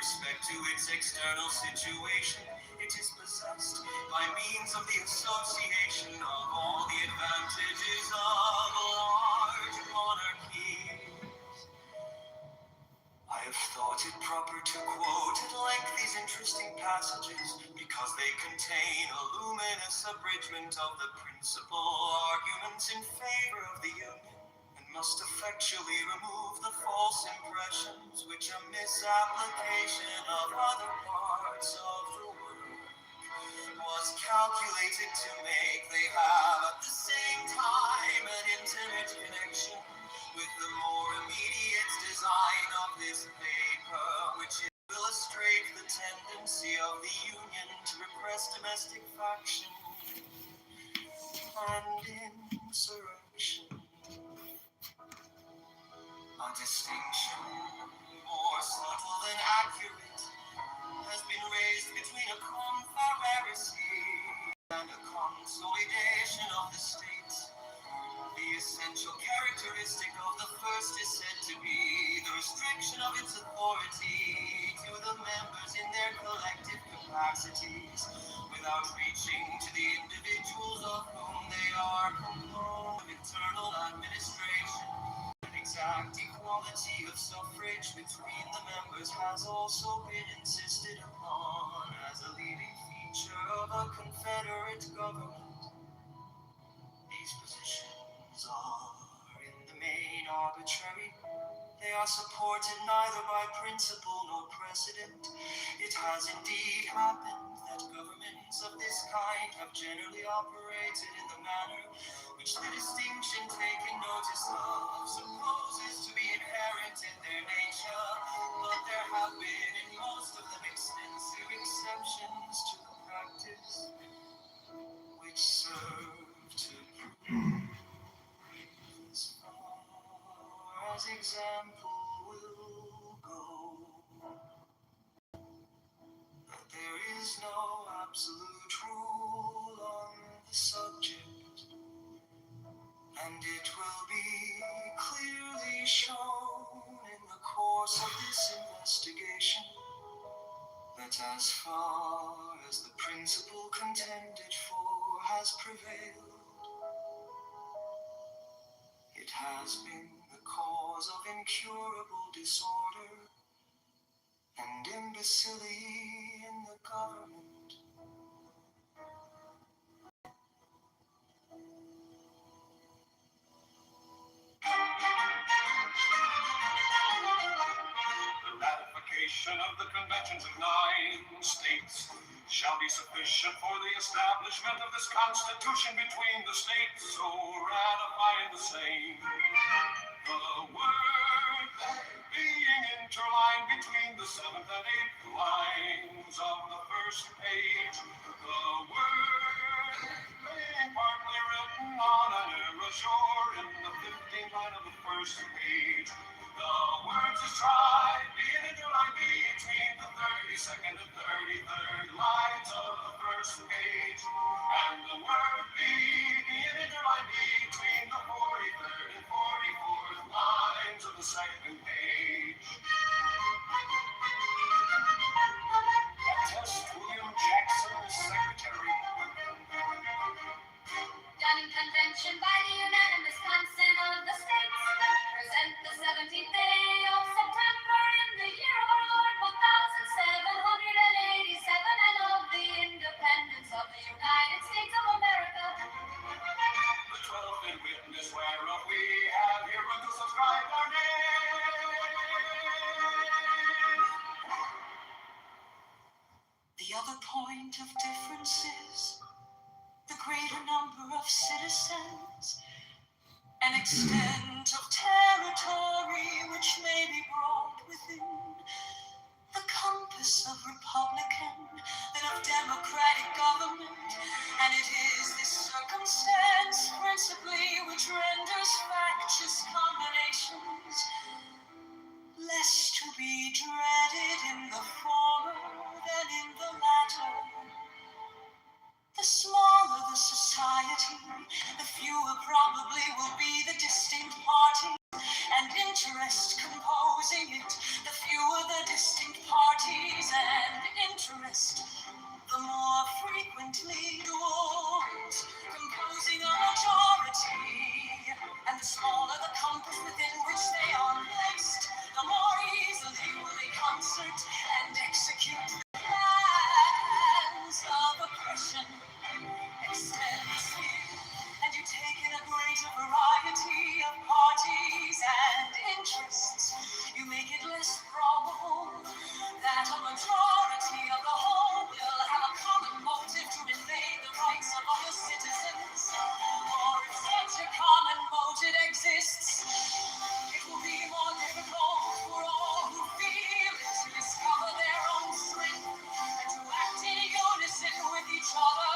respect to its external situation, it is possessed by means of the association of all the advantages of large monarchies. I have thought it proper to quote at length these interesting passages because they contain a luminous abridgment of the principal arguments in favor of the Union, and must effectually remove the false impressions which a misapplication of other parts of the world was calculated to make. They have at the same time an intimate connection with the more immediate design of this paper, which illustrate the tendency of the Union to repress domestic faction and insurrection. A distinction more subtle than accurate has been raised between a confederacy and a consolidation of the states. The essential characteristic of the first is said to be the restriction of its authority to the members in their collective capacities, without reaching to the individuals of whom they are composed. Of internal administration, an exact equality of suffrage between the members has also been insisted upon as a leading feature of a confederate government. These positions are in the main arbitrary. They are supported neither by principle nor precedent. It has indeed happened that governments of this kind have generally operated in the manner which the distinction taken notice of supposes to be inherent in their nature, but there have been in most of them extensive exceptions to the practice, which serve to as far as example will go, that there is no absolute rule on the subject, and it will be clearly shown in the course of this investigation that as far as the principle contended for has prevailed, it has been the cause of incurable disorder and imbecility in the government. The ratification of the conventions of 9 states shall be sufficient for the establishment of this Constitution between the states, so ratifying the same. The word being interlined between the 7th and 8th lines of the first page, the word being partly written on an erasure in the 15th line of the first page, the words is tried being interlined between the 32nd and 33rd lines of the first page, and the word being interlined between the 43rd and 44th lines of the second page. Test William Jackson, Secretary. Done in convention by the unanimous consent of the states. Present the 17th day of September in the year of our Lord 1787, and of the independence of the United States of America. The 12th in witness whereof we have here to subscribe our names. The other point of difference is the greater number of citizens, an extent of territory which may be brought within the compass of republican than of democratic government, and it is this circumstance principally which renders factious combinations less to be dreaded in the former than in the latter. The smaller the society, the fewer probably will be the distinct parties and interest composing it, the fewer the distinct parties frustrate and execute plans of oppression extends here, and you take in a greater variety of parties and interests. You make it less probable that a majority of the whole will have a common motive to invade the rights of other citizens. Or if such a common motive exists, it will be more difficult for all who feel it to discover their own strength and to act in unison with each other.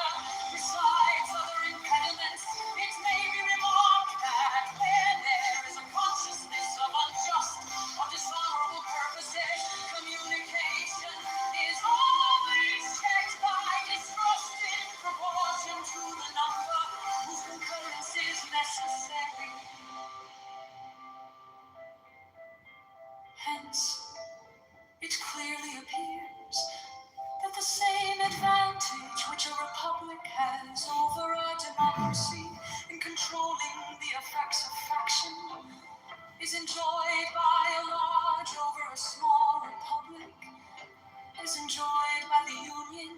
Besides other impediments, it may be remarked that where there is a consciousness of unjust or dishonorable purposes, communication is always checked by distrust in proportion to the number whose concurrence is necessary. Hence, it clearly appears that the same advantage which a republic has over a democracy in controlling the effects of faction is enjoyed by a large over a small republic, is enjoyed by the Union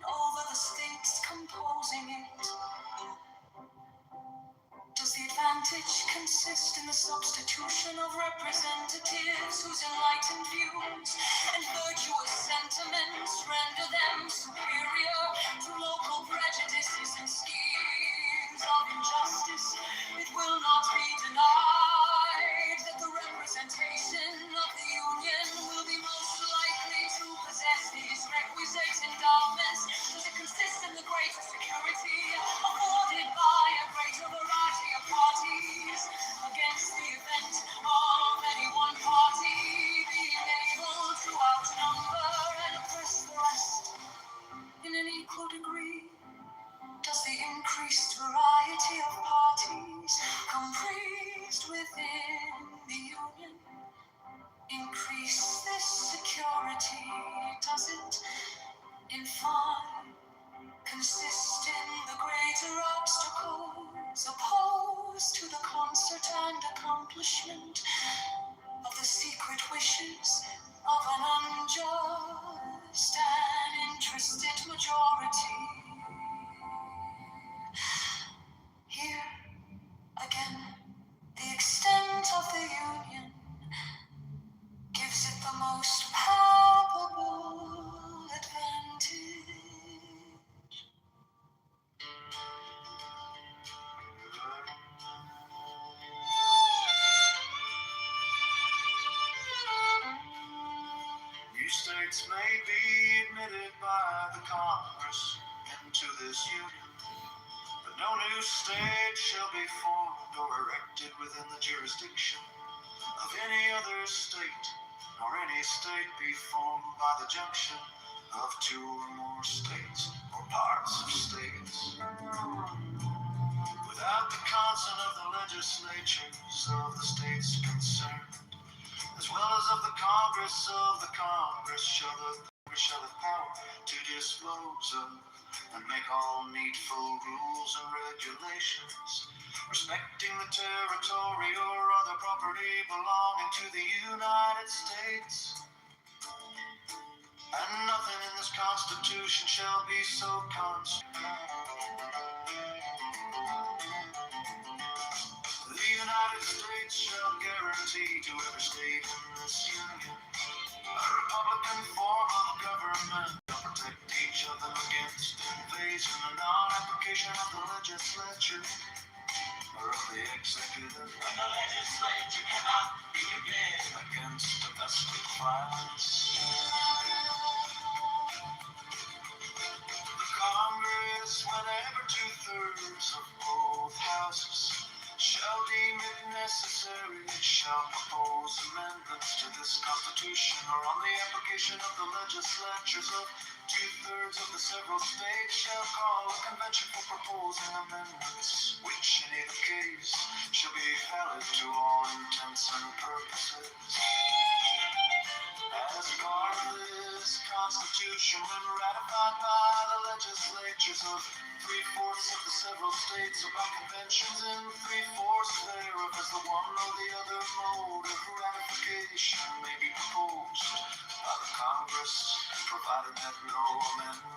over the states composing it. Does the advantage consist in the substitution of representatives whose enlightened views and virtuous sentiments render them superior to local prejudices and schemes of injustice? It will not be denied that the representation of the Union will be most likely to possess these requisite endowments. Does it consist in the greater security afforded by a greater variety of parties against the event of any one party being able to outnumber and oppress the rest in an equal degree? Does the increased variety of parties comprised within the Union increase this security? Does it, in fine, consist in the greater obstacles opposed to the concert and accomplishment of the secret wishes of an unjust and interested majority? Here, again, the extent of the Union gives it the most palpable advantage. New states may be admitted by the Congress into this union, but no new state shall be formed or erected within the jurisdiction of any other state, nor any state be formed by the junction of two or more states or parts of states, without the consent of the legislatures of the states concerned, as well as of the Congress shall have power to dispose of and make all needful rules and regulations respecting the territory or other property belonging to the United States. And nothing in this Constitution shall be so The United States shall guarantee to every state in this union a republican form of government to protect each of them against invasion and non-application of the legislature or of the executive. And the legislature cannot be against domestic violence. The Congress, whenever 2/3 of both houses shall deem it necessary, shall propose amendments to this Constitution or on the application of the legislatures of 2/3 of the several states shall call a convention for proposing amendments, which in either case shall be valid to all intents and purposes. As part of this Constitution, when ratified by the legislatures of 3/4 of the several states or by conventions in 3/4 thereof, as the one or the other mode of ratification may be proposed, Congress, provided that no amendment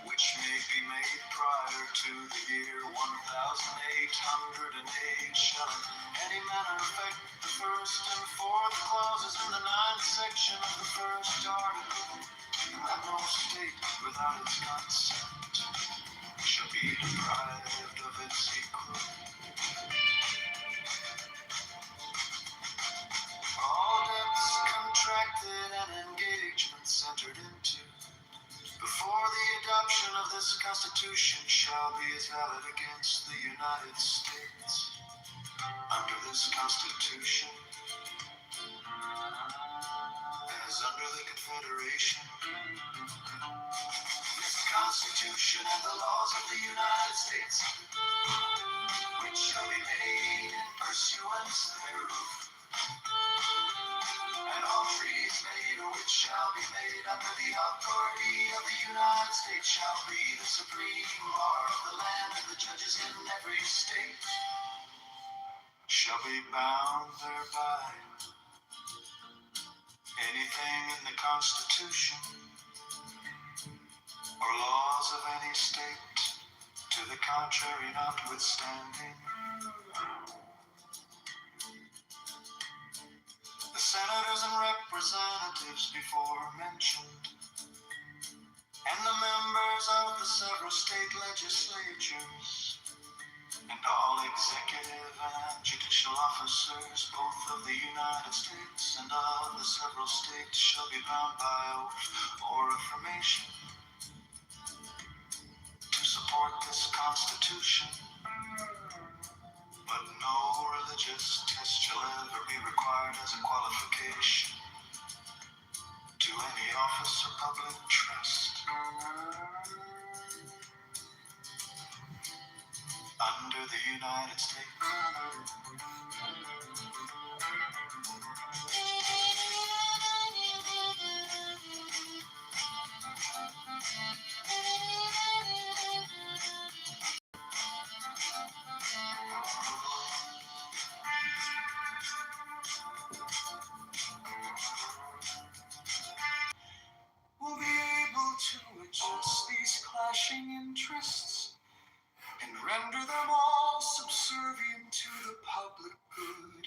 which may be made prior to the year 1808 shall in any manner affect the first and fourth clauses in the ninth section of the first article, and that no state without its consent shall be deprived of its equal. All debts contracted and engagements entered into before the adoption of this Constitution shall be as valid against the United States. Under this Constitution, as under the Confederation, this Constitution and the laws of the United States, which shall be made in pursuance thereof, and all treaties made or which shall be made under the authority of the United States shall be the supreme law of the land, and the judges in every state shall be bound thereby. Anything in the Constitution or laws of any state to the contrary notwithstanding, the senators and representatives before mentioned, and the members of the several state legislatures, and all executive and judicial officers, both of the United States and of the several states, shall be bound by oath or affirmation to support this Constitution, but no religious test shall ever be required as a qualification to any office or public trust. Under the United States. We'll be able to adjust these clashing interests and render them all subservient to the public good.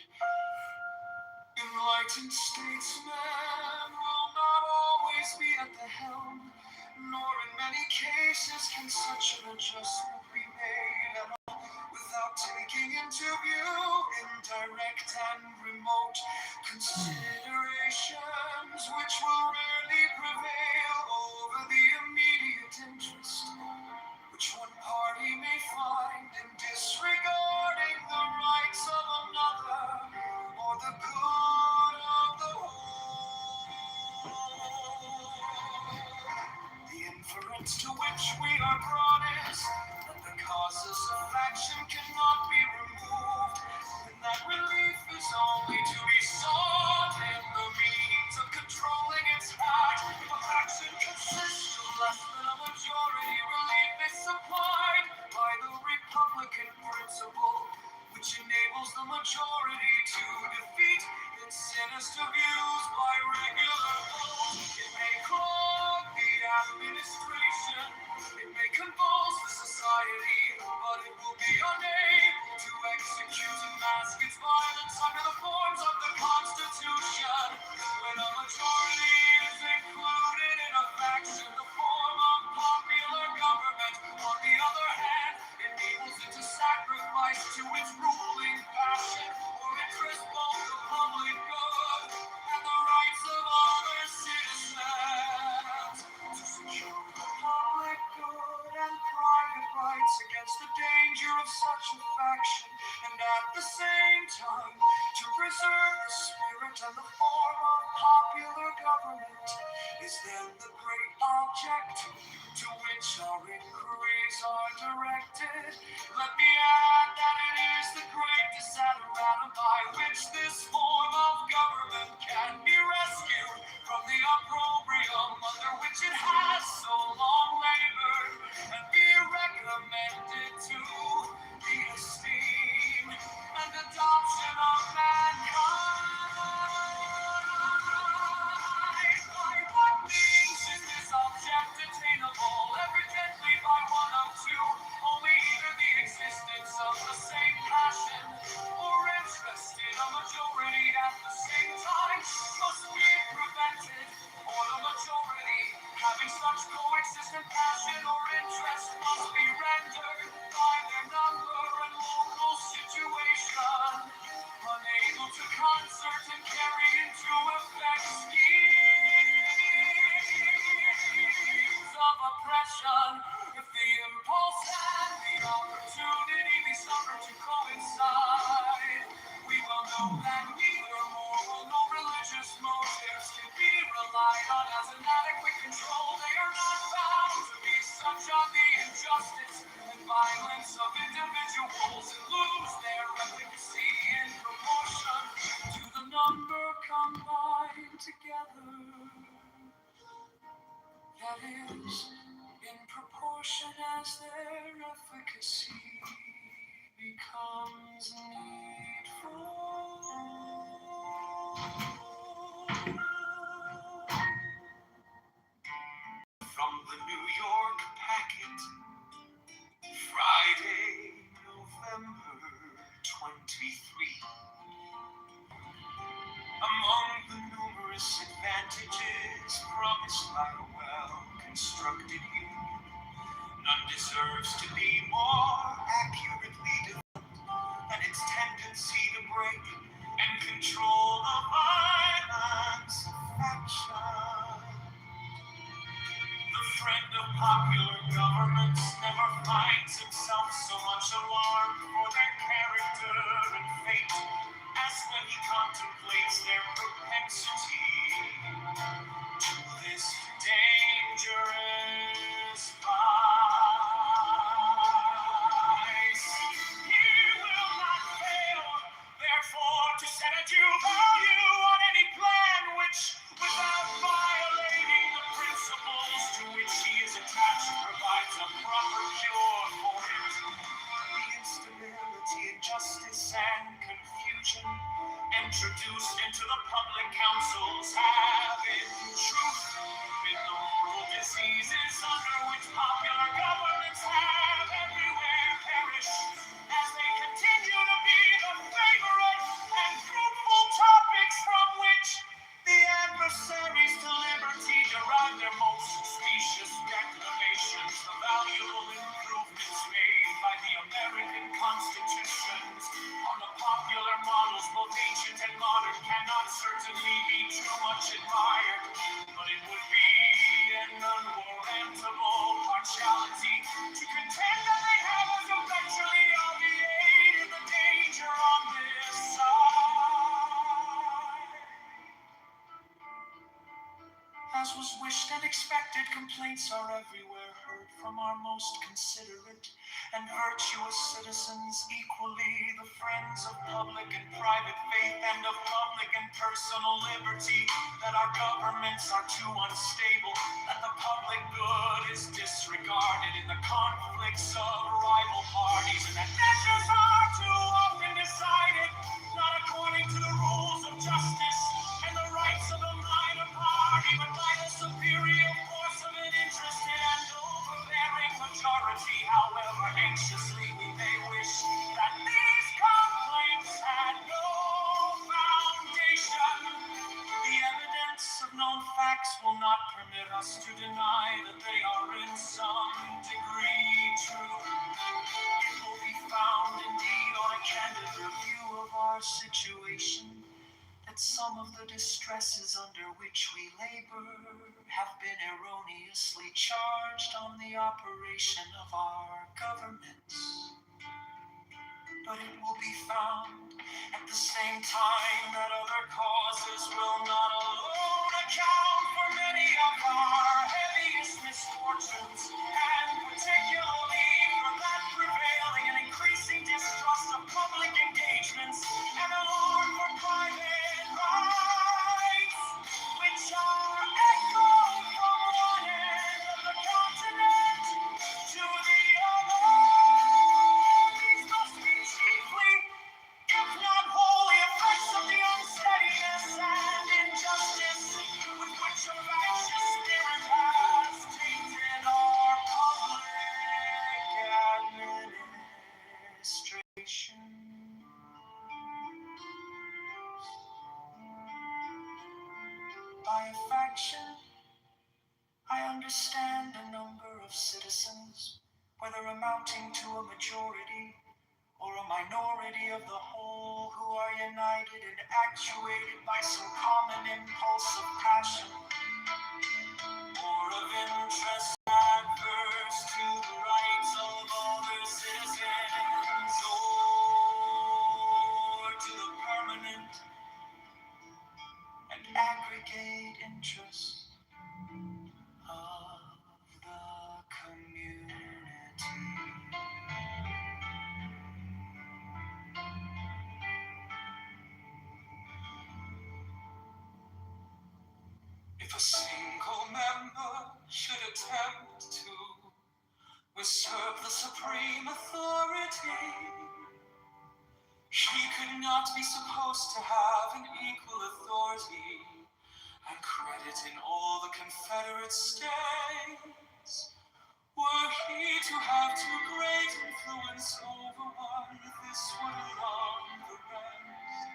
Enlightened statesmen will not always be at the helm, nor in many cases can such an adjustment be made at all without taking into view indirect and remote considerations which will rarely prevail over the immediate interest which one party may find in disregarding the rights of another or the good of the whole. The inference to which we are brought is that the causes of faction cannot be removed, and that relief is only to be sought in the means of controlling its act. If a faction consists of less than a majority, relief is supplied by the Republican principle, which enables the majority to defeat its sinister views by regular vote. It may clog the administration, it may convulse the society, but it will be unable to execute and mask its violence under the forms of the Constitution. When a majority is included in a faction, the form of popular government, on the other hand, enables it to sacrifice to its ruling passion or interest both the public good and the rights of other citizens. To secure the public good and private rights against the danger of such a faction, and at the same time to preserve the spirit and the form of popular government, is then the great object to which our inquiries are directed. Let me add that it is the great desideratum by which this form of government can be rescued from the opprobrium under which it has so long labored, and be recommended to the esteem and adoption of mankind. relied on as an adequate control. They are not found to be such on the injustice and violence of individuals who lose their efficacy in proportion to the number combined together. That is, in proportion as their efficacy becomes needful. From the New York Packet, Friday, November 23. Among the numerous advantages promised by a well-constructed union, none deserves to be more accurately defined than its tendency to break and control the violence of faction. The friend of popular governments never finds himself so much alarmed for their character and fate as when he contemplates their propensity to this dangerous vice. He will not fail, therefore, to set a due value on any plan which, without violating the principles to which he is attached, provides a proper cure for it. The instability, injustice, and confusion introduced into the public councils have, in truth, been the mortal diseases under which popular governments have everywhere perished, as they continue to be the favorite and fruitful topics from which the adversaries to liberty derive their most specious declamations. The valuable improvements made by the American constitutions on the popular models, both ancient and modern, cannot certainly be too much admired, but it would be an unwarrantable partiality to contend that they have as effectually obviated the danger on this side. As was wished and expected, complaints are everywhere heard from our most considerate and virtuous citizens, equally the friends of public and private faith and of public and personal liberty, that our governments are too unstable, that the public good is disregarded in the conflicts of rival parties, and that measures are too often decided not according to the rules of justice and the rights of the minor party, but by the superior force of an interested and overbearing majority. However anxiously we may wish that these complaints had no foundation, the evidence of known facts will not permit us to deny that they are in some degree true. It will be found indeed on a candid review of our situation that some of the distresses under which we labor have been erroneously charged on the operation of our governments. But it will be found at the same time that other causes will not alone account for many of our heaviest misfortunes, and particularly for that prevailing and increasing distrust of public engagements and alarm for private rights, which are echoed from one end of the continent to the other. These must be chiefly, if not wholly, effects of the unsteadiness and injustice with which a righteous spirit has tainted our public administration. By a faction, I understand a number of citizens, whether amounting to a majority or a minority of the whole, who are united and actuated by some common impulse of passion or of interest adverse to the rights of other citizens, or to the permanent and aggregate interests member should attempt to usurp the supreme authority, he could not be supposed to have an equal authority and credit in all the Confederate states. Were he to have too great influence over one, this would alarm the rest.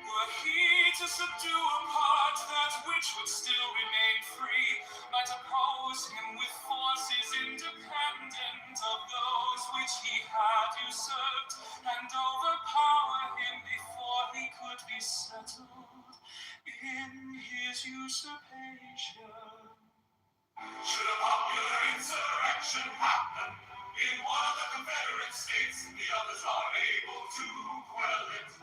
Were he to subdue a part that which would still remain free, might oppose him with forces independent of those which he had usurped, and overpower him before he could be settled in his usurpation. Should a popular insurrection happen in one of the Confederate states, the others are able to quell it.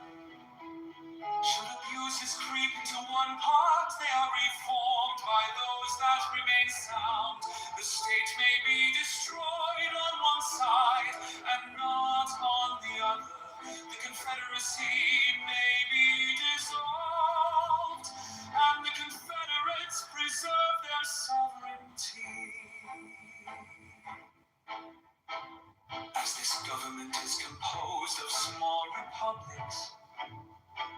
Should abuses creep into one part, they are reformed by those that remain sound. The state may be destroyed on one side and not on the other. The Confederacy may be dissolved, and the Confederates preserve their sovereignty. As this government is composed of small republics,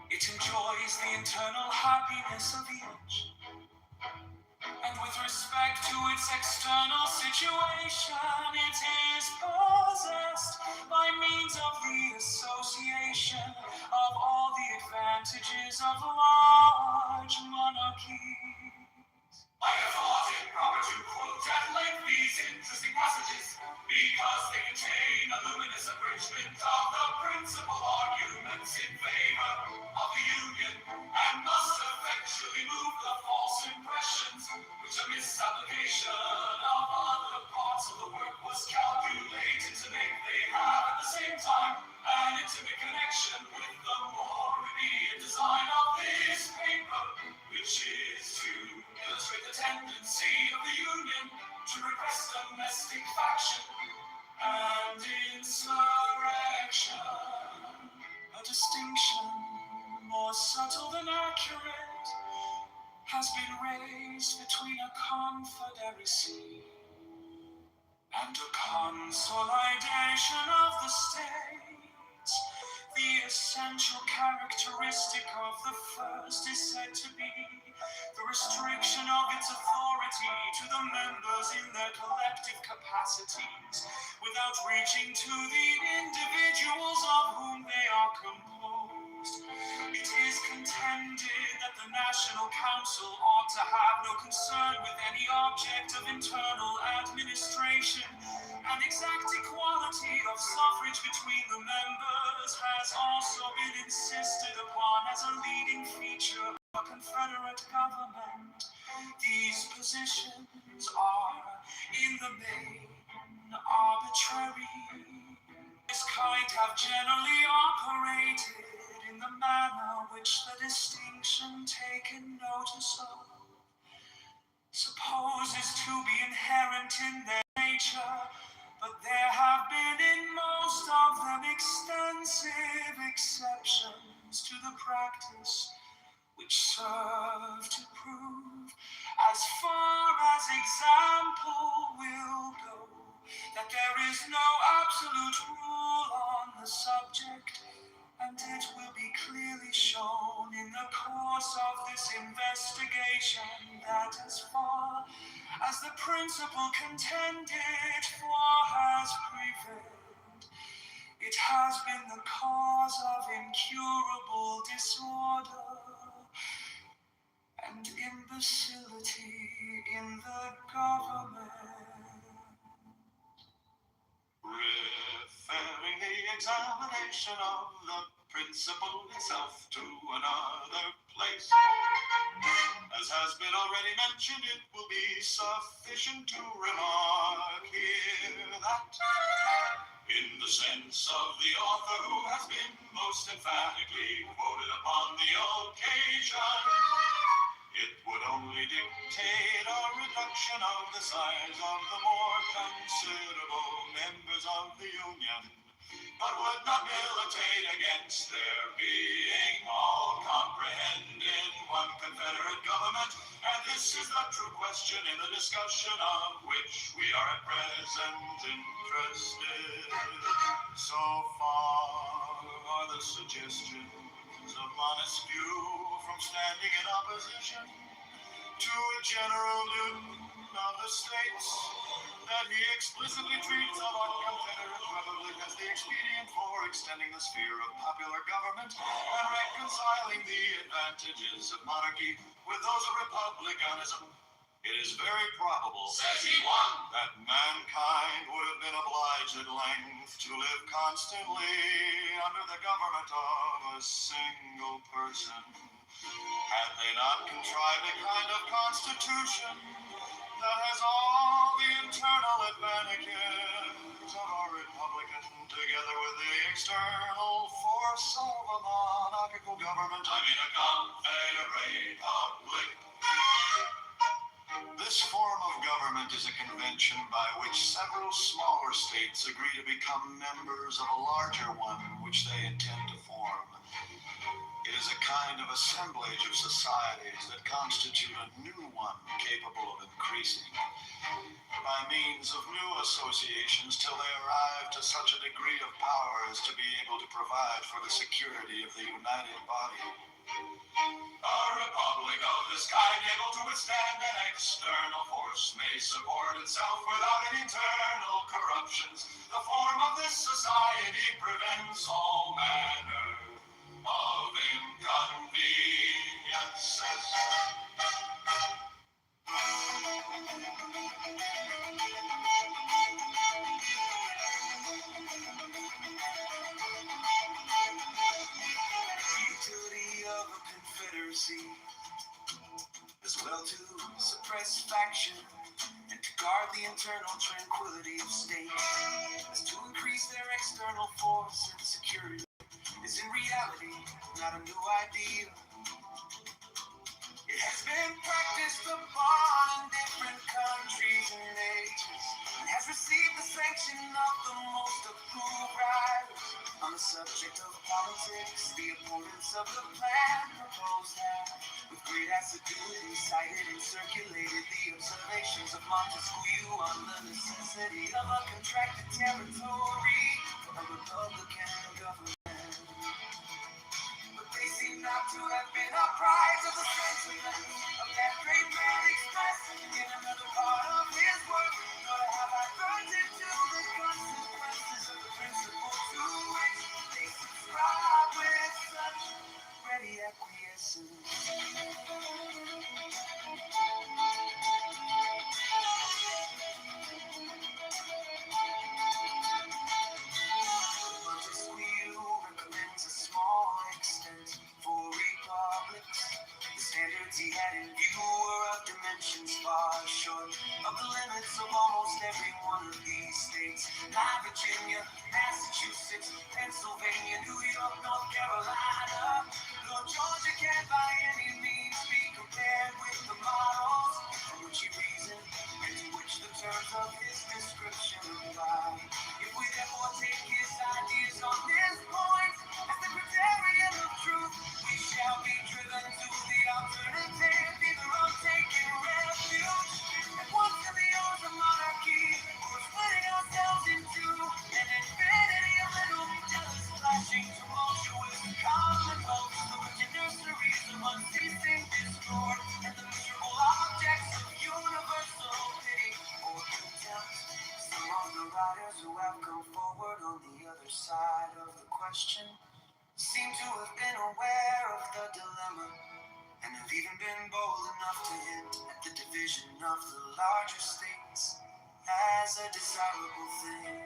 it enjoys the internal happiness of each, and with respect to its external situation, it is possessed by means of the association of all the advantages of large monarchies. I have thought it proper to quote at length these interesting passages, because they contain a luminous abridgment of the principal arguments in favor of the Union, and must effectually move the false impressions which a misapplication of other parts of the work was calculated to make. They have at the same time an intimate connection with the more immediate design of this paper, which is to illustrate the tendency of the Union to repress domestic faction and insurrection. A distinction more subtle than accurate has been raised between a confederacy and a consolidation of the states. The essential characteristic of the first is said to be the restriction of its authority to the members in their collective capacities, without reaching to the individuals of whom they are composed. It is contended that the National Council ought to have no concern with any object of internal administration, and exact equality of suffrage between the members has also been insisted upon as a leading feature of a Confederate government. These positions are, in the main, arbitrary. This kind have generally operated in the manner which the distinction taken notice of supposes to be inherent in their nature, but there have been in most of them extensive exceptions to the practice, which serve to prove, as far as example will go, that there is no absolute rule on the subject, and it will be clearly shown in the course of this investigation that as far as the principle contended for has prevailed, it has been the cause of incurable disorder and imbecility in the government. Referring the examination of the principle itself to another place, as has been already mentioned, it will be sufficient to remark here that, in the sense of the author who has been most emphatically quoted upon the occasion, it would only dictate a reduction of the size of the more considerable members of the Union, but would not militate against their being all comprehend in one confederate government. And this is the true question in the discussion of which we are at present interested. So far are the suggestions of Montesquieu from standing in opposition to a general doom of the states, that he explicitly treats of our Confederate Republic as the expedient for extending the sphere of popular government and reconciling the advantages of monarchy with those of republicanism. It is very probable, says he, that mankind would have been obliged at length to live constantly under the government of a single person, had they not contrived a kind of constitution that has all the internal advantages of a republican, together with the external force of a monarchical government. I mean a confederate republic. This form of government is a convention by which several smaller states agree to become members of a larger one which they intend to form. It is a kind of assemblage of societies that constitute a new one capable of increasing by means of new associations till they arrive to such a degree of power as to be able to provide for the security of the united body. A republic of this kind, able to withstand an external force, may support itself without any internal corruptions. The form of this society prevents all manner of inconveniences. The utility of a confederacy as well to suppress faction and to guard the internal tranquility of states, as to increase their external force and security, is in reality not a new idea. It has been practiced upon in different countries and ages, and has received the sanction of the most approved writers on the subject of politics. The opponents of the plan proposed have, with great assiduity, cited and circulated the observations of Montesquieu on the necessity of a contracted territory for a republican government. But they seem not to have been apprised of the sentiments of that great man expressed in another part of his work, nor have adverted to the consequences of the principle to which they subscribe with such ready acquiescence. Montesquieu recommends a small extent for republics. The standards he had in view were of dimensions far short of the limits of almost every one of these states. Not Virginia, Massachusetts, Pennsylvania, New York, North Carolina, nor Georgia can by any means be compared with the models from which he reasoned and to which the terms of his description apply. If we therefore take his ideas on this point as the criterion of truth, we shall be driven to the alternative, either of taking refuge at once in the arms of monarchy, or splitting ourselves into an infinity of little jealous, clashing, tumultuous commonwealths, the wicked nurseries of unceasing discord, and the miserable objects of universal pity or contempt. Some of the writers who have come forward on the other side of the question seem to have been aware of the dilemma, and have even been bold enough to hint at the division of the larger states as a desirable thing.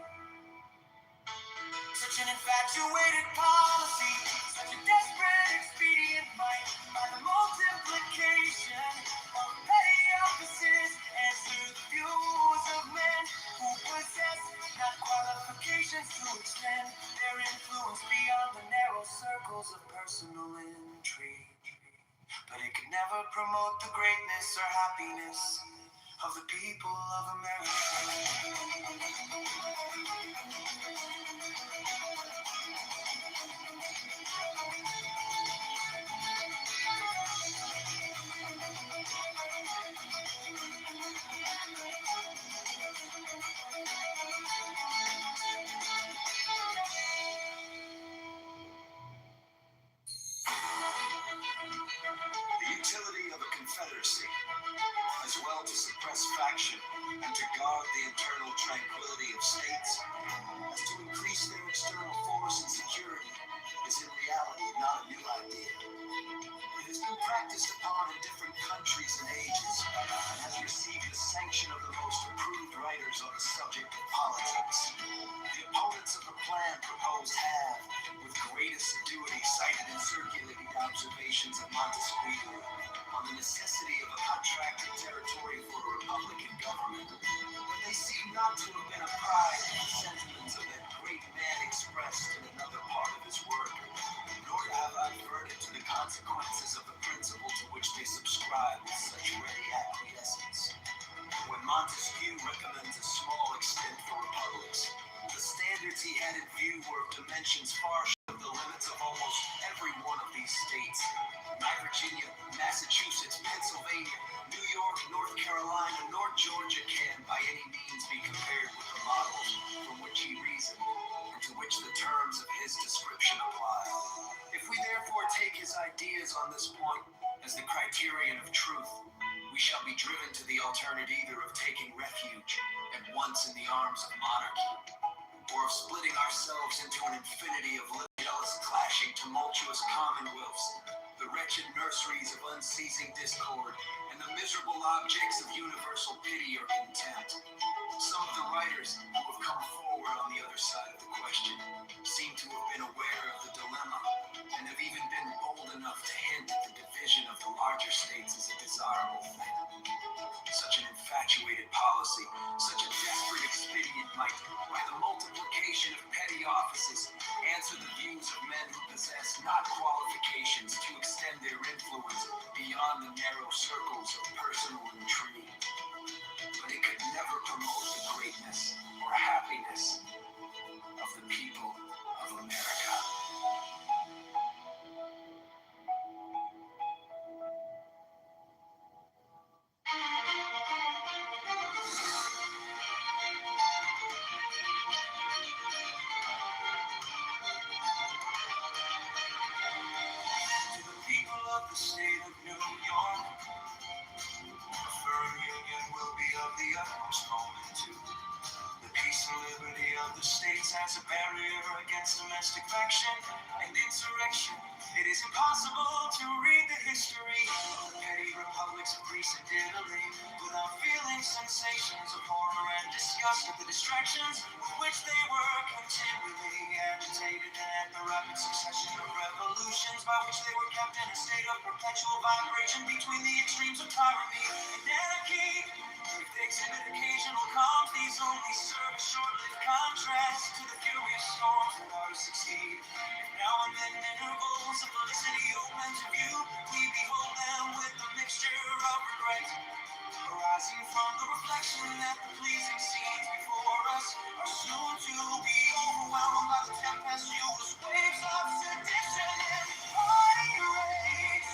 Such an infatuated policy, such a desperate expedient might, by the multiplication of petty offices, answer the views of men who possess not qualifications to extend their influence beyond the narrow circles of personal intrigue. But it could never promote the greatness or happiness of the people of America. The utility of a confederacy, as well to suppress faction and to guard the internal tranquility of states, as to increase their external force and security, is in reality not a new idea. It has been practiced upon in different countries and ages, and has received the sanction of the most approved writers on the subject of politics. The opponents of the plan proposed have, with great assiduity, cited and circulated observations of Montesquieu on the necessity of a contracted territory for a republican government, but they seem not to have been apprised of the sentiments of that great man expressed in another part of his work, nor have adverted to the consequences of the principle to which they subscribe with such ready acquiescence. When Montesquieu recommends a small extent for republics, the standards he had in view were of dimensions far short of the limits of almost every one of these states. Not Virginia, Massachusetts, Pennsylvania, New York, North Carolina, nor Georgia can by any means be compared with the models from which he reasoned, and to which the terms of his description apply. If we therefore take his ideas on this point as the criterion of truth, we shall be driven to the alternative either of taking refuge at once in the arms of monarchy, or of splitting ourselves into an infinity of jealous, clashing, tumultuous commonwealths, the wretched nurseries of unceasing discord, and the miserable objects of universal pity or contempt. Some of the writers who have come forward on the other side of the question seem to have been aware of the dilemma, and have even been bold enough to hint at the division of the larger states as a desirable thing. Such an infatuated policy, such a desperate expedient might, by the multiplication of petty offices, answer the views of men who possess not qualifications to extend their influence beyond the narrow circles of personal intrigue. But it could never promote the greatness or happiness of the people of America. To the people of the state of New York, a firm union will be of the utmost moment to the peace and liberty of the states as a barrier against domestic faction and insurrection. It is impossible to read the history of the petty republics of Greece and Italy without feeling sensations of horror and disgust at the distractions with which they were continually agitated, and the rapid succession of revolutions by which they were kept in a state of perpetual vibration between the extremes of tyranny and anarchy. If they exhibit occasional calms, these only serve as short-lived contrast to the furious storms that are to succeed. If now and then intervals of felicity open to view, we behold them with a mixture of regret, arising from the reflection that the pleasing scenes before us are soon to be overwhelmed by the tempestuous waves of sedition and party rage.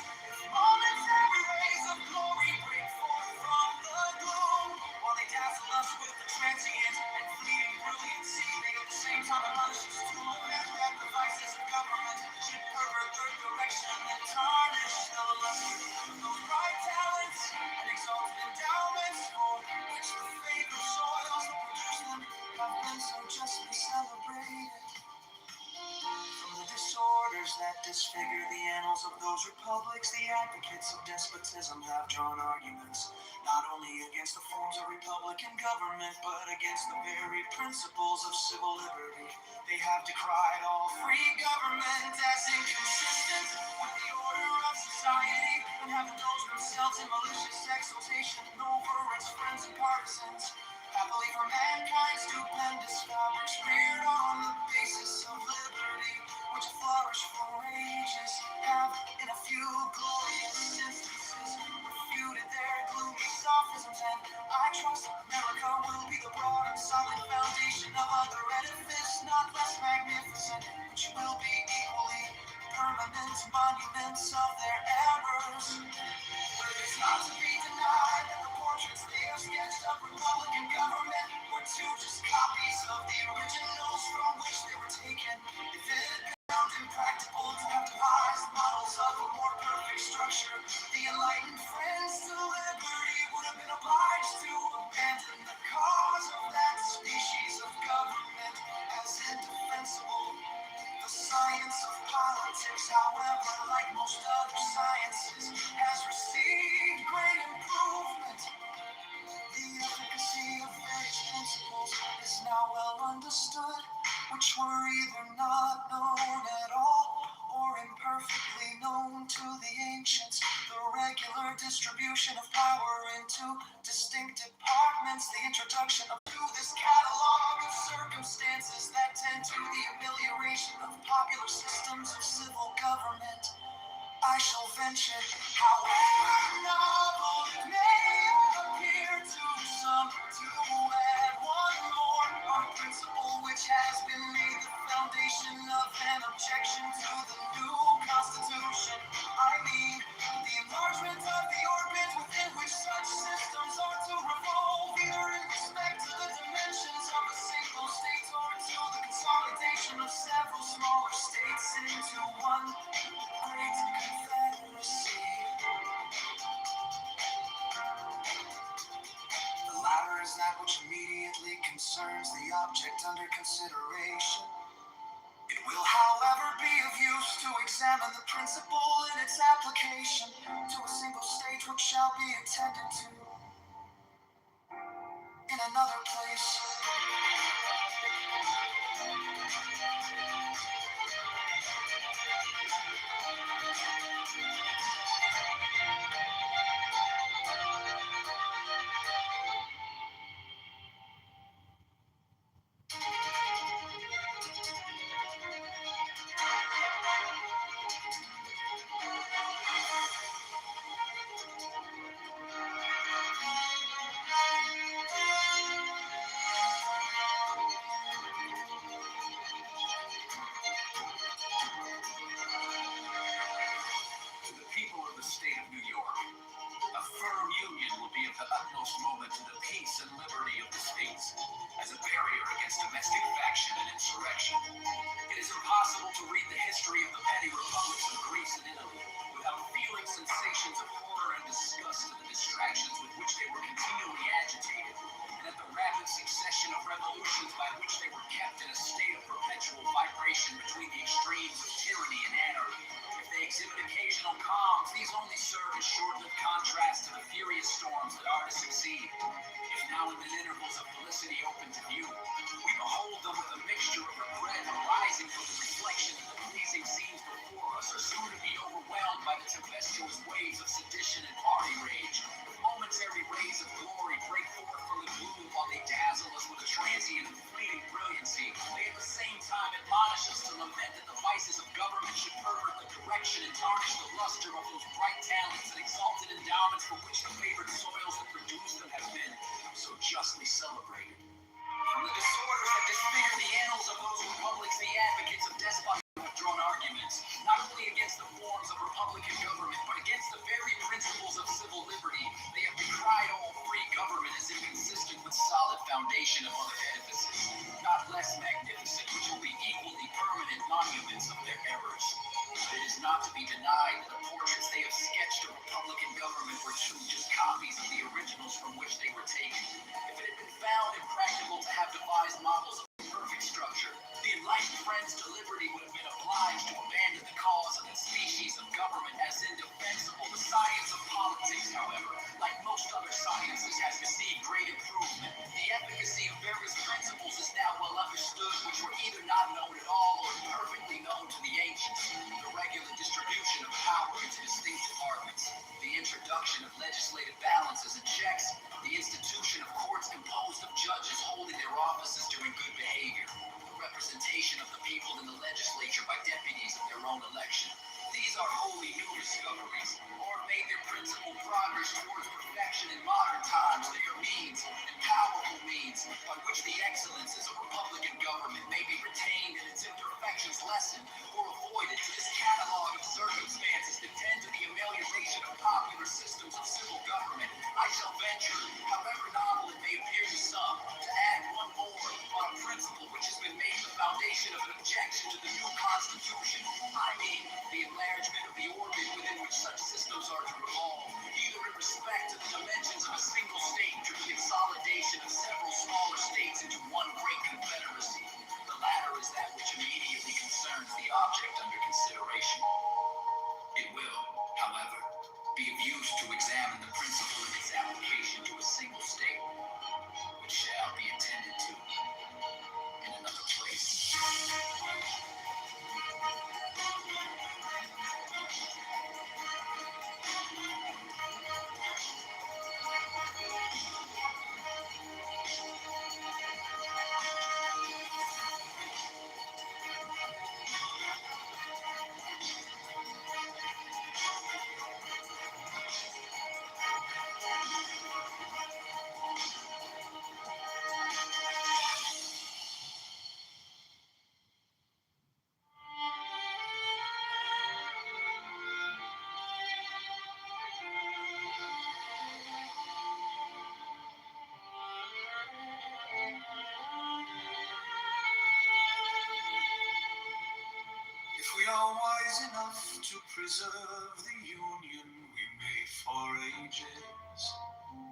Momentary rays of glory break forth from the gloom, while they dazzle us with the transient and fleeting brilliancy. They at the same time admonish us to lament that the vices of government should pervert their direction and tarnish the luster of those bright talents and exalted endowments for which the favored soils that produce them have been so justly celebrated. From the disorders that disfigure the annals of those republics, the advocates of despotism have drawn arguments not only against the forms of republican government, but against the very principles of civil liberty. They have decried all free government as inconsistent with the order of society, and have indulged themselves in malicious exultation over its friends and partisans. Happily for mankind, stupendous fabrics reared on the basis of liberty, which flourish for ages, have in a few glorious instances refuted their gloomy sophisms and will be equally permanent monuments of their errors. But it is not to be denied that the portraits they have sketched of Republican government were two just copies of the originals from which they were taken. If it had been found impractical to have devised models of a more perfect structure, the enlightened friends to liberty would have been obliged to abandon the cause of that species of government as indefensible. The science of politics, however, like most other sciences, has received great improvement. The efficacy of various principles is now well understood, which were either not known at all or imperfectly known to the ancients. The regular distribution of power into distinct departments, the introduction of this catalog of circumstances that tend to the amelioration of popular systems of civil government. I shall venture, however novel it may appear to some, to add one more on a principle which has been made the foundation of an objection to the new Constitution. I mean, the enlargement of the orbit within which such systems are to revolve, either in respect to the dimensions of a single state or to the consolidation of several smaller states into one great confederacy. The latter is that which immediately concerns the object under consideration. It will, however, be of use to examine the principle in its application to a single state which shall be attended to in another place. To the people of the state of New York, a firm union will be of the utmost moment to the peace and liberty of the states, as a barrier against domestic faction and insurrection. It is impossible to read the history of the petty republics of Greece and Italy without feeling sensations of horror and disgust at the distractions with which they were continually agitated, and at the rapid succession of revolutions by which they were kept in a state of perpetual vibration between the extremes of tyranny and anarchy. If they exhibit occasional calms, these only serve as short-lived contrast to the furious storms that are to succeed. If now and then intervals of felicity open to view, we behold them with a mixture of regret arising from the reflection of the pleasing scenes before us, or soon to be overwhelmed by the tempestuous waves of sedition and party rage. With momentary rays of glory break forth from the gloom while they dazzle us with a transient and fleeting brilliancy. They at the same time admonish us to lament that the vices of government should pervert the direction and tarnish the luster of those bright talents and exalted endowments for which the favored soils that produced them have been so justly celebrated. From the disorders that disfigure the annals of those republics, the advocates of despotism have drawn arguments, not only against the forms of republican government, but against the very principles of civil liberty. They have decried all free government as inconsistent with solid foundation of other edifices, not less magnificent, which will be equally permanent monuments of their errors. It is not to be denied that the portraits they have sketched of republican government were two just copies of the originals from which they were taken. If it had been found impractical to have devised models of perfect structure, the enlightened friends to liberty would have been obliged to abandon the cause of the species of government as indefensible. The science of politics, however, like most other sciences, has received great improvement. The efficacy of various principles is now well understood, which were either not known at all or imperfectly known to the ancients. The regular distribution of power into distinct departments, the introduction of legislative means by which the excellences of Republican government may be retained and its imperfections lessened or avoided, to this catalog of circumstances that tend to the amelioration of popular systems of civil government, I shall venture, however novel it may appear to some, to add one more on a principle which has been made the foundation of an objection to the new Constitution. I mean, the enlargement of the orbit within which such systems are to revolve, either in respect to the dimensions of a single state or the consolidation of several smaller states into one great confederacy. The latter is that which immediately concerns the object under consideration. It will, however, be of use to examine the principle of its application to a single state, which shall be attended to in another place. If we are wise enough to preserve the union we made for ages,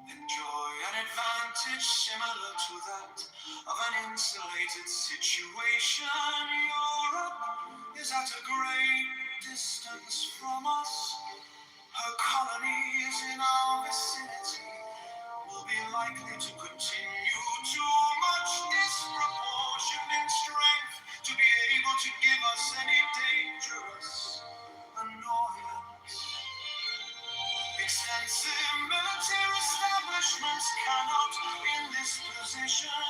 enjoy an advantage similar to that of an insulated situation. Europe is at a great distance from us. Her colonies in our vicinity will be likely to continue too much disproportion in strength to be able to give us any dangerous annoyance. Extensive military establishments cannot, in this position,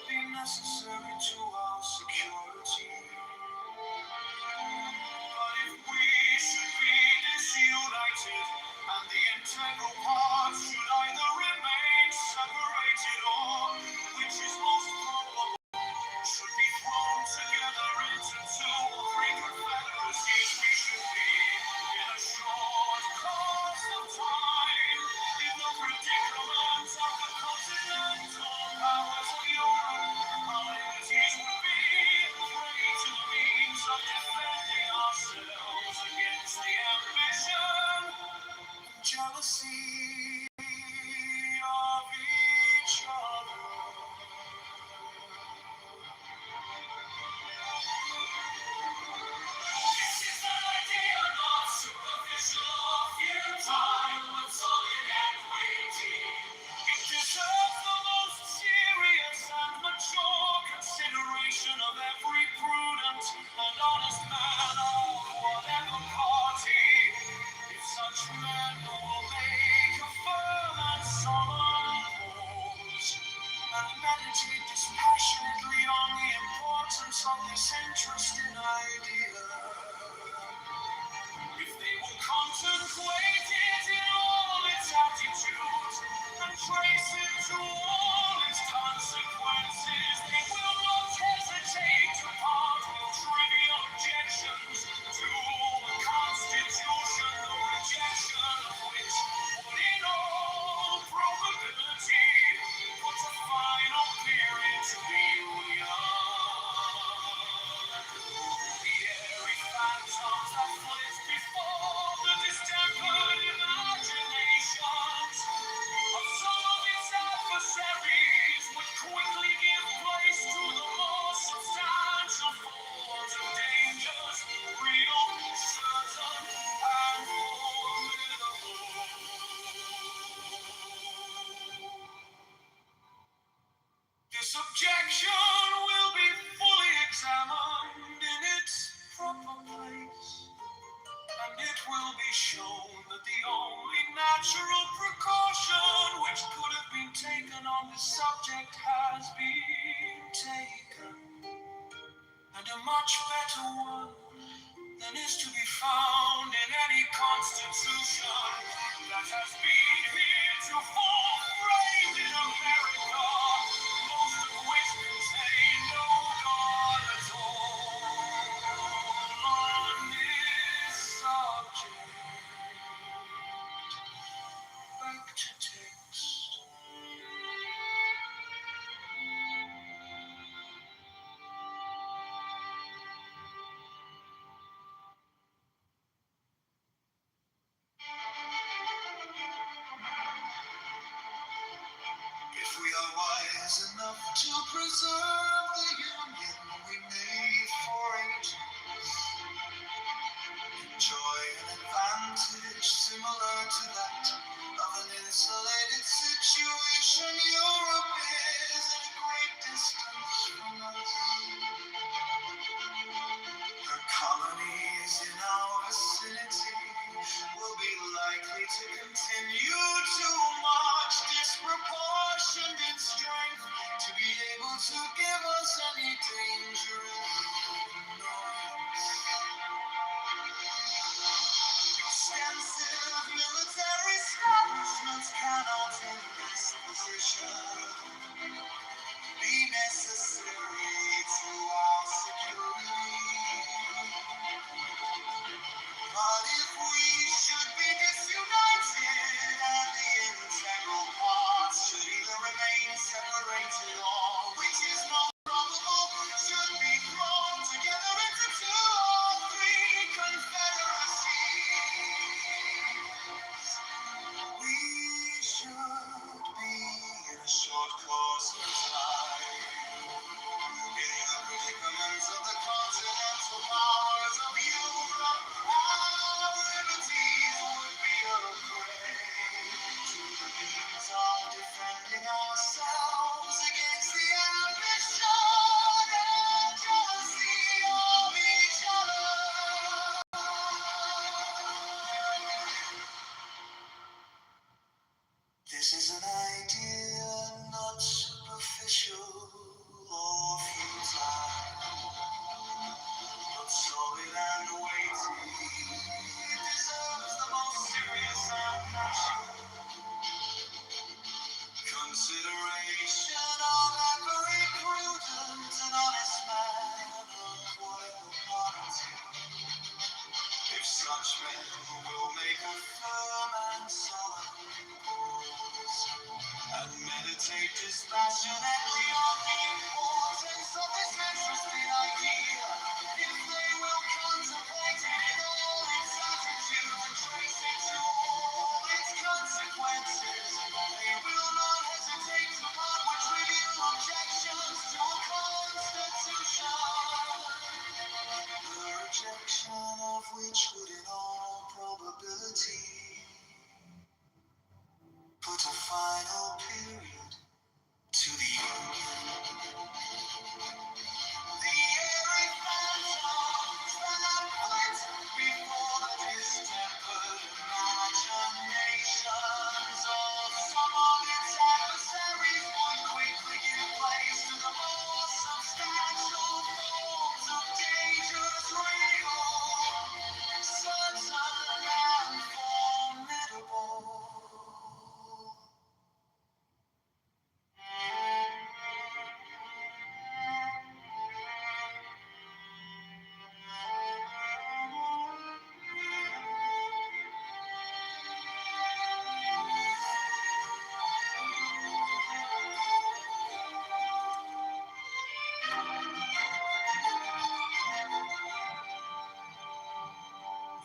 be necessary to our security. But if we should be disunited, and the integral parts should either remain separated or, which is most probable, should be thrown together into two or three confederacies, we should be, in a short course of time, in the predicament of the continental powers of Europe. Our liberties would be free to the means of defending ourselves against the ambition and jealousy of each other. This is an idea not superficial or futile, but solid and weighty. It deserves the most serious and mature consideration of every prudent and honest man of whatever party. If such men will make a firm and solemn pause, and meditate dispassionately on the importance of this interesting idea. If they will contemplate it in all its attitudes and trace it to all its consequences, they will not hesitate to part with trivial objections to the Constitution, the rejection of which would in all probability put a final period to the Union. The airy phantoms that flit before the distempered imaginations of some of its adversaries would quickly give place to the more substantial forms of dangers, real, certain, and formidable. This objection will be fully examined in its proper place, and it will be shown that the only natural precaution which could have been taken on this subject has been taken, and a much better one than is to be found in any constitution that has been heretofore framed in America to text. If we are wise enough to preserve the union we made for ages, enjoy an advantage similar to that of an insulated situation. Europe is at a great distance from us. Her colonies in our vicinity will be likely to continue to march disproportioned in strength to be able to give us any dangerous annoyance. Extensive military establishments cannot in this position be necessary to our security. But if we should be disunited and the integral parts should either remain separated or, which is most probable, should be thrown together into two or three confederacies, we should be in a short course of time in the predicaments of the continental powers of Europe. Our liberties would be a prey to the means of defending ourselves against the ambition and jealousy of each other. This is an idea not superficial or futile, but solid and weighty. It deserves the most serious and mature consideration of every prudent and honest man of whatever party. If such men will make a firm and solemn pause and meditate dispassionately on the importance of this interesting idea, if they will contemplate it in all its attitude and trace it to all its consequences, they will not hesitate to part with trivial objections to a constitution, the rejection of which would in all probability put a final period to the union. The airy phantoms that flit before the distempered imaginations of some of its adversaries would quickly give place to the more substantial forms of dangerous real, certain and formidable.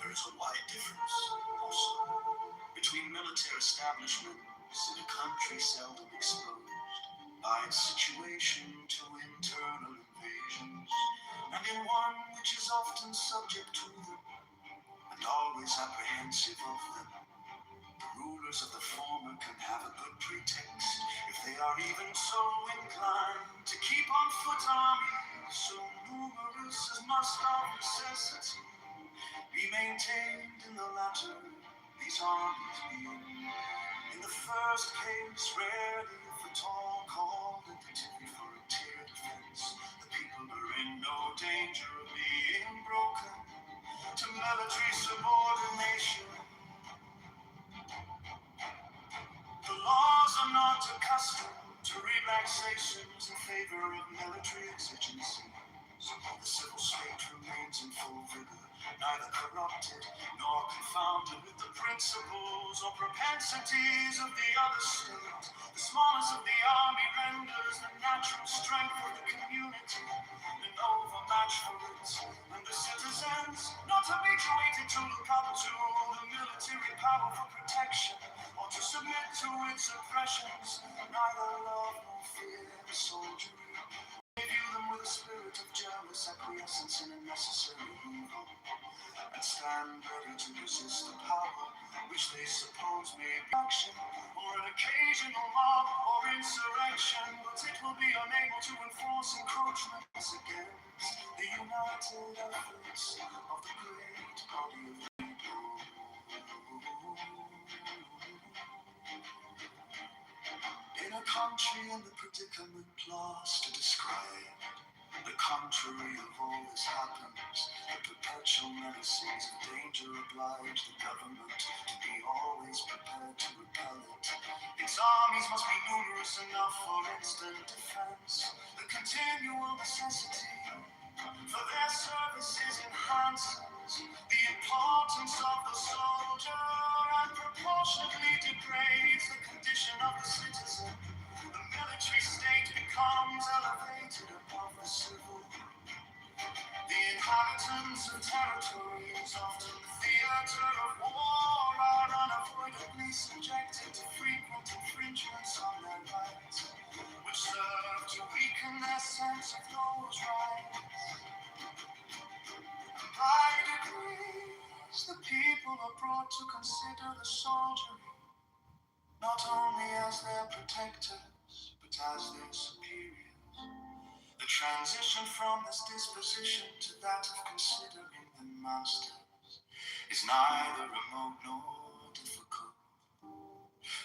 There is a wide difference, also, between military establishments in a country seldom exposed by its situation to internal invasions, and in one which is often subject to them, and always apprehensive of them. The rulers of the former can have a good pretext, if they are even so inclined, to keep on foot armies so numerous as must of necessity be maintained in the latter, these armies being, in the first case, rarely if at all called, and particularly for interior defense, the people are in no danger of being broken to military subordination. The laws are not accustomed to relaxations in favor of military exigencies. The civil state remains in full vigor, neither corrupted nor confounded with the principles or propensities of the other state. The smallness of the army renders the natural strength of the community an overmatch for it, and the citizens not habituated to look up to the military power for protection or to submit to its oppressions, neither love nor fear the soldiery. They view them with a spirit of jealous acquiescence in a necessary evil, and stand ready to resist the power which they suppose may be action, or an occasional mob or insurrection, but it will be unable to enforce encroachments against the united efforts of the great body of people. In a country in the predicament lost to describe, the contrary of all this happens. The perpetual menacings of danger oblige the government to be always prepared to repel it. Its armies must be numerous enough for instant defense. The continual necessity for their services enhances the importance of the soldier and proportionately degrades the condition of the citizen. The military state becomes elevated above the civil. The inhabitants of territories, often the theater of war, are unavoidably subjected to frequent infringements on their rights, which serve to weaken their sense of those rights. By degrees, the people are brought to consider the soldiery not only as their protectors, but as their superiors. The transition from this disposition to that of considering them masters is neither remote nor difficult.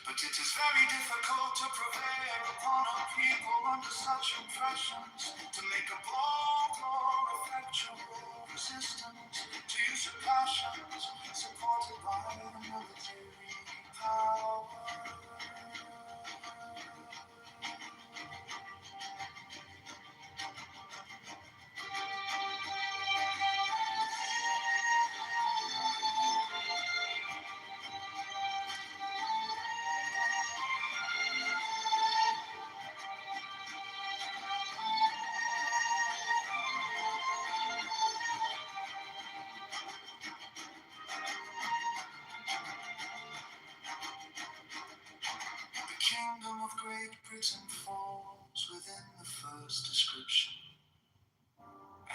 But it is very difficult to prevail upon a people under such impressions, to make a bold or effectual resistance to usurpations supported by the military power. The kingdom of Great Britain falls within the first description.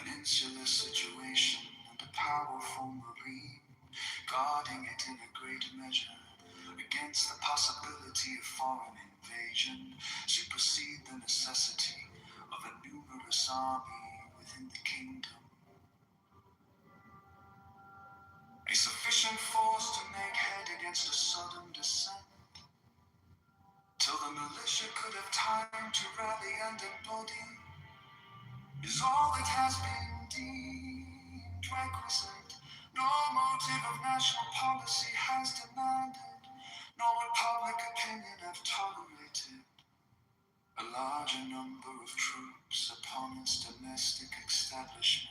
An insular situation and a powerful marine, guarding it in a great measure against the possibility of foreign invasion, supersede the necessity of a numerous army within the kingdom. A sufficient force to make head against a sudden descent, till the militia could have time to rally and embody, is all that has been deemed requisite. No motive of national policy has demanded, nor would public opinion have tolerated, a larger number of troops upon its domestic establishment.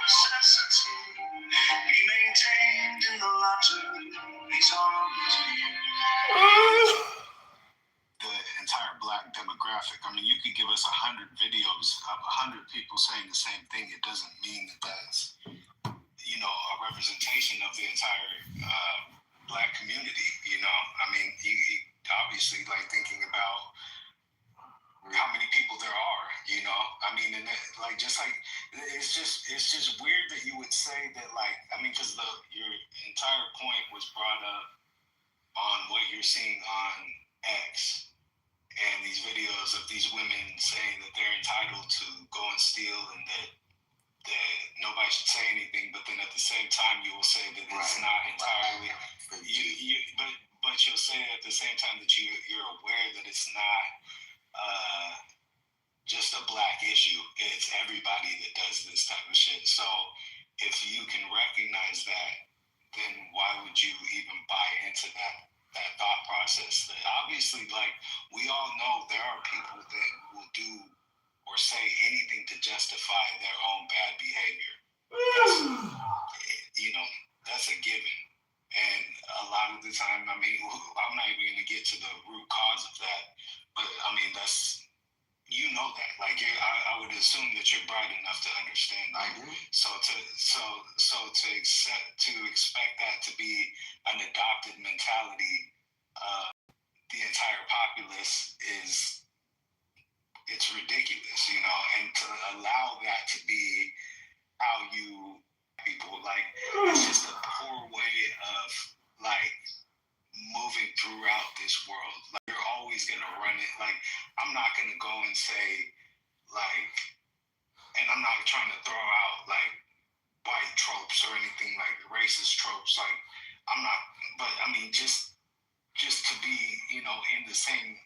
Necessity be maintained in the latter. These arms the entire black demographic. I mean, you could give us 100 videos of 100 people saying the same thing. It doesn't mean that that's, a representation of the entire black community. I mean, you obviously like thinking about how many people there are. I mean, and that, it's just weird that you would say that, because your entire point was brought up on what you're seeing on X and these videos of these women saying that they're entitled to go and steal and that nobody should say anything, but then at the same time you will say that it's not entirely. But you'll say at the same time that you're aware that it's not just a black issue. It's everybody that does this type of shit. So if you can recognize that then why would you even buy into that thought process? That obviously, like, we all know there are people that will do or say anything to justify their own bad behavior. That's a given. And a lot of the time, I mean, I'm not even going to get to the root cause of that, but I mean, that. Like, I would assume that you're bright enough to understand that. I do. So to expect that to be an adopted mentality, the entire populace it's ridiculous, and to allow that to be how you people, like, it's just a poor way of, like, moving throughout this world. Like, you're always going to run it. Like, I'm not going to go and say, like, and I'm not trying to throw out, like, white tropes or anything, like racist tropes. Like, I'm not, but I mean, just to be, in the same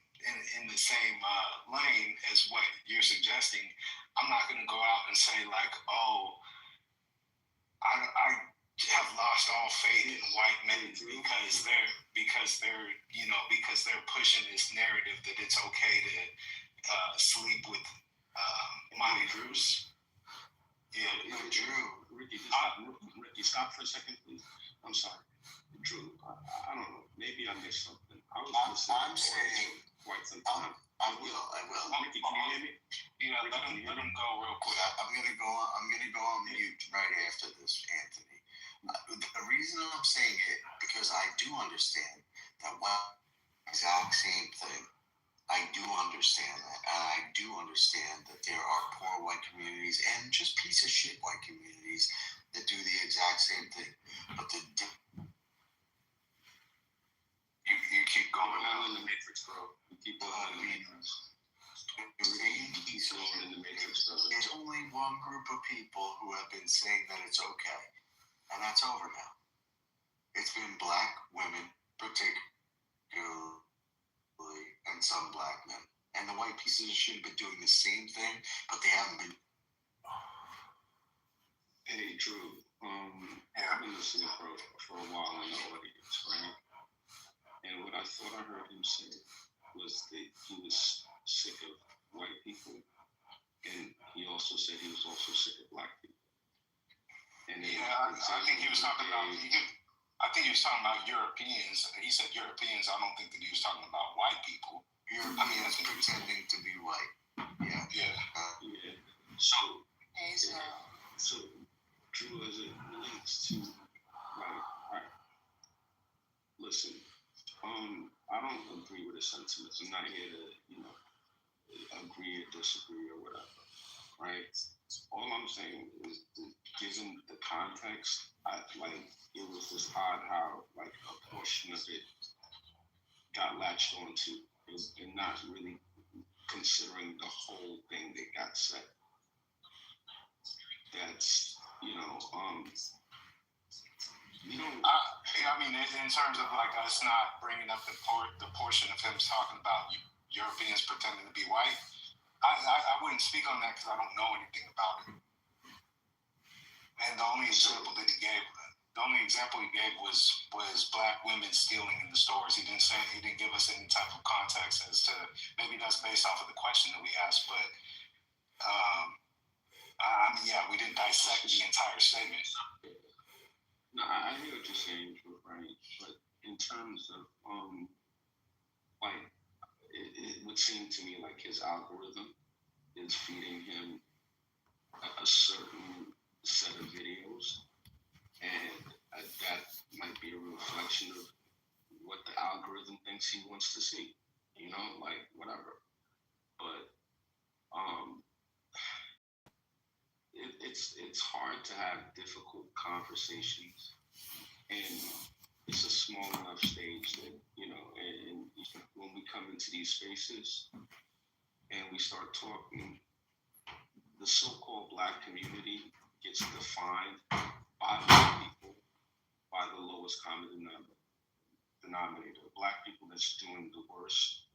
lane as what you're suggesting, I'm not going to go out and say, like, oh, I have lost all faith in white men because they're pushing this narrative that it's okay to sleep with minors. Yeah, Drew. Ricky, stop for a second, please. I'm sorry. Drew, I don't know. Maybe I missed something. I'm saying quite some time. I will. Ricky, can you hear me? Yeah, let him go real quick. I'm gonna go on mute right after this, Anthony. The reason I'm saying it because I do understand that exact same thing. I do understand that, and I do understand that there are poor white communities and just piece of shit white communities that do the exact same thing. But you keep going out in the matrix, bro. You keep going in the matrix. In the matrix, bro. There's only one group of people who have been saying that it's okay, and that's over now. It's been black women, particularly, and some black men. And the white pieces of shit have been doing the same thing, but they haven't been. Hey, Drew. I've been listening for a while in the audience, right? And what I thought I heard him say was that he was sick of white people, and he also said he was also sick of black people. And I think he was talking about. I think he was talking about Europeans. He said Europeans. I don't think that he was talking about white people. Europeans pretending to be white. Yeah. Yeah. So, Drew, as it relates to, like, all right, listen, I don't agree with the sentiments. I'm not here to, agree or disagree or whatever, right? All I'm saying is that given the context, it was just odd how, like, a portion of it got latched onto and not really considering the whole thing that got said. That's, I mean, in terms of, like, us not bringing up the portion of him talking about Europeans pretending to be white, I wouldn't speak on that because I don't know anything about it. And the only example he gave was black women stealing in the stores. He didn't give us any type of context as to, maybe that's based off of the question that we asked, but we didn't dissect the entire statement. No, I hear what you're saying, right? But in terms of it would seem to me like his algorithm is feeding him a certain set of videos, and that might be a reflection of what the algorithm thinks he wants to see, like, whatever. But it's hard to have difficult conversations, and it's a small enough stage that, and when we come into these spaces and we start talking, the so-called black community gets defined by white people by the lowest common denominator. Black people that's doing the worst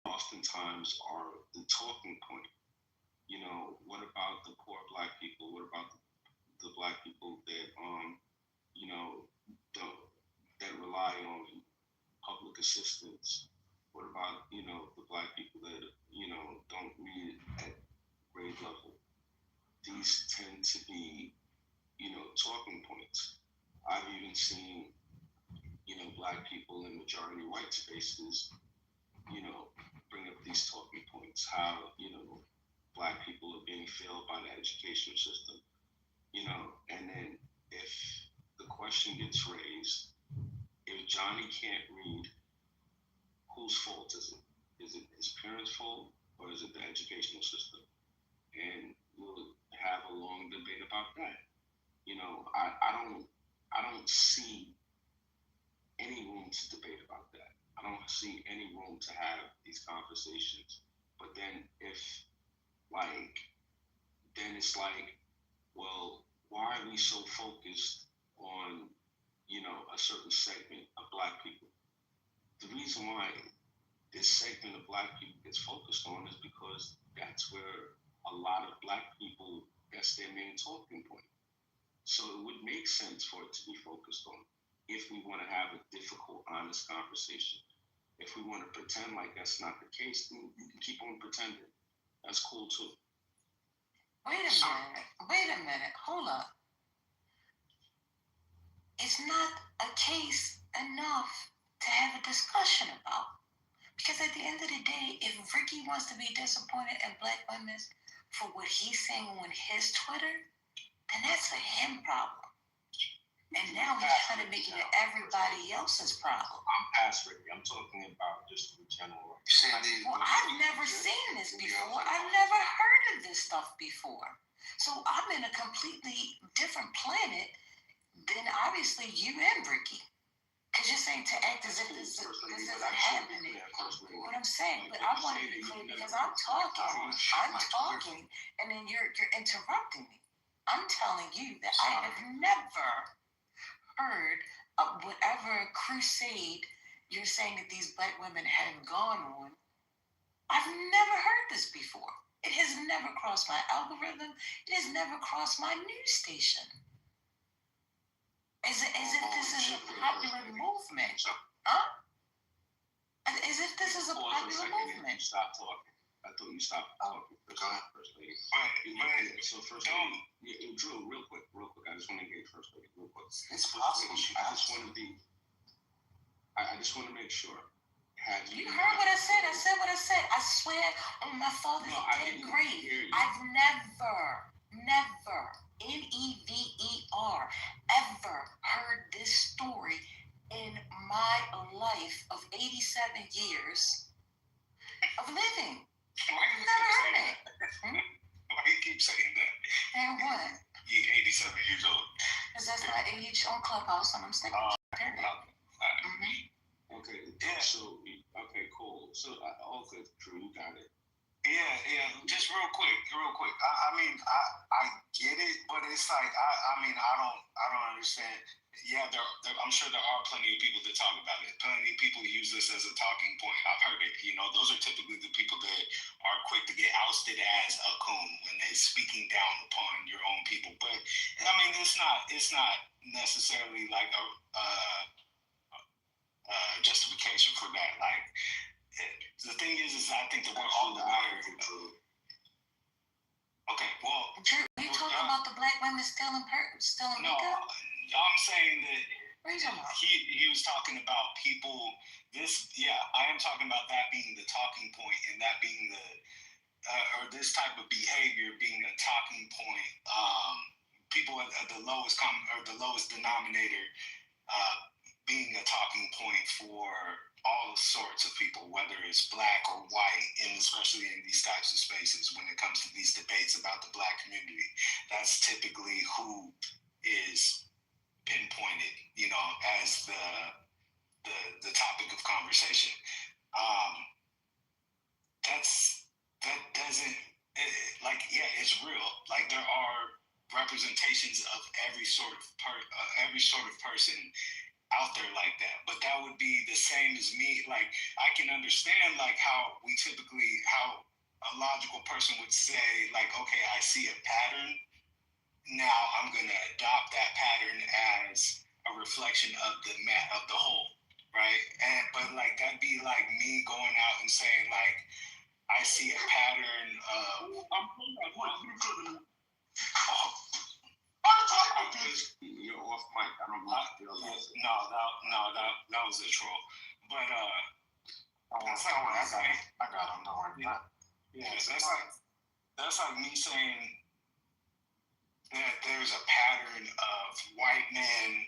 oftentimes are the talking point. What about the poor black people? What about the black people that assistants? What about, the black people that, don't read at grade level? These tend to be, talking points. I've even seen, black people in majority white spaces, bring up these talking points. How, black people are being failed by the educational system, and then if the question gets raised, if Johnny can't read, whose fault is it? Is it his parents' fault or is it the educational system? And we'll have a long debate about that. I don't see any room to debate about that. I don't see any room to have these conversations. But then then it's like, well, why are we so focused on, a certain segment of black people? The reason why this segment of black people gets focused on is because that's where a lot of black people, that's their main talking point. So it would make sense for it to be focused on if we want to have a difficult, honest conversation. If we want to pretend like that's not the case, then you can keep on pretending. That's cool too. Wait a minute, hold up. It's not a case enough to have a discussion about. Because at the end of the day, if Ricky wants to be disappointed at black women for what he's saying on his Twitter, then that's a him problem. And now he's trying to make it everybody else's problem. I'm past Ricky. I'm talking about just in general. Well, I've never seen this before. I've never heard of this stuff before. So I'm in a completely different planet than obviously you and Ricky. Because you're saying to act as if this isn't happening. What I'm saying, but I want to be clear because I'm talking, and then you're interrupting me. I'm telling you that I have never heard of whatever crusade you're saying that these black women have gone on. I've never heard this before. It has never crossed my algorithm. It has never crossed my news station. As if this is a popular movement. Huh? As if this is a popular movement. You stop talking. I thought you stopped talking. First lady. So first lady, Drew, real quick. I just want to engage first lady real quick. It's possible. I just want to make sure. You heard what I said. I said what I said. I swear on my father's dead grave. I've never, never, ever heard this story in my life of 87 years of living. I've never heard it. Why you keep saying that? And what? You're 87 years old. Because that's my age on Clubhouse, and I'm sticking to it. Okay, yeah. So, okay, cool. So, all good, Drew, you got it. Yeah. Just real quick. I mean, I get it, but it's like, I don't understand. Yeah, I'm sure there are plenty of people that talk about it. Plenty of people use this as a talking point. I've heard it. Those are typically the people that are quick to get ousted as a coon when they're speaking down upon your own people. But I mean, it's not necessarily like a justification for that. Like, the thing is I think that we're all aware. Okay, well, Drew, are you talking about the black women still in no, makeup? I'm saying that What are you talking about? he was talking about people. I am talking about that being the talking point, and that being or this type of behavior being a talking point. People at the lowest the lowest denominator being a talking point for all sorts of people, whether it's black or white, and especially in these types of spaces when it comes to these debates about the black community. That's typically who is pinpointed, as the topic of conversation. It's real. Like, there are representations of every sort of person out there like that, but that would be the same as me. Like, I can understand like how a logical person would say, like, okay, I see a pattern, now I'm going to adopt that pattern as a reflection of the whole. right? But like that'd be like me going out and saying like I see a pattern of. You're off mic. I don't know. That was a troll. But that's like what I got him. Don't worry. Yeah, that's like me saying that there's a pattern of white men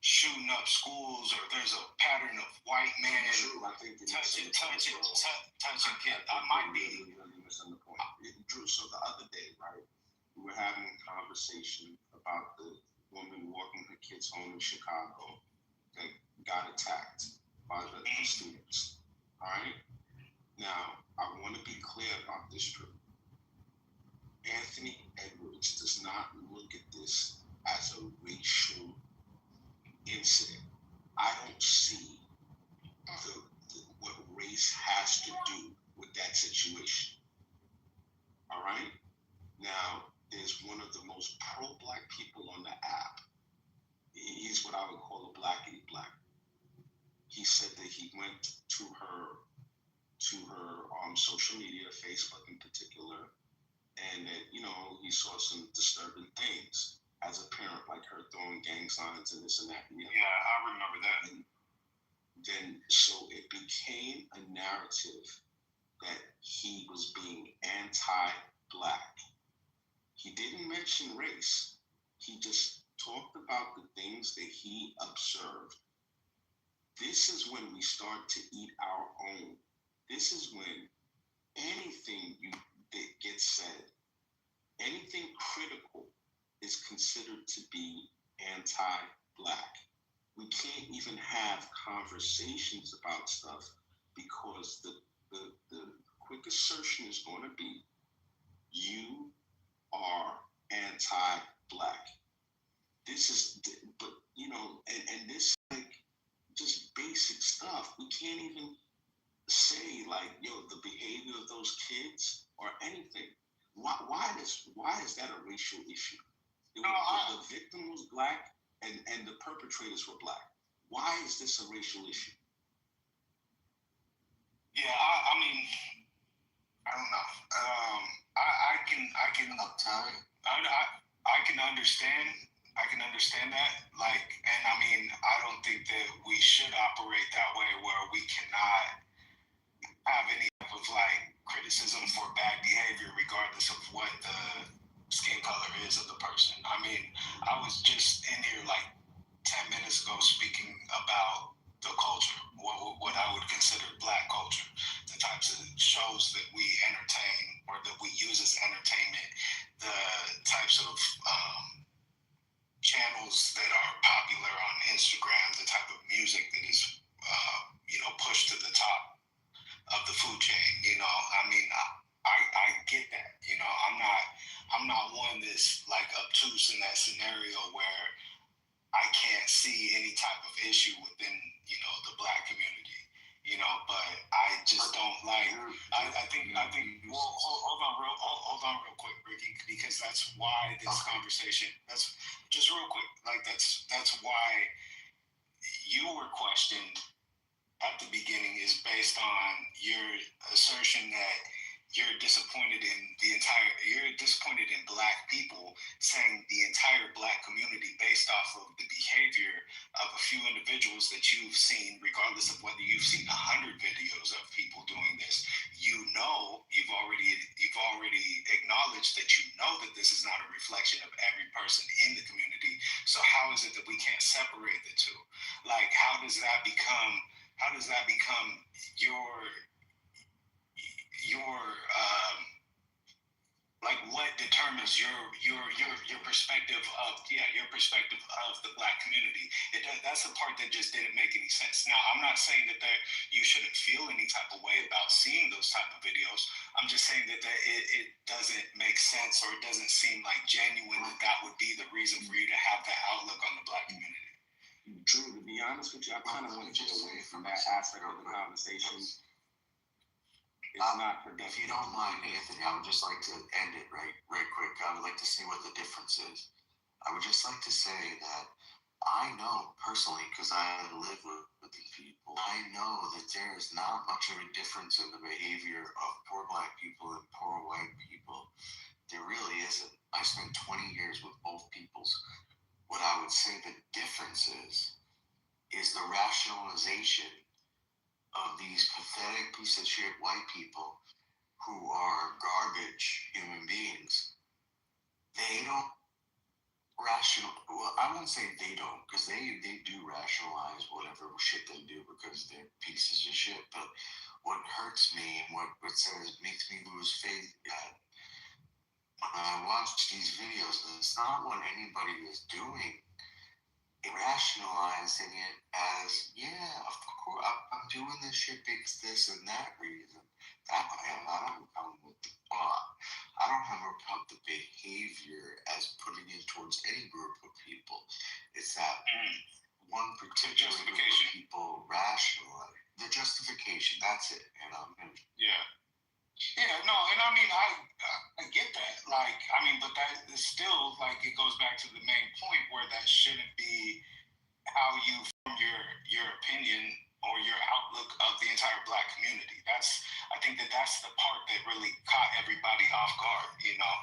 shooting up schools, or there's a pattern of white men touching kids. I might be missing the point. Drew, so the other day, right, we were having a conversation about the woman walking her kids home in Chicago that got attacked by the students. All right? Now, I want to be clear about this, Drew. Anthony Edwards does not look at this as a racial incident. I don't see what race has to do with that situation. All right? Now, there's one of the most pro-black people on the app. He's what I would call a blackity black. He said that he went to her social media, Facebook in particular, and that, he saw some disturbing things as a parent, like her throwing gang signs and this and that. Yeah, I remember that. And then, so it became a narrative that he was being anti-black. He didn't mention race. He just talked about the things that he observed. This is when we start to eat our own. This is when anything that gets said, anything critical, is considered to be anti-black. We can't even have conversations about stuff because the quick assertion is going to be, you are anti-black. This is, but and this like just basic stuff. We can't even say like, the behavior of those kids or anything. Why is that a racial issue? The victim was black and the perpetrators were black. Why is this a racial issue? Yeah, I mean, I don't know. I can understand. I can understand that. Like, and I mean, I don't think that we should operate that way, where we cannot have any type of like criticism for bad behavior, regardless of what the skin color is of the person. I mean, I was just in here like 10 minutes ago speaking about the culture, what I would consider black culture, the types of shows that we entertain or that we use as entertainment, the types of channels that are popular on Instagram, the type of music that is, pushed to the top of the food chain. I mean, I get that. I'm not one that's like obtuse in that scenario where I can't see any type of issue within, the black community, but I just don't like, I think, well, hold on real quick, Ricky, because that's why this conversation, that's just real quick, like that's why your question at the beginning is based on your assertion that you're disappointed in black people, saying the entire black community based off of the behavior of a few individuals that you've seen, regardless of whether you've seen 100 videos of people doing this. You've already acknowledged that that this is not a reflection of every person in the community. So how is it that we can't separate the two? Like, how does that become your like what determines your perspective of the black community? That's the part that just didn't make any sense. Now, I'm not saying that you shouldn't feel any type of way about seeing those type of videos. I'm just saying that it doesn't make sense, or it doesn't seem like genuine that would be the reason for you to have that outlook on the black community. Drew, to be honest with you, I kind of want to get away from that aspect of the conversation. If you don't mind, Anthony, I would just like to end it right quick. I would like to see what the difference is. I would just like to say that I know personally, because I live with these people, I know that there is not much of a difference in the behavior of poor black people and poor white people. There really isn't. I spent 20 years with both peoples. What I would say the difference is the rationalization of these pathetic piece of shit white people who are garbage human beings. They don't well, I won't say they don't, because they do rationalize whatever shit they do because they're pieces of shit. But what hurts me and what says makes me lose faith that when I watch these videos, it's not what anybody is doing, rationalizing it as, yeah, of course, I'm doing this shit because this and that reason. That I don't come with the I don't have a problem with the behavior as putting it towards any group of people. It's that one particular group of people rationalize the justification. That's it. And yeah. Yeah, no, and I mean, I get that. Like, I mean, but that is still, like, it goes back to the main point where that shouldn't be how you form your opinion or your outlook of the entire black community. I think that's the part that really caught everybody off guard, you know?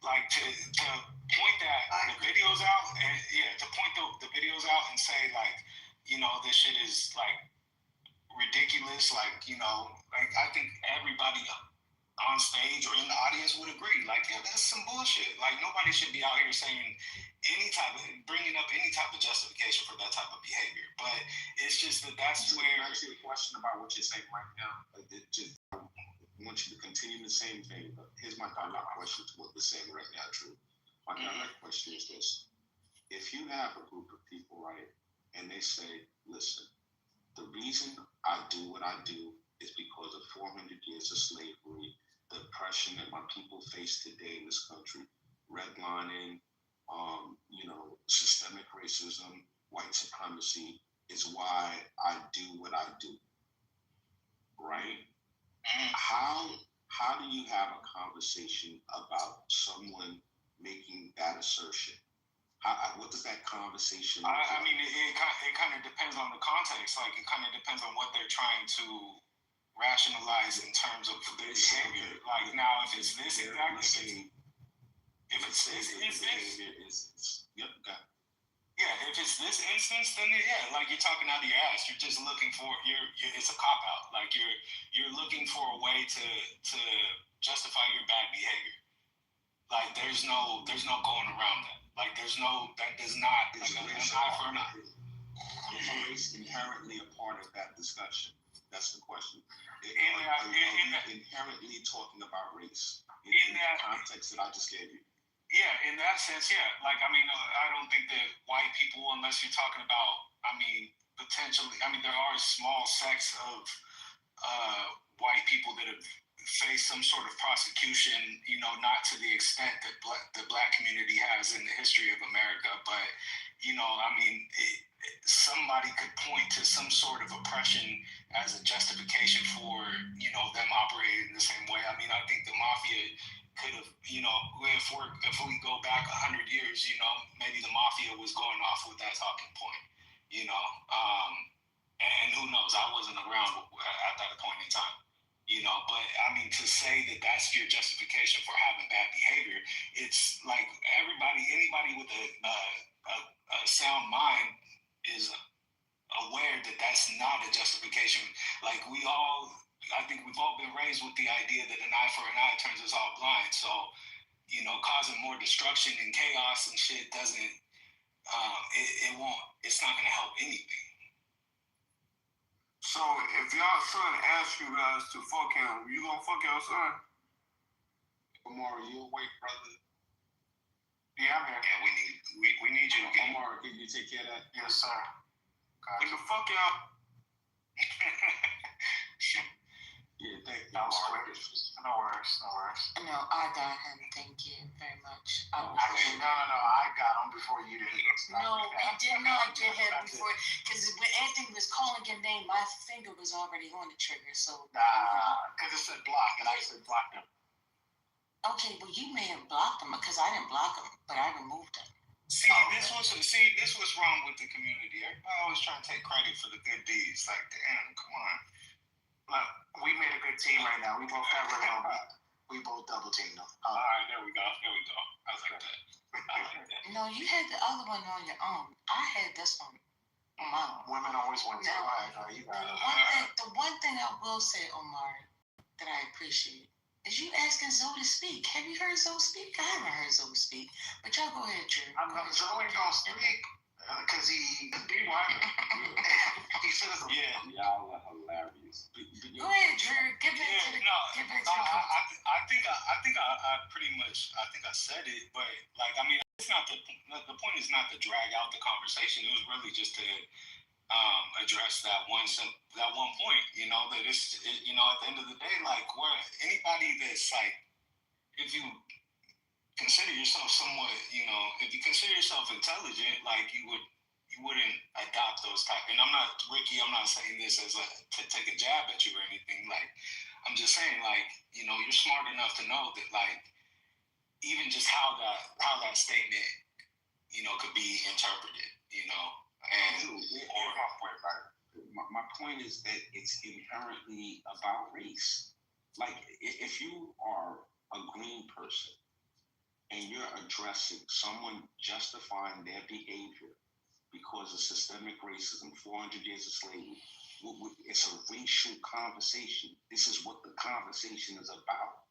Like, to point the videos out, and to point the videos out and say, like, you know, this shit is, like, ridiculous, like, you know, like, I think everybody on stage or in the audience would agree. Like, yeah, that's some bullshit. Like, nobody should be out here saying bringing up any type of justification for that type of behavior. But it's just that's where. I ask you a question about what you're saying right now. I want you to continue the same thing. But here's my direct question to what you're saying right now, Drew. My direct question is this. If you have a group of people, right, and they say, listen, the reason I do what I do is because of 400 years of slavery, the oppression that my people face today in this country, redlining, systemic racism, white supremacy is why I do what I do. Right? How do you have a conversation about someone making that assertion? What does that conversation look like? I mean, it kind of depends on the context. Like, it kind of depends on what they're trying to rationalize in terms of the behavior. Like, now, if it's this exactly, if it's this instance, if it's this instance, then yeah, like, you're talking out of your ass. You're just looking for it's a cop out. Like, you're looking for a way to justify your bad behavior. Like, there's no going around that. Like, that does not, like, an eye for an eye. Is race inherently a part of that discussion? That's the question. Inherently talking about race in that context that I just gave you. Yeah, in that sense, yeah. Like, I mean, I don't think that white people, unless you're talking about, I mean, potentially, I mean, there are small sects of white people that have faced some sort of prosecution, you know, not to the extent that the black community has in the history of America, but, you know, I mean, somebody could point to some sort of oppression as a justification for, you know, them operating the same way. I mean, I think the mafia could have, you know, if we go back 100 years, you know, maybe the mafia was going off with that talking point, you know, and who knows? I wasn't around at that point in time, you know. But I mean, to say that that's your justification for having bad behavior, it's like anybody with a sound mind is aware that that's not a justification. Like, I think we've all been raised with the idea that an eye for an eye turns us all blind. So, you know, causing more destruction and chaos and shit doesn't, it's not going to help anything. So, if y'all son asks you guys to fuck him, you gonna fuck your son? Omar, are you awake, brother? Yeah, I'm here. Yeah, we need you. Omar, can you take care of that? Yes, sir. Nigga, fuck y'all. Yeah, thank you. No worries. No, I got him. Thank you very much. Actually, no. I got him before you did. No, I did not get him before, because when Anthony was calling your name, my finger was already on the trigger. So because it said block, and I said block him. Okay, well, you may have blocked him because I didn't block him, but I removed him. This was wrong with the community. Everybody always trying to take credit for the good deeds. Like, damn, come on. Look, we made a good team right now. We both have we both double teamed them. All right, there we go. I was like that. No, you had the other one on your own. I had this one on my own. Women always want to. The one thing I will say, Omari, that I appreciate is you asking Zoe to speak. Have you heard Zoe speak? I haven't heard Zoe speak. But y'all go ahead, Drew. Zoe don't speak because he be white. He says, Yeah. Y'all are hilarious. Go ahead, Drew. Get back to the. I think I pretty much I said it, but like I mean, it's not the point is not to drag out the conversation. It was really just to address that one point. You know that at the end of the day, like where anybody that's like, if you consider yourself somewhat, if you consider yourself intelligent, like you wouldn't adopt those type. And I'm not Ricky. I'm not saying this as to take a jab at you or anything. Like I'm just saying, like you're smart enough to know that, like even just how that statement, could be interpreted. And my point is that it's inherently about race. Like if you are a green person and you're addressing someone justifying their behavior because of systemic racism, 400 years of slavery, it's a racial conversation. This is what the conversation is about.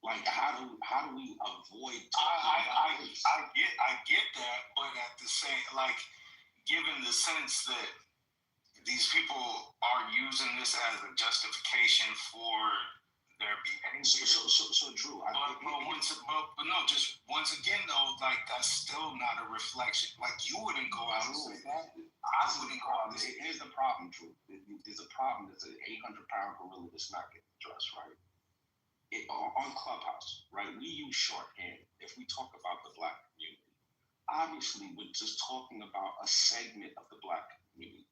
Like, how do we avoid talking about race? I get that, but at the same, like, given the sense that these people are using this as a justification for their behavior. So Drew, just once again though, like that's still not a reflection. Like you wouldn't go out and say that. I wouldn't go out and say. Here's the problem, Drew. There's a problem. There's an 800-pound gorilla that's not getting addressed, right? On Clubhouse, right? We use shorthand if we talk about the Black community. Obviously, we're just talking about a segment of the Black community.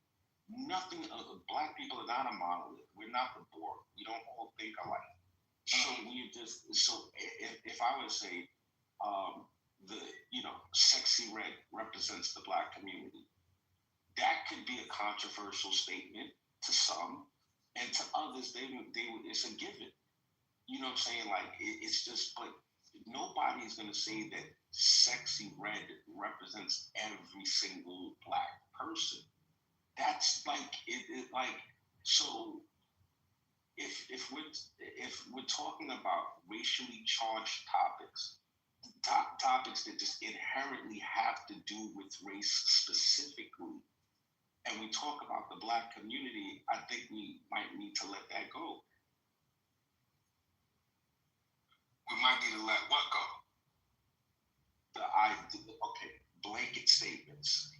Nothing. Black people are not a monolith. We're not the board. We don't all think alike. So if I were to say, sexy red represents the Black community, that could be a controversial statement to some, and to others, they it's a given. You know what I'm saying? Like it's just, but nobody's gonna say that sexy red represents every single Black person. That's like so. If we're talking about racially charged topics that just inherently have to do with race specifically, and we talk about the Black community, I think we might need to let that go. We might need to let what go? Blanket statements,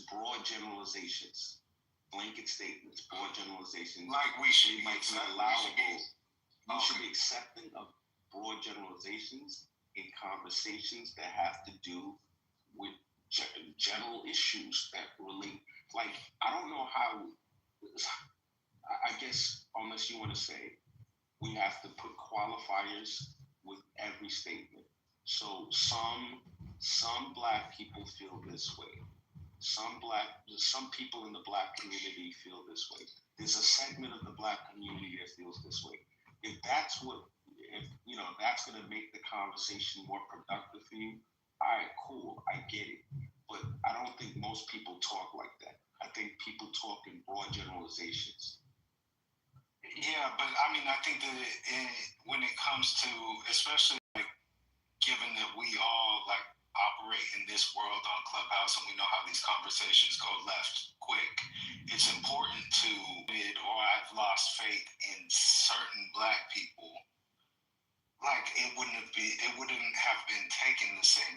broad generalizations. Like we should be allowable. We should be accepting of broad generalizations in conversations that have to do with general issues that relate. Like, I don't know how, I guess, unless you want to say, we have to put qualifiers with every statement. So some Black people feel this way. Some people in the Black community feel this way. There's a segment of the Black community that feels this way. If that's going to make the conversation more productive for you, all right, cool, I get it. But I don't think most people talk like that. I think people talk in broad generalizations. Yeah, but I mean, I think that when it comes to, especially like, given that we all like operate in this world on Clubhouse and we know how these conversations go left quick, it's important to, or I've lost faith in certain Black people. Like it wouldn't have been taken the same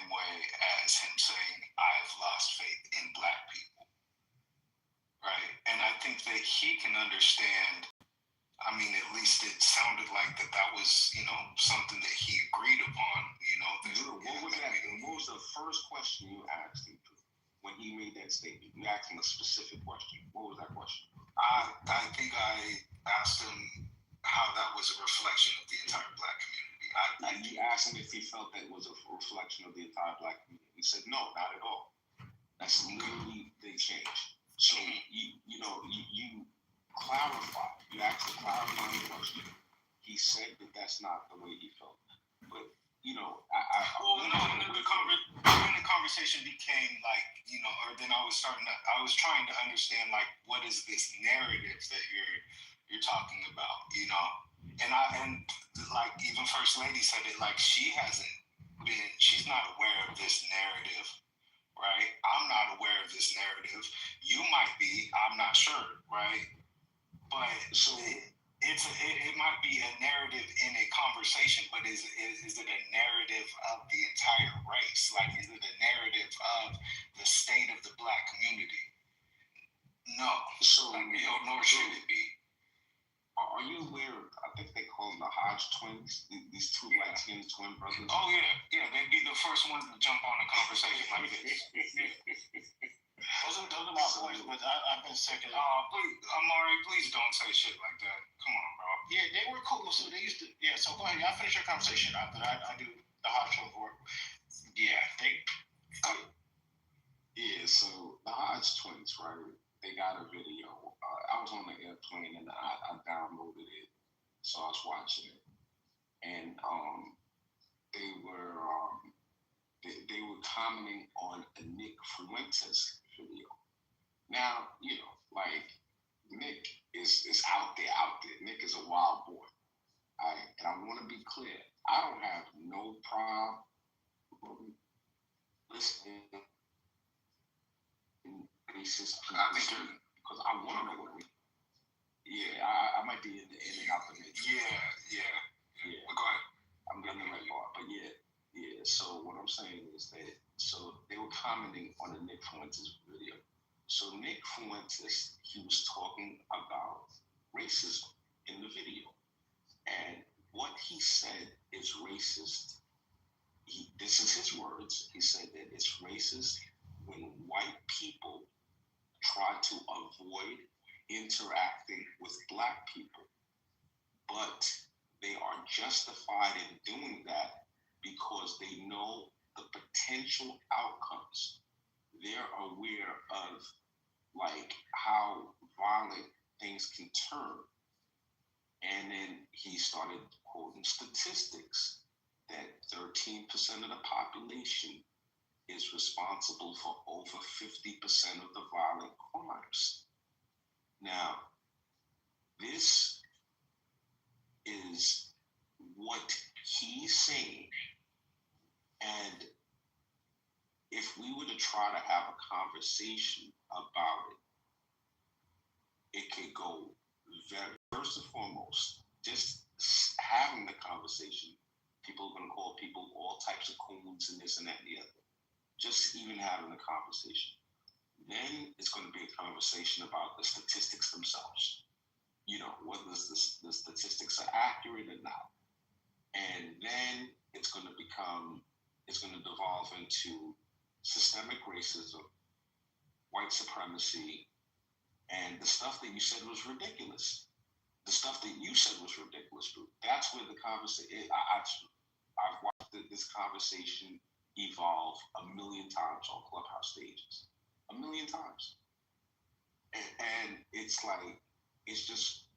way as him saying, I've lost faith in Black people. Right? And I think that he can understand. I mean, at least it sounded like that was, something that he agreed upon, What was the first question you asked him when he made that statement? You asked him a specific question. What was that question? I think I asked him how that was a reflection of the entire Black community. You asked him if he felt that was a reflection of the entire black community. He said, no, not at all. That's literally the change. So, you clarify. You asked a clarifying question. He said that that's not the way he felt. But, when the conversation became like, or then I was trying to understand, like, what is this narrative that you're talking about, and like even First Lady said it, like she's not aware of this narrative, right? I'm not aware of this narrative. You might be, I'm not sure, right? But so it might be a narrative in a conversation, but is it a narrative of the entire race? Like, is it a narrative of the state of the black community? No. So nor should it be. Are you aware of, I think they call them the Hodge twins, these two light-skinned twin brothers? Oh, yeah, they'd be the first ones to jump on a conversation like this. Those are my boys, but I've been second. Please, Amari, please don't say shit like that. Come on, bro. Yeah, they were cool, so they used to, so go ahead, y'all finish your conversation out, but I do the Hodge twin work. Yeah, so the Hodge twins, right? They got a video. I was on the airplane and I downloaded it, so I was watching it, and they were commenting on a Nick Fuentes video. Now, like Nick is out there. Nick is a wild boy. And I want to be clear. I don't have no problem listening racist people because I want to know what we. Yeah, I might be in and out the mix. Yeah. Well, go ahead. I'm getting the right part, but yeah. So what I'm saying is that they were commenting on the Nick Fuentes video. So Nick Fuentes, he was talking about racism in the video, and what he said is racist. This is his words. He said that it's racist when white people try to avoid interacting with black people, but they are justified in doing that because they know the potential outcomes. They're aware of like how violent things can turn. And then he started quoting statistics that 13% of the population is responsible for over 50% of the violent crimes. Now, this is what he's saying. And if we were to try to have a conversation about it could go very, first and foremost, just having the conversation, people are going to call people all types of coons and this and that and the other. Just even having the conversation. Then it's going to be a conversation about the statistics themselves. Whether the statistics are accurate or not. And then it's going to devolve into systemic racism, white supremacy, and the stuff that you said was ridiculous. The stuff that you said was ridiculous, dude. That's where the conversation. I've watched this conversation evolve a million times on Clubhouse stages, a million times, and it's like it's just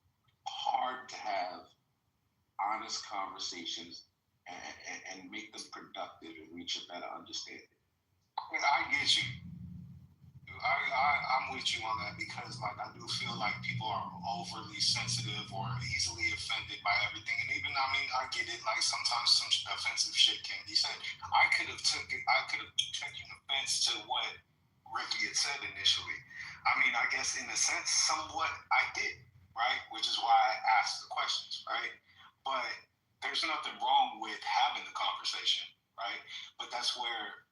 hard to have honest conversations and make them productive and reach a better understanding. I get you. I'm with you on that because, like, I do feel like people are overly sensitive or easily offended by everything. And even, I get it. Like, sometimes some offensive shit can be said. I could have taken offense to what Ricky had said initially. I guess in a sense, somewhat I did, right? Which is why I asked the questions, right? But there's nothing wrong with having the conversation, right? But that's where,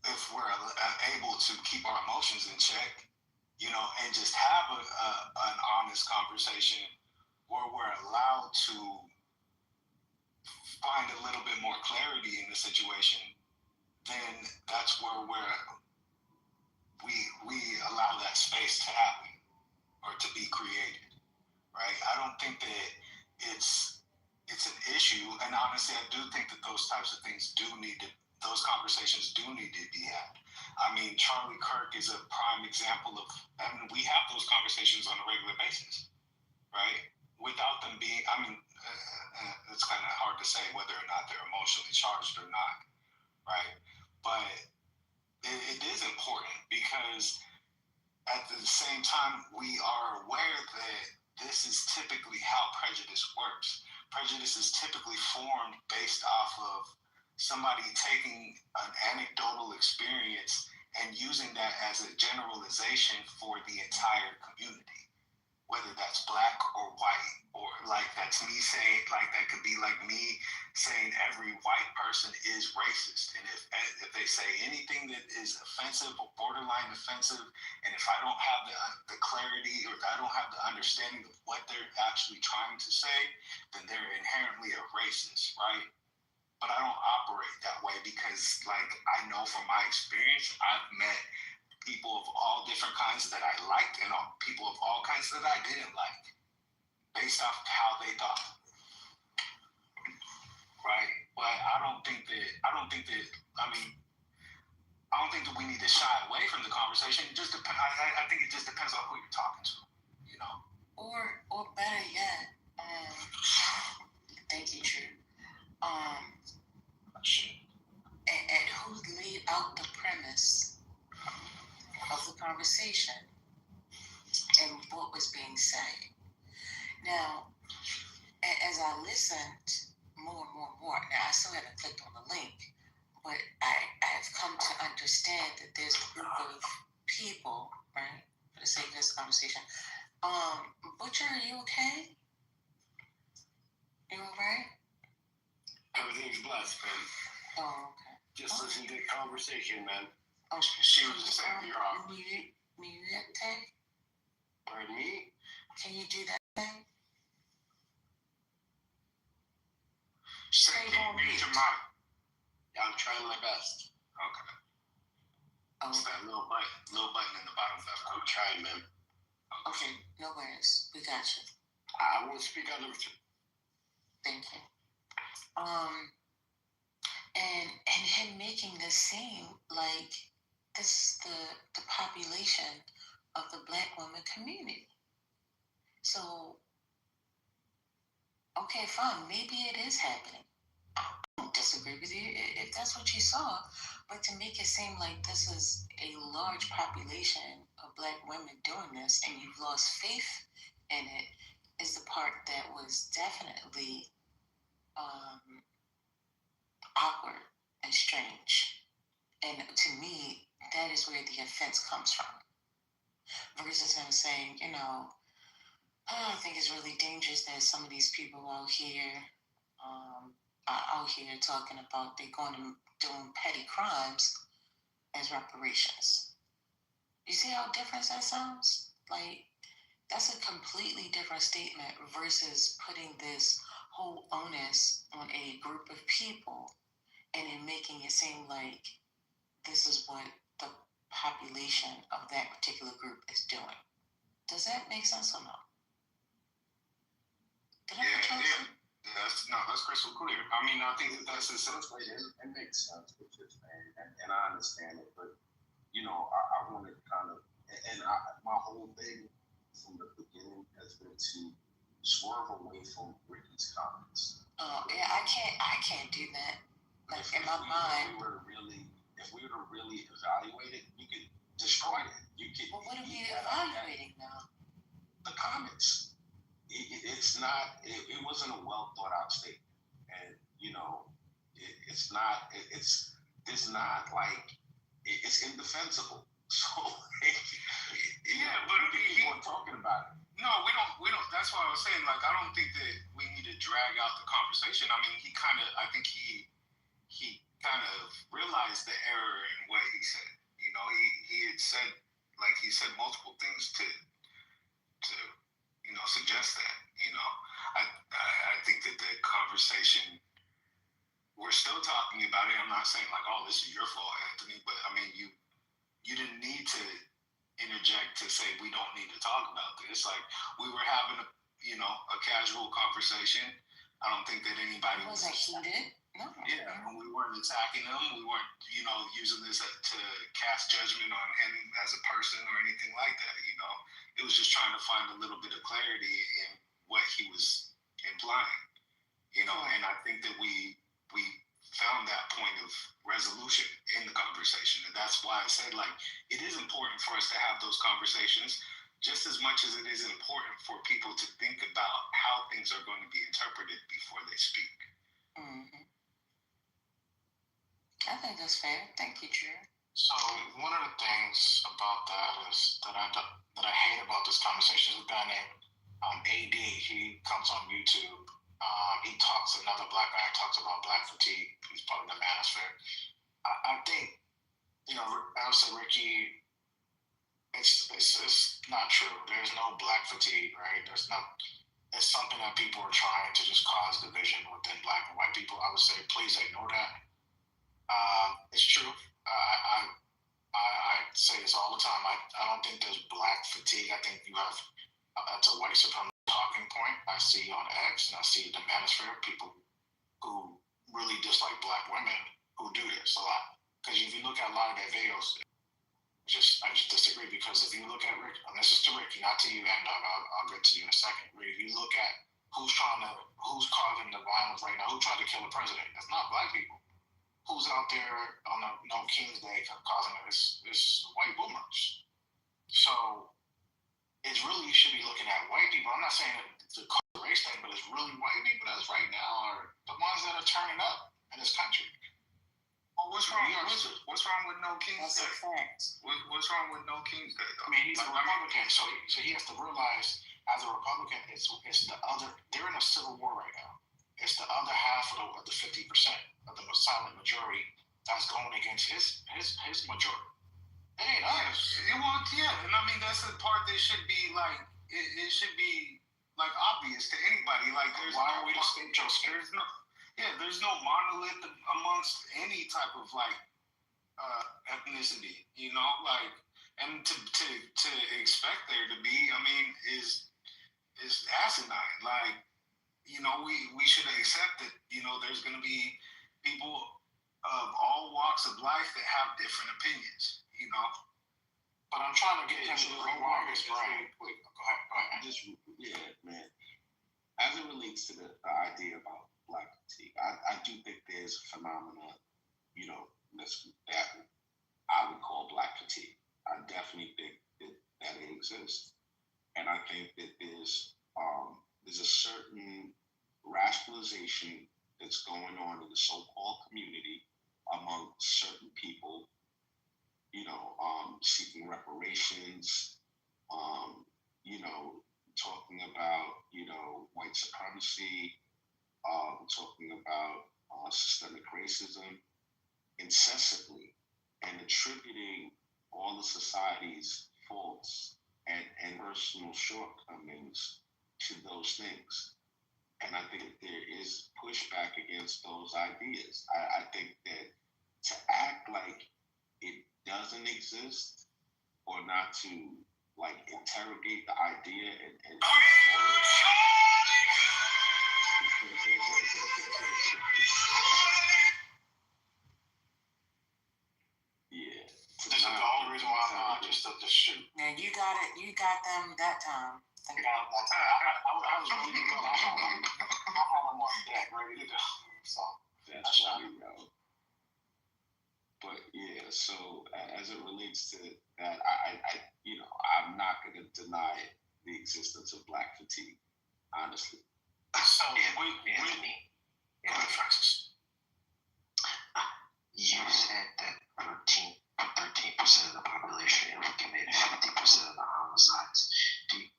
if we're able to keep our emotions in check, and just have an honest conversation where we're allowed to find a little bit more clarity in the situation, then that's where we allow that space to happen or to be created, right? I don't think that it's it's an issue. And honestly, I do think that those types of things those conversations do need to be had. I mean, Charlie Kirk is a prime example of, I mean, we have those conversations on a regular basis, right? Without them being, I mean, it's kind of hard to say whether or not they're emotionally charged or not, right? But it is important because at the same time, we are aware that this is typically how prejudice works. Prejudice is typically formed based off of somebody taking an anecdotal experience and using that as a generalization for the entire community, whether that's black or white, or like that's me saying, like that could be like me saying every white person is racist. And if they say anything that is offensive or borderline offensive, and if I don't have the clarity, or if I don't have the understanding of what they're actually trying to say, then they're inherently a racist, right? But I don't operate that way because, like, I know from my experience, I've met people of all different kinds that I liked and people of all kinds that I didn't like, based off of how they thought, right? But I don't think that we need to shy away from the conversation. It just depends. I think it just depends on who you're talking to, you know. Or better yet, thank you, Drew. And who laid out the premise of the conversation and what was being said. Now, as I listened more and more, now I still haven't clicked on the link, but I've come to understand that there's a group of people, right, for the sake of this conversation. Butcher, are you okay? You all right? Everything's blessed, man. Oh, okay. Just listen to the conversation, man. Oh, She was just saying you're off. Mute tag? Pardon me? Can you do that thing? Say, can you mute your mic? Yeah, I'm trying my best. Okay. Oh, It's that little button in the bottom left. I'm trying, man. okay. No worries. We got you. I won't speak on the... Thank you. And him making this seem like this the population of the Black women community. So, okay, fine. Maybe it is happening. I don't disagree with you if that's what you saw, but to make it seem like this is a large population of Black women doing this and you've lost faith in it is the part that was definitely awkward and strange. And to me, that is where the offense comes from. Versus him saying, I think it's really dangerous that some of these people out here are out here talking about they're going to doing petty crimes as reparations. You see how different that sounds? Like, that's a completely different statement versus putting this whole onus on a group of people and then making it seem like this is what the population of that particular group is doing. Does that make sense or no? Yeah. That's crystal clear. I mean, I think that's the sense. It makes sense what you're saying, and I understand it, but I want to kind of, my whole thing from the beginning has been to swerve away from Ricky's comments. Oh yeah, I can't do that. Like in my mind. If we were to really evaluate it, you could destroy it. You could. Well, what are we evaluating now? The comments. It's not. It wasn't a well thought out statement, and it's not. It's not like it's indefensible. So yeah, but people are talking about it. No, we don't. That's why I was saying, like, I don't think that we need to drag out the conversation. I mean, I think he kind of realized the error in what he said. He had said, like, he said multiple things to suggest that. I think that the conversation, we're still talking about it. I'm not saying like, oh, this is your fault, Anthony, but I mean, you didn't need to interject to say we don't need to talk about this. Like, we were having a casual conversation. I don't think that anybody It wasn't heated. No. Yeah, and we weren't attacking him. We weren't, using this to cast judgment on him as a person or anything like that. It was just trying to find a little bit of clarity in what he was implying. And I think that we found that point of resolution in the conversation, and that's why I said, like, it is important for us to have those conversations just as much as it is important for people to think about how things are going to be interpreted before they speak. Mm-hmm. I think that's fair. Thank you, Drew. So one of the things about that is that I hate about this conversation is a guy named AD. He comes on YouTube. He talks. Another black guy talks about black fatigue. He's part of the manosphere. I think I would say, Ricky, it's not true. There's no black fatigue, right? There's not. It's something that people are trying to just cause division within black and white people. I would say, please ignore that. It's true. I say this all the time. I don't think there's black fatigue. I think you have that's a white supremacy talking point. I see on X and I see the manosphere people who really dislike black women who do this a lot. Because if you look at a lot of their videos, I just disagree. Because if you look at Rick, and this is to Ricky, not to you, and I'll get to you in a second. If you look at who's causing the violence right now, who tried to kill the president, that's not black people. Who's out there on a No King's Day causing this white boomers? So it's really, you should be looking at white people. I'm not saying it's a race thing, but it's really white people that's right now are the ones that are turning up in this country. Well, what's wrong with No King's Day? What's wrong with No King's Day, though? I mean, he's a Republican, so he has to realize, as a Republican, it's the other. They're in a civil war right now. It's the other half of the 50% of the silent majority that's going against his majority. It ain't us. And I mean that's the part that should be like it should be like obvious to anybody. Like why are we the scapegoat? There's no monolith amongst any type of like ethnicity, and to expect there to be, I mean, is asinine. Like, we should accept that, there's going to be people of all walks of life that have different opinions, But I'm trying to get him to rewire his brain. Wait, go ahead. Yeah, man. As it relates to the idea about black fatigue, I do think there's a phenomena, that I would call black fatigue. I definitely think that it exists. And I think that there's a certain rationalization that's going on in the so-called community among certain people, seeking reparations, talking about, white supremacy, talking about systemic racism incessantly and attributing all the society's faults and personal shortcomings to those things. And I think there is pushback against those ideas. I think that to act like it doesn't exist or not to like interrogate the idea and yeah. This is the only reason why I'm not just to shoot. Now you got it. You got them that time. I was ready to go. I had them on deck, ready to go. So that's why we go. But yeah, so as it relates to that, I'm not going to deny the existence of black fatigue, honestly. So Anthony, Francis, you said that 13% of the population committed 50% of the homicides.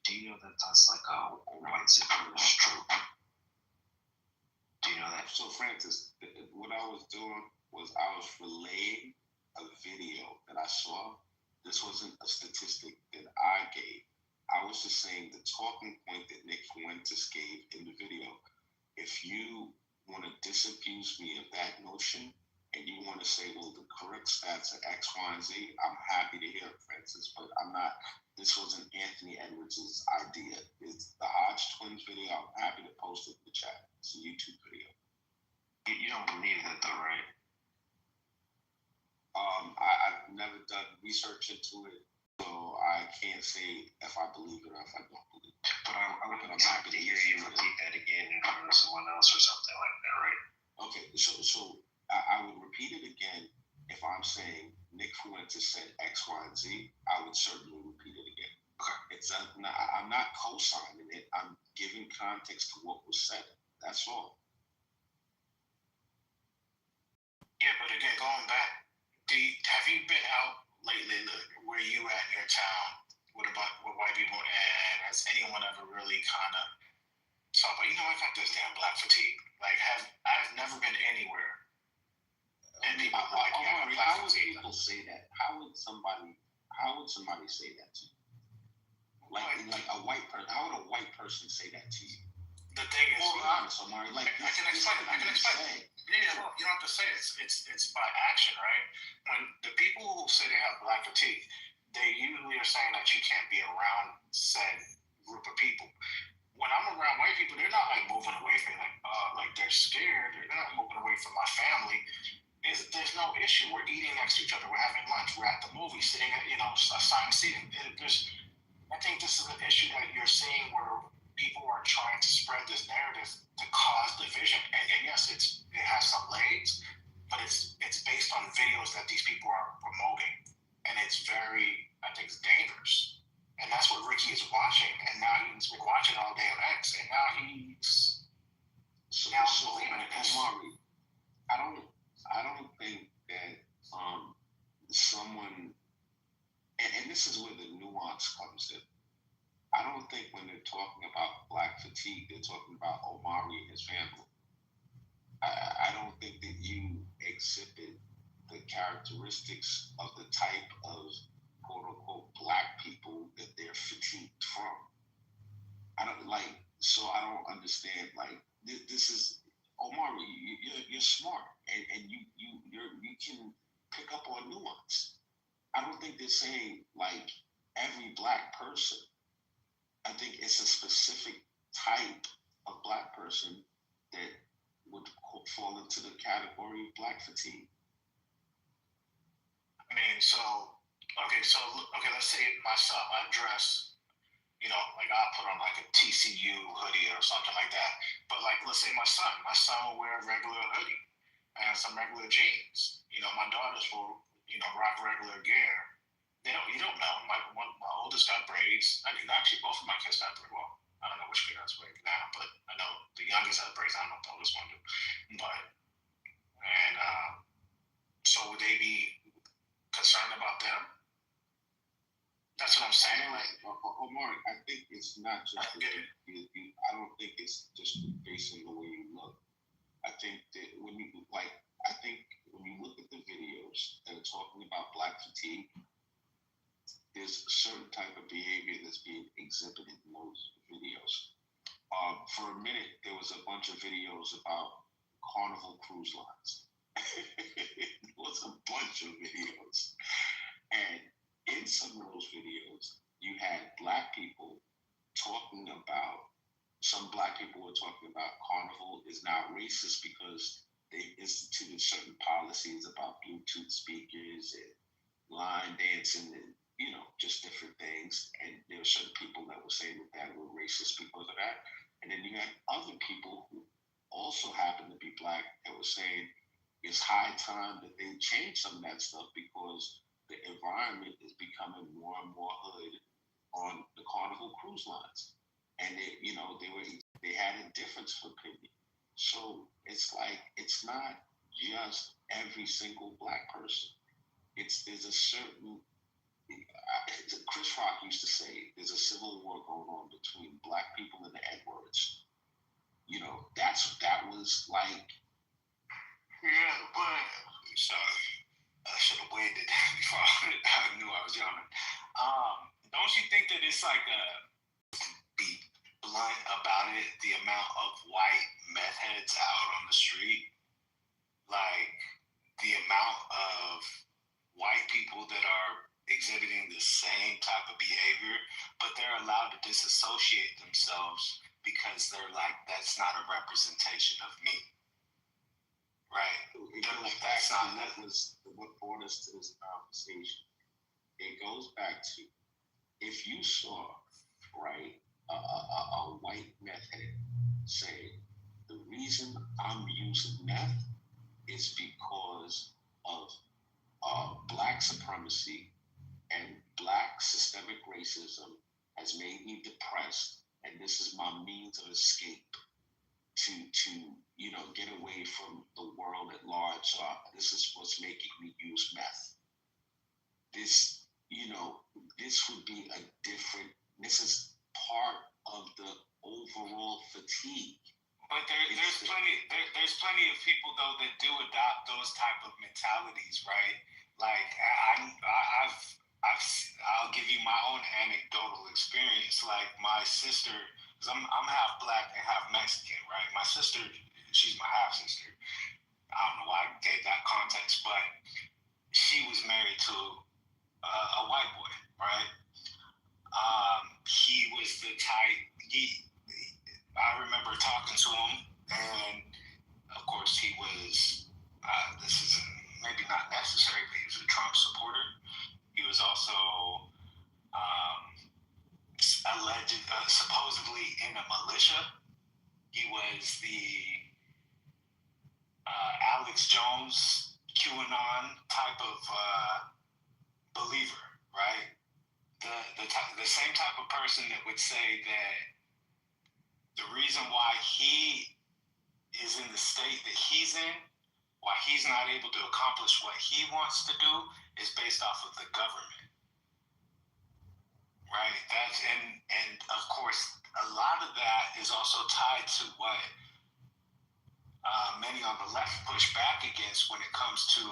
Do you know that that's like a white supremacist trope? Do you know that? So Francis, what I was doing was I was relaying a video that I saw. This wasn't a statistic that I gave. I was just saying the talking point that Nick Fuentes gave in the video. If you want to disabuse me of that notion and you want to say, well, the correct stats are X, Y, and Z, I'm happy to hear it, Francis, but I'm not. This wasn't Anthony Edwards' idea. It's the Hodge twins video. I'm happy to post it in the chat. It's a YouTube video. You don't believe that though, right? I've never done research into it, so I can't say if I believe it or if I don't believe it. But I'm happy to hear you repeat that again in front of someone else or something like that, right? Okay, so I would repeat it again if I'm saying Nick Fuentes said X, Y, and Z. I would certainly repeat it again. Okay. I'm not co-signing it. I'm giving context to what was said. That's all. Yeah, but again, going back, have you been out lately? Where you at in your town? With white people, and has anyone ever really kind of saw? But I got this damn black fatigue. Like, I've never been anywhere, and people are like, yeah, how would people say that? How would somebody say that to you? Like a white person. How would a white person say that to you? The thing is, honest, Omari. Like, I can explain it. Yeah, well, you don't have to say it. It's by action, right? When the people who say they have black fatigue, they usually are saying that you can't be around said group of people. When I'm around white people, they're not like moving away from me, like they're scared. They're not moving away from my family. There's no issue. We're eating next to each other. We're having lunch. We're at the movie, sitting at assigned seating. I think this is an issue that you're seeing where people are trying to spread this narrative to cause division. And yes, it has some legs, but it's based on videos that these people are promoting. And it's I think it's dangerous. And that's what Ricky is watching. And now he's been watching all day on X. And now he's believing in this. Omari, I don't think that someone, and this is where the nuance comes in. I don't think when they're talking about black fatigue, they're talking about Omari and his family. I don't think that you exhibit the characteristics of the type of quote unquote black people that they're fatigued from. I don't understand. Like, this is Omari. You're smart, and you can pick up on nuance. I don't think they're saying like every black person. I think it's a specific type of black person that would fall into the category of black fatigue. I mean, let's say myself, I dress, like I'll put on like a TCU hoodie or something like that. But like, let's say my son will wear a regular hoodie and some regular jeans. My daughters will, rock regular gear. You don't know. My oldest got braids. I mean, actually, both of my kids got braids. Well, I don't know which kid has braids now, but I know the youngest has braids. I don't know if the oldest one do. So would they be concerned about them? That's what I'm saying. Omar, I think it's not just. I don't think it's just based on the way you look. I think that when you look at the videos that are talking about black fatigue, there's a certain type of behavior that's being exhibited in those videos. For a minute, there was a bunch of videos about Carnival cruise lines. It was a bunch of videos. And in some of those videos, you had black people talking about, some black people were talking about Carnival is now racist because they instituted certain policies about Bluetooth speakers and line dancing and, just different things. And there were certain people that were saying that were racist because of that. And then you had other people who also happened to be black that were saying it's high time that they change some of that stuff because the environment is becoming more and more hood on the Carnival cruise lines. And they had a difference of opinion. So it's like, it's not just every single black person. There's a certain, Chris Rock used to say, there's a civil war going on between black people and the N-words. That was like. Yeah, but sorry, I should have waited before I knew I was yawning. Don't you think that it's like be blunt about it? The amount of white meth heads out on the street, like the amount of white people that are exhibiting the same type of behavior, but they're allowed to disassociate themselves because they're like, that's not a representation of me. Right? They're like, that's not. That was what brought us to this conversation. It goes back to, if you saw, right, a white meth head say, the reason I'm using meth is because of black supremacy and black systemic racism has made me depressed, and this is my means of escape to get away from the world at large. So this is what's making me use meth. This would be a different. This is part of the overall fatigue. But there's plenty of people though that do adopt those type of mentalities, right? Like I'll give you my own anecdotal experience. Like my sister, because I'm half black and half Mexican, right? My sister, she's my half sister. I don't know why I gave that context, but she was married to a white boy, right? He was the type. I remember talking to him, and of course he was. This is maybe not necessary, but he was a Trump supporter. He was also supposedly in a militia. He was the Alex Jones QAnon type of believer, right? The same type of person that would say that the reason why he is in the state that he's in, why he's not able to accomplish what he wants to do, is based off of the government, right? That's and of course a lot of that is also tied to what many on the left push back against when it comes to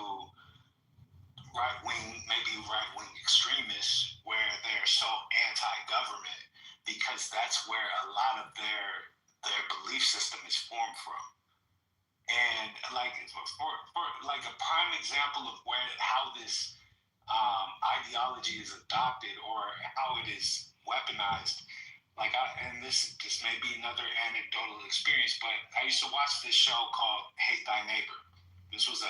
maybe right wing extremists, where they're so anti-government because that's where a lot of their belief system is formed from. And like for like a prime example of how this ideology is adopted or how it is weaponized. And this may be another anecdotal experience, but I used to watch this show called Hate Thy Neighbor. This was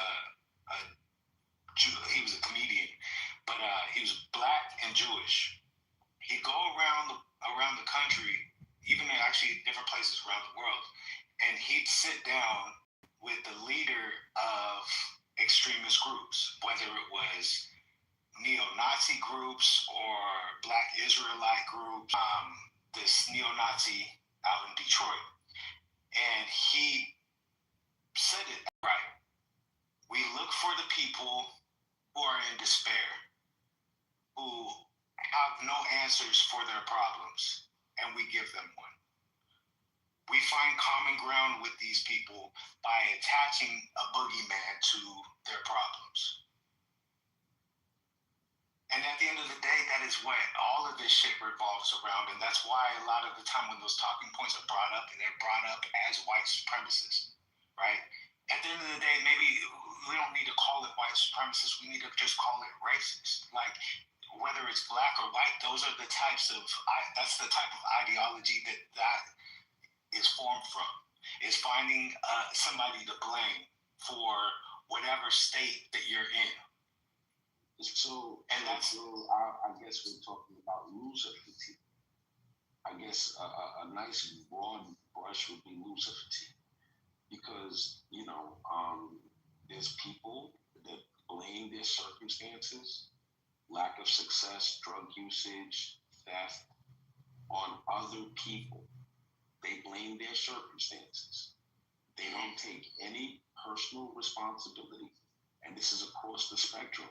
he was a comedian, but he was black and Jewish. He'd go around the country, even actually different places around the world, and he'd sit down with the leader of extremist groups, whether it was neo-Nazi groups or Black Israelite groups, this neo-Nazi out in Detroit. And he said it right. We look for the people who are in despair, who have no answers for their problems, and we give them one. We find common ground with these people by attaching a boogeyman to their problems. And at the end of the day, that is what all of this shit revolves around. And that's why a lot of the time when those talking points are brought up, they're brought up as white supremacists, right? At the end of the day, maybe we don't need to call it white supremacists. We need to just call it racist. Like, whether it's black or white, that's the type of ideology that is formed from, is finding somebody to blame for whatever state that you're in. So, I guess we're talking about loser fatigue. I guess a nice broad brush would be loser fatigue, because there's people that blame their circumstances, lack of success, drug usage, theft, on other people. They blame their circumstances. They don't take any personal responsibility, and this is across the spectrum.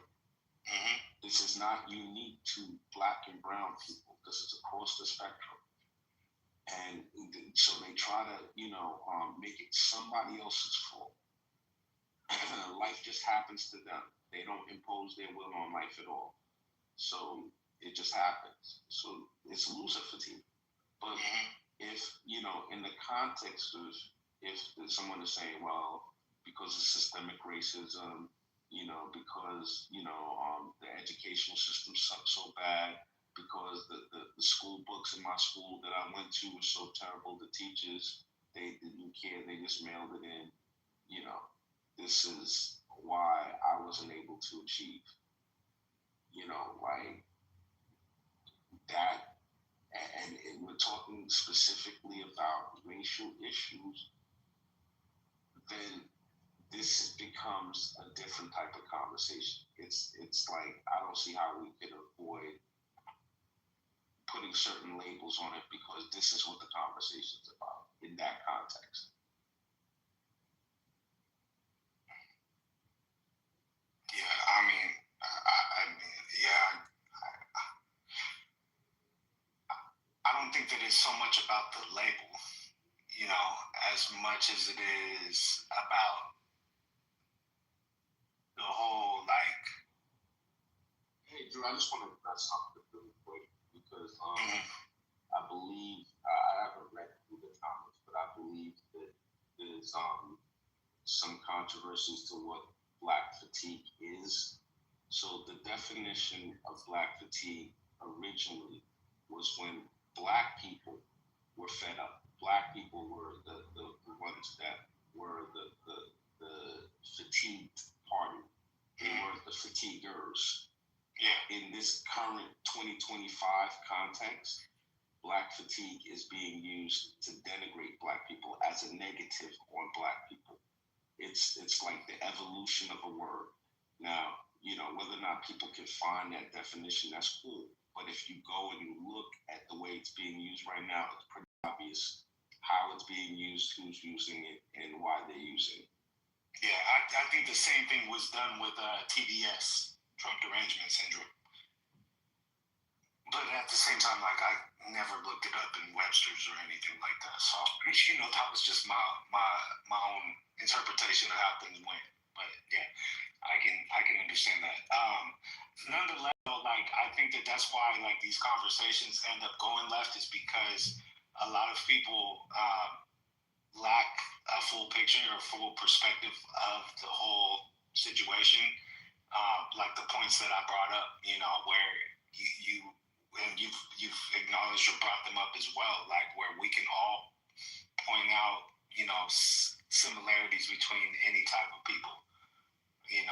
Mm-hmm. This is not unique to black and brown people. This is across the spectrum. And so they try to, make it somebody else's fault. Life just happens to them. They don't impose their will on life at all. So it just happens. So it's loser fatigue. But if, in the context of, if someone is saying, well, because of systemic racism, because the educational system sucks so bad, because the school books in my school that I went to were so terrible. The teachers, they didn't care. They just mailed it in. This is why I wasn't able to achieve. Like that. And we're talking specifically about racial issues, then this becomes a different type of conversation. It's like I don't see how we could avoid putting certain labels on it, because this is what the conversation is about in that context. Yeah, I mean, I don't think that it's so much about the label, as much as it is about the whole, like. Hey, Drew, I just want to address something really quick, because I believe I haven't read through the comments, but I believe that there's some controversies to what Black fatigue is. So the definition of Black fatigue originally was when Black people were fed up. Black people were the ones that were the fatigued party. They were the fatiguers. Yeah. In this current 2025 context, Black fatigue is being used to denigrate Black people as a negative on Black people. It's like the evolution of a word. Now, whether or not people can find that definition, that's cool. But if you go and you look at the way it's being used right now, it's pretty obvious how it's being used, who's using it, and why they're using it. Yeah, I think the same thing was done with TDS, Trump derangement syndrome. But at the same time, like, I never looked it up in Webster's or anything like that. So, that was just my own interpretation of how things went. But yeah, I can understand that. Nonetheless, like, I think that's why, like, these conversations end up going left, is because a lot of people lack a full picture or full perspective of the whole situation. Like the points that I brought up, where you've acknowledged or brought them up as well, like where we can all point out, similarities between any type of people, and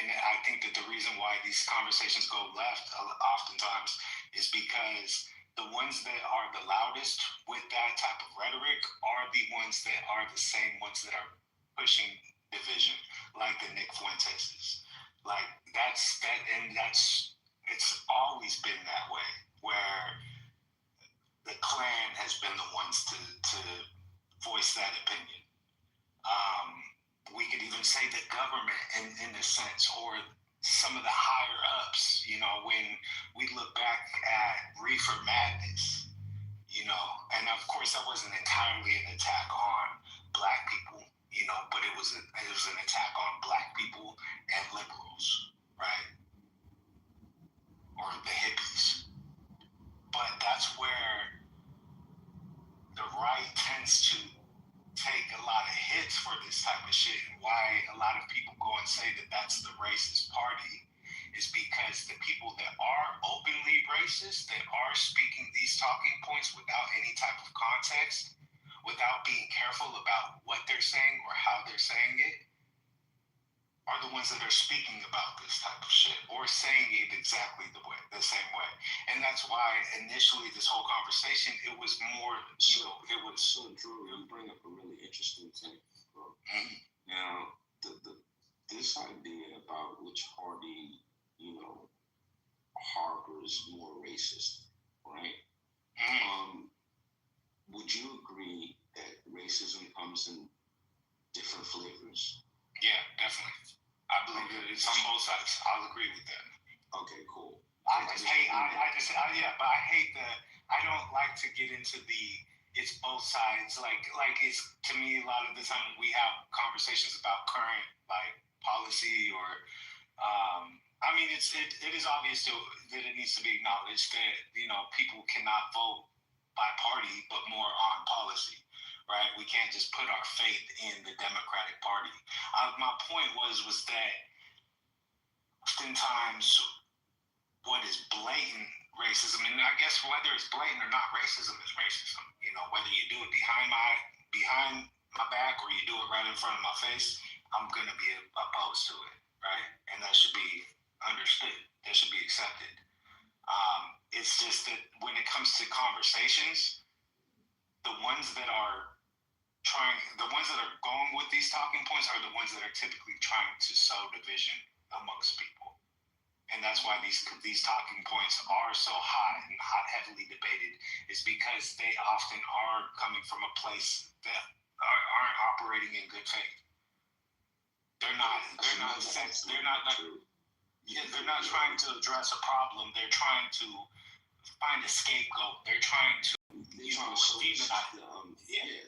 I think that the reason why these conversations go left oftentimes is because the ones that are the loudest with that type of rhetoric are the ones that are the same ones that are pushing division, like the Nick Fuenteses. Like it's always been that way, where the Klan has been the ones to voice that opinion. We could even say the government in a sense, or some of the higher ups, when we look back at Reefer Madness, and of course that wasn't entirely an attack on Black people, but it was an attack on Black people and liberals, right? Or the hippies. But that's where the right tends to take a lot of hits for this type of shit, and why a lot of people go and say that that's the racist party is because the people that are openly racist, that are speaking these talking points without any type of context, without being careful about what they're saying or how they're saying it, are the ones that are speaking about this type of shit or saying it exactly the same way. And that's why initially this whole conversation, it was more, it was so Drew, you bring up a really interesting thing, bro. Now, this idea about which party, harbors more racist, right? Would you agree that racism comes in different flavors? Yeah, definitely. I believe that it's on both sides. I'll agree with that. Okay, cool. I don't like to get into it's both sides. Like it's, to me, a lot of the time we have conversations about current, like, policy or, it is obvious that it needs to be acknowledged that, people cannot vote by party, but more on policy, right? We can't just put our faith in the Democratic Party. My point was that oftentimes what is blatant racism, and I guess whether it's blatant or not, racism is racism. You know, whether you do it behind my back or you do it right in front of my face, I'm gonna be opposed to it, right? And that should be understood. That should be accepted. It's just that when it comes to conversations, the ones that are going with these talking points are the ones that are typically trying to sow division amongst people. And that's why these talking points are so hot and heavily debated, is because they often are coming from a place that aren't operating in good faith. They're not trying to address a problem. They're trying to find a scapegoat. They're trying to demonize.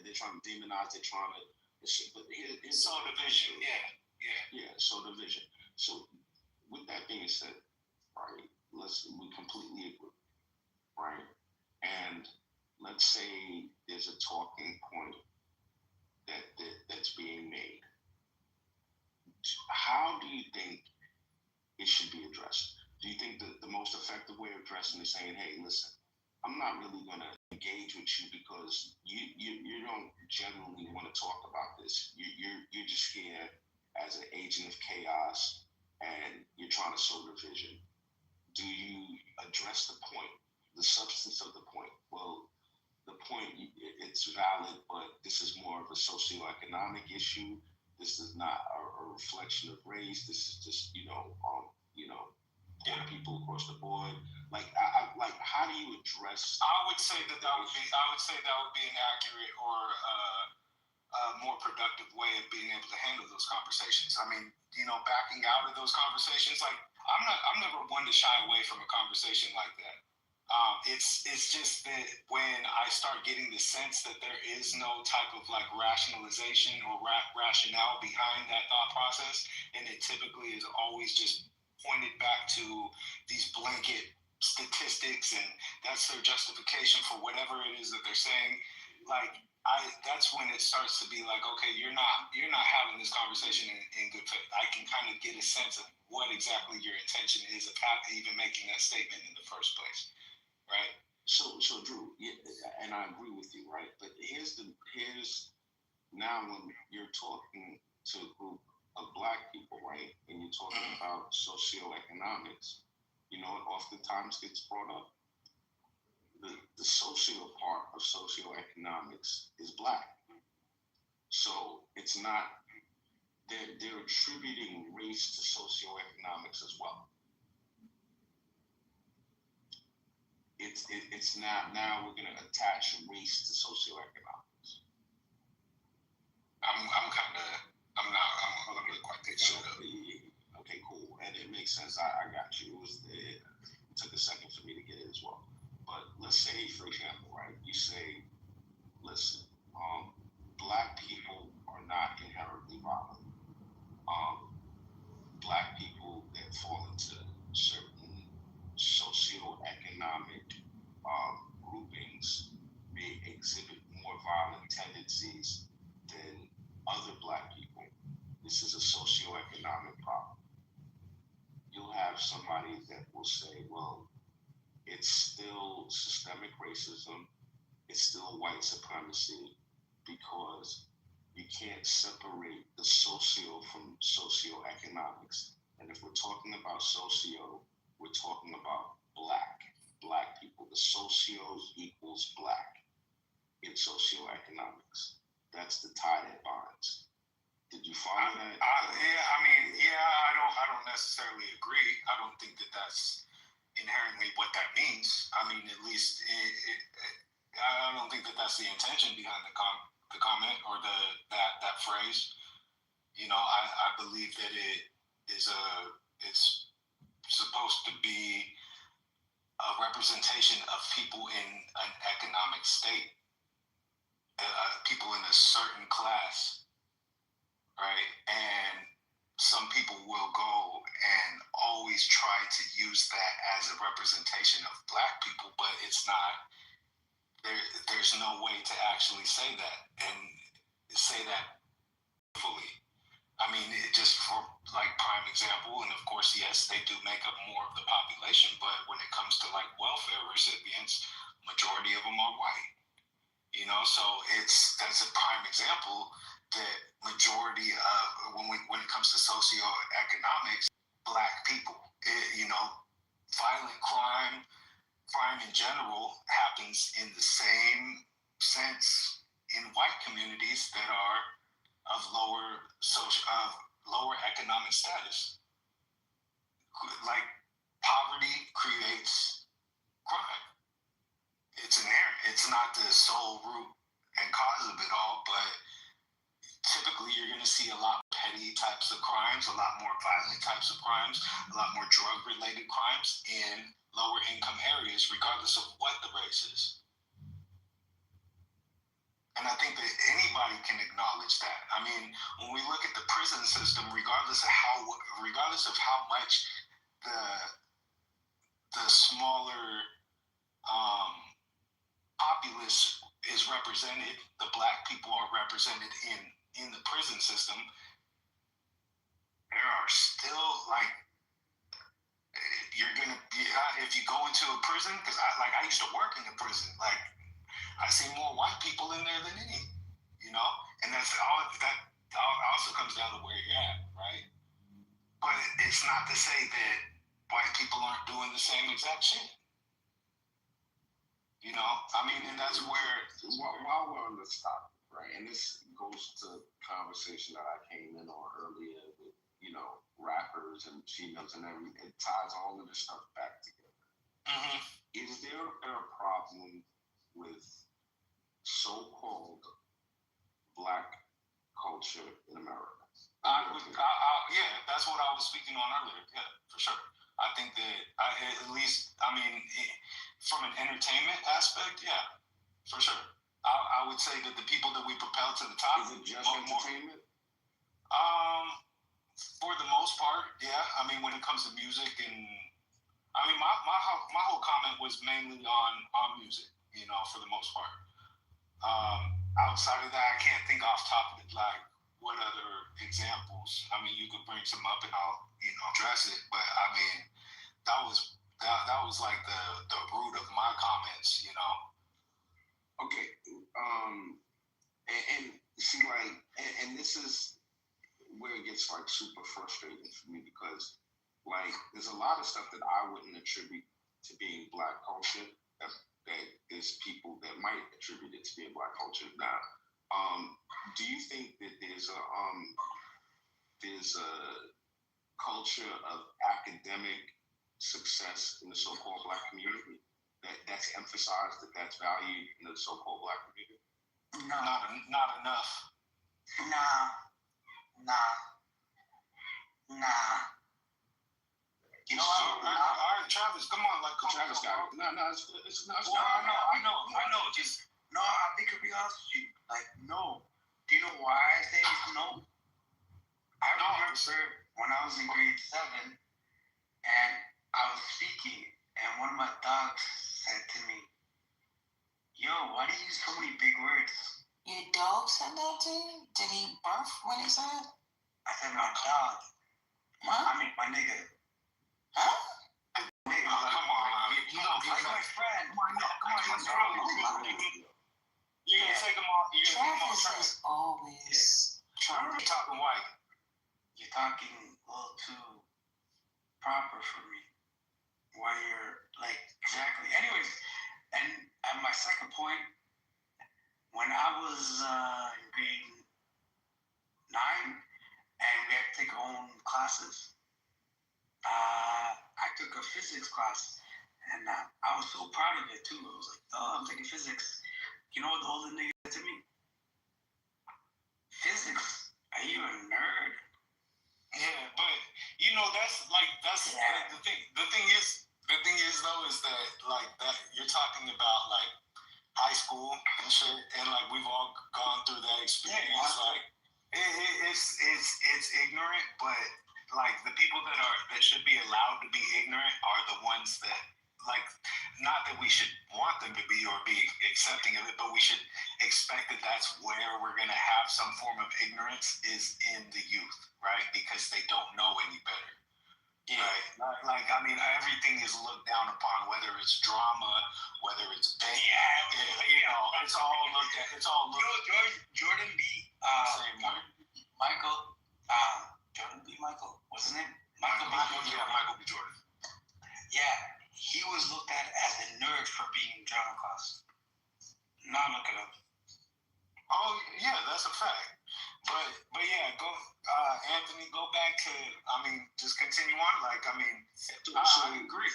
They're trying to demonize. They're trying to. But here's sow division. Sow division. So, with that being said, right? We completely agree, right? And let's say there's a talking point that's being made. How do you think it should be addressed? Do you think that the most effective way of addressing is saying, hey, listen, I'm not really going to engage with you because you don't generally want to talk about this. You're just here as an agent of chaos and you're trying to sow division. Do you address the point, the substance of the point? Well, the point, it's valid, but this is more of a socioeconomic issue. This is not a reflection of race. This is just, poor people across the board. Like, how do you address? I would say that would be an accurate or more productive way of being able to handle those conversations. I mean, backing out of those conversations, like I'm never one to shy away from a conversation like that. It's just that when I start getting the sense that there is no type of like rationalization or rationale behind that thought process, and it typically is always just pointed back to these blanket statistics, and that's their justification for whatever it is that they're saying. Like, that's when it starts to be like, okay, you're not having this conversation in good faith. I can kind of get a sense of what exactly your intention is of even making that statement in the first place, right? So Drew, and I agree with you, right? But here's now when you're talking to a group of Black people, right, and you're talking about socioeconomics, oftentimes gets brought up. The social part of socioeconomics is Black. So it's not, they're attributing race to socioeconomics as well. It's not, now we're going to attach race to socioeconomics. I'm not really quite picking it up. Okay, cool. And it makes sense. I got you. It took a second for me to get it as well. But let's say, for example, right, you say, listen, Black people are not inherently violent. Black people that fall into certain socioeconomic groupings may exhibit more violent tendencies than other Black people. This is a socioeconomic problem. You'll have somebody that will say, well, it's still systemic racism, it's still white supremacy, because you can't separate the socio from socioeconomics. And if we're talking about socio, we're talking about Black people. The socio equals Black in socioeconomics. That's the tie that binds. Did you find that? I don't necessarily agree. I don't think that that's inherently what that means. I mean, at least I don't think that that's the intention behind the comment or that phrase. I believe that it's supposed to be a representation of people in an economic state, people in a certain class, right? And some people will go and always try to use that as a representation of Black people, but it's not there's no way to actually say that and say that fully. I mean, just for like prime example, and of course, yes, they do make up more of the population, but when it comes to like welfare recipients, majority of them are white. You know, so that's a prime example that majority of when it comes to socioeconomics, black people, violent crime in general happens in the same sense in white communities that are of lower economic status. Like poverty creates crime. It's inherent. It's not the sole root and cause of it all, but typically you're going to see a lot more petty types of crimes, a lot more violent types of crimes, a lot more drug-related crimes in lower income areas, regardless of what the race is. And I think that anybody can acknowledge that. I mean, when we look at the prison system, regardless of how much the smaller populace is represented, the black people are represented in the prison system, there are still like you're gonna be if you go into a prison, because I used to work in a prison, like I see more white people in there than any, and that's all. That also comes down to where you're at, right? But it's not to say that white people aren't doing the same exact shit. I mean, and that's where while we're on this topic, right, and this goes to conversation that I came in on earlier with, rappers and females and everything. It ties all of this stuff back together. Mm-hmm. Is there a problem with so-called black culture in America? Yeah, that's what I was speaking on earlier. Yeah, for sure. I think that from an entertainment aspect, yeah, for sure. I would say that the people that we propel to the top. Is it just entertainment? For the most part, yeah. I mean, when it comes to music, and I mean, my whole comment was mainly on music, for the most part. Outside of that, I can't think off top of it, like what other examples. I mean, you could bring some up and I'll address it, but I mean, that was like the root of my comments, Okay. And see, like, and this is where it gets like super frustrating for me, because like there's a lot of stuff that I wouldn't attribute to being black culture that there's people that might attribute it to being black culture. Now, do you think that there's a culture of academic success in the so-called black community that's emphasized, that's valued in the so-called black community? No, not enough. Nah. All right, Travis, come on, like Travis got it. No, it's not. Well, I know. Just no. I think to be honest with you, like no. Do you know why I say no? I remember when I was in grade 7, and I was speaking, and one of my dogs said to me, "Yo, why do you use so many big words?" Your dog said that to you? Did he barf when he said it? I said, "My dog." What? I mean, my nigga. Huh? Nigga, come on, Like my friend. Come on. You're gonna take him off. Travis is always trying You're talking white. You're talking a little too proper for me. Why you're like exactly. Anyways, and at my second point, when I was in grade 9, and we had to take our own classes, I took a physics class, and I was so proud of it too. I was like, "Oh, I'm taking physics." You know what the older nigga said to me? "Physics? Are you a nerd?" Yeah, but that's the thing. The thing is though is that like that you're talking about like high school and shit, and like we've all gone through that experience. Yeah, like it's ignorant, but like the people that should be allowed to be ignorant are the ones that like, not that we should want them to be or be accepting of it, but we should expect that that's where we're going to have some form of ignorance is in the youth, right? Because they don't know any better. Yeah. Right? Like, I mean, everything is looked down upon, whether it's drama, whether it's it's all looked at. It's all looked at. Jordan B. Michael. Jordan B. Michael. What's his name? Michael B. Jordan. Yeah, he was looked at as a nerd for being in drama class. Now look at him. Oh yeah, that's a fact. But yeah, go Anthony, go back to, I mean, just continue on. Like, I mean, I agree.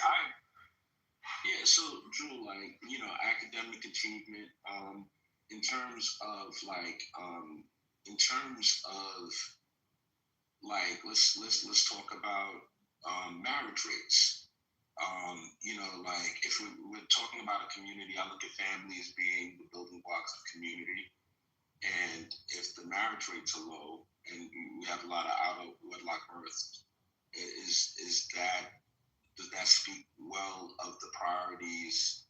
So Drew, like, you know, academic achievement, in terms of let's talk about marriage rates. You know, like if we're talking about a community, I look at family as being the building blocks of community. And if the marriage rates are low and we have a lot of out of wedlock births, does that speak well of the priorities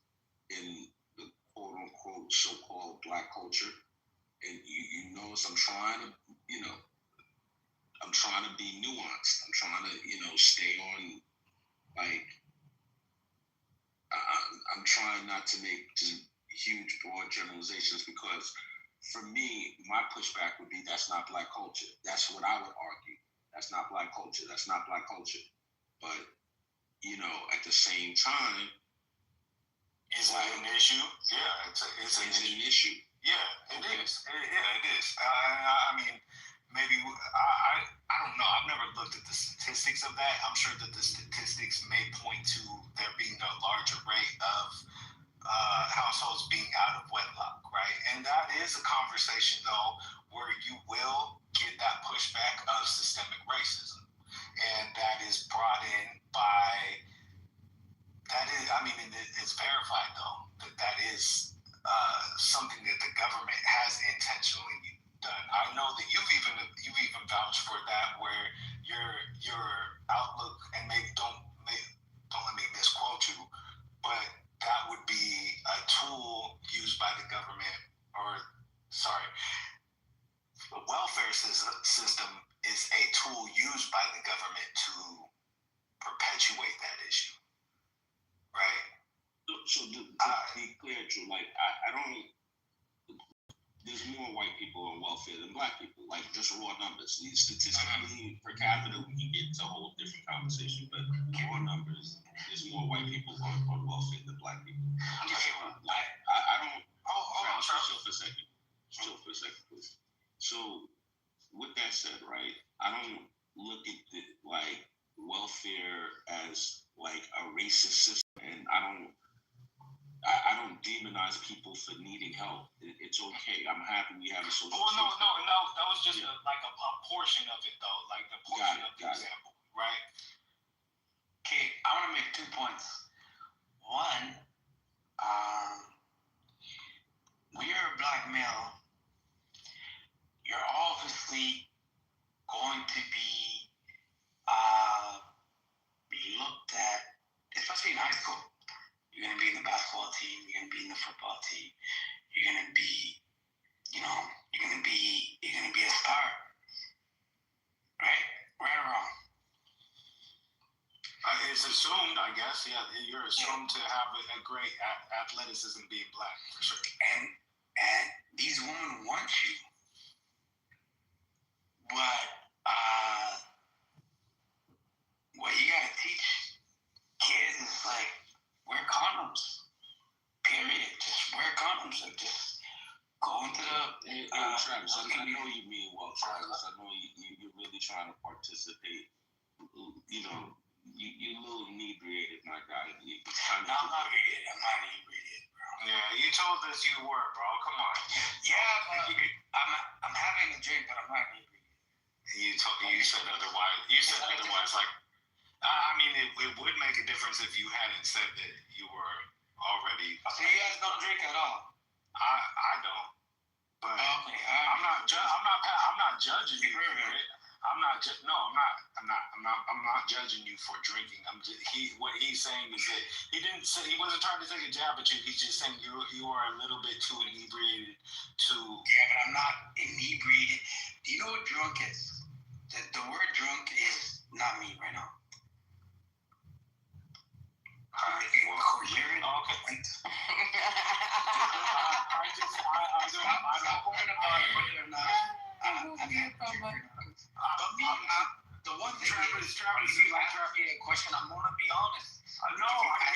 in the quote unquote so-called Black culture? And you notice I'm trying to be nuanced. I'm trying to, stay on, like, I'm trying not to make just huge, broad generalizations, because for me, my pushback would be that's not Black culture. That's what I would argue. That's not Black culture. That's not Black culture. But, at the same time, is it an issue? Yeah, it's an issue. Yeah, it is. Yeah, it is. I mean, maybe I don't know. I've never looked at the statistics of that. I'm sure that the statistics may point to there being a larger rate of households being out of wedlock, right? And that is a conversation, though, where you will get that pushback of systemic racism, and that is brought in by. That is, I mean, it's verified though that is something that the government has intentionally done. I know that you've even vouched for that, where your outlook, and maybe don't let me misquote you, but that would be a tool used by the government, the welfare system is a tool used by the government to perpetuate that issue, right? So to be clear, Drew, like, I don't. There's more white people on welfare than Black people, like just raw numbers. Statistically, per capita, we can get into a whole different conversation, but raw numbers, there's more white people on welfare than Black people. Like, I don't. Hold on, chill for a second. Chill for a second, please. So, with that said, right, I don't look at welfare as like a racist system, and I don't demonize people for needing help. It's okay. I'm happy we have a social. Well, no. That was just a portion of it, though. Like the portion of the example, right? Okay, I want to make 2 points. One, when you're a Black male, you're obviously going to be looked at, especially in high school. You're going to be in the basketball team. You're going to be in the football team. You're going to be, you're going to be a star. Right? Right or wrong? It's assumed, I guess. Yeah, you're assumed to have a great athleticism being Black, for sure. And these women want you. But what you got to teach kids is like, wear condoms. Period. Just wear condoms. Like, just go into the. Travis, I know you mean well, Travis. I know you're really trying to participate. You're a little inebriated, my guy. I'm not inebriated, bro. Yeah, you told us you were, bro. Come on. Yeah, but I'm having a drink, but I'm not inebriated. You said otherwise. You said otherwise, like. I mean, it would make a difference if you hadn't said that you were already. So you guys don't drink at all? I don't. But okay. I'm not judging you for it. I'm not judging you for drinking. What he's saying is that he wasn't trying to take a jab at you. He's just saying you are a little bit too inebriated to. Yeah, but I'm not inebriated. Do you know what drunk is? The word drunk is not me right now. Coherent. Okay. Stop worrying about whether or not I'm the one thing Travis, you ask me a question, I'm gonna be honest. No, I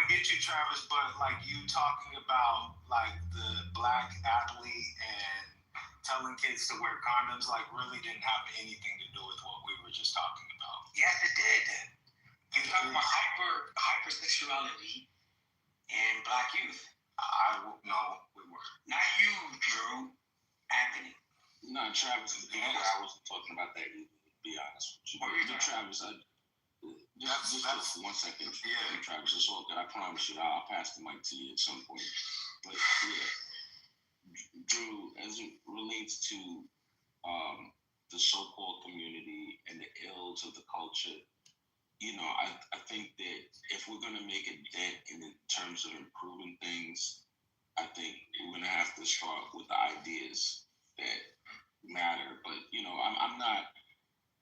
get you, Travis. But like you talking about like the black athlete and telling kids to wear condoms, like really didn't have anything to do with what we were just talking about. Yes, it did. You're talking about hypersexuality and black youth. No, we were. Not you, Drew. Anthony. No, Travis, I wasn't talking about that either, to be honest with you. Travis, just 1 second. Yeah, Travis, it's all good. I promise you, I'll pass the mic to you at some point. But yeah, Drew, as it relates to the so-called community and the ills of the culture, I think that if we're going to make a dent in terms of improving things, I think we're going to have to start with the ideas that matter. But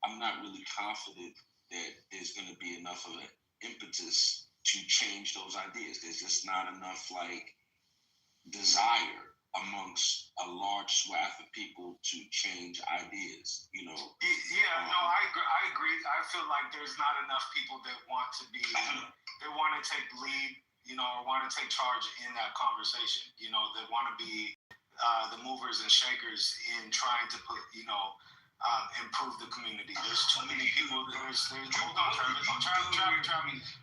I'm not really confident that there's going to be enough of an impetus to change those ideas. There's just not enough desire amongst a large swath of people to change ideas. Yeah, no, I agree. I feel like there's not enough people that want to take lead, or want to take charge in that conversation. That want to be the movers and shakers in trying to put, improve the community. There's too many people. Hold on,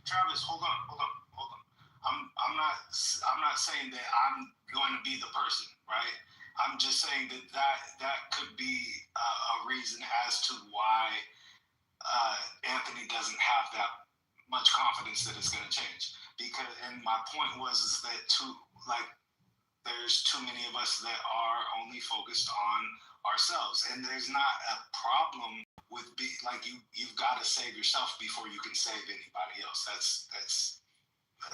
Travis, hold on. I'm not saying that I'm going to be the person, right? I'm just saying that could be a reason as to why Anthony doesn't have that much confidence that it's going to change. And my point was that there's too many of us that are only focused on ourselves, and there's not a problem with you've got to save yourself before you can save anybody else.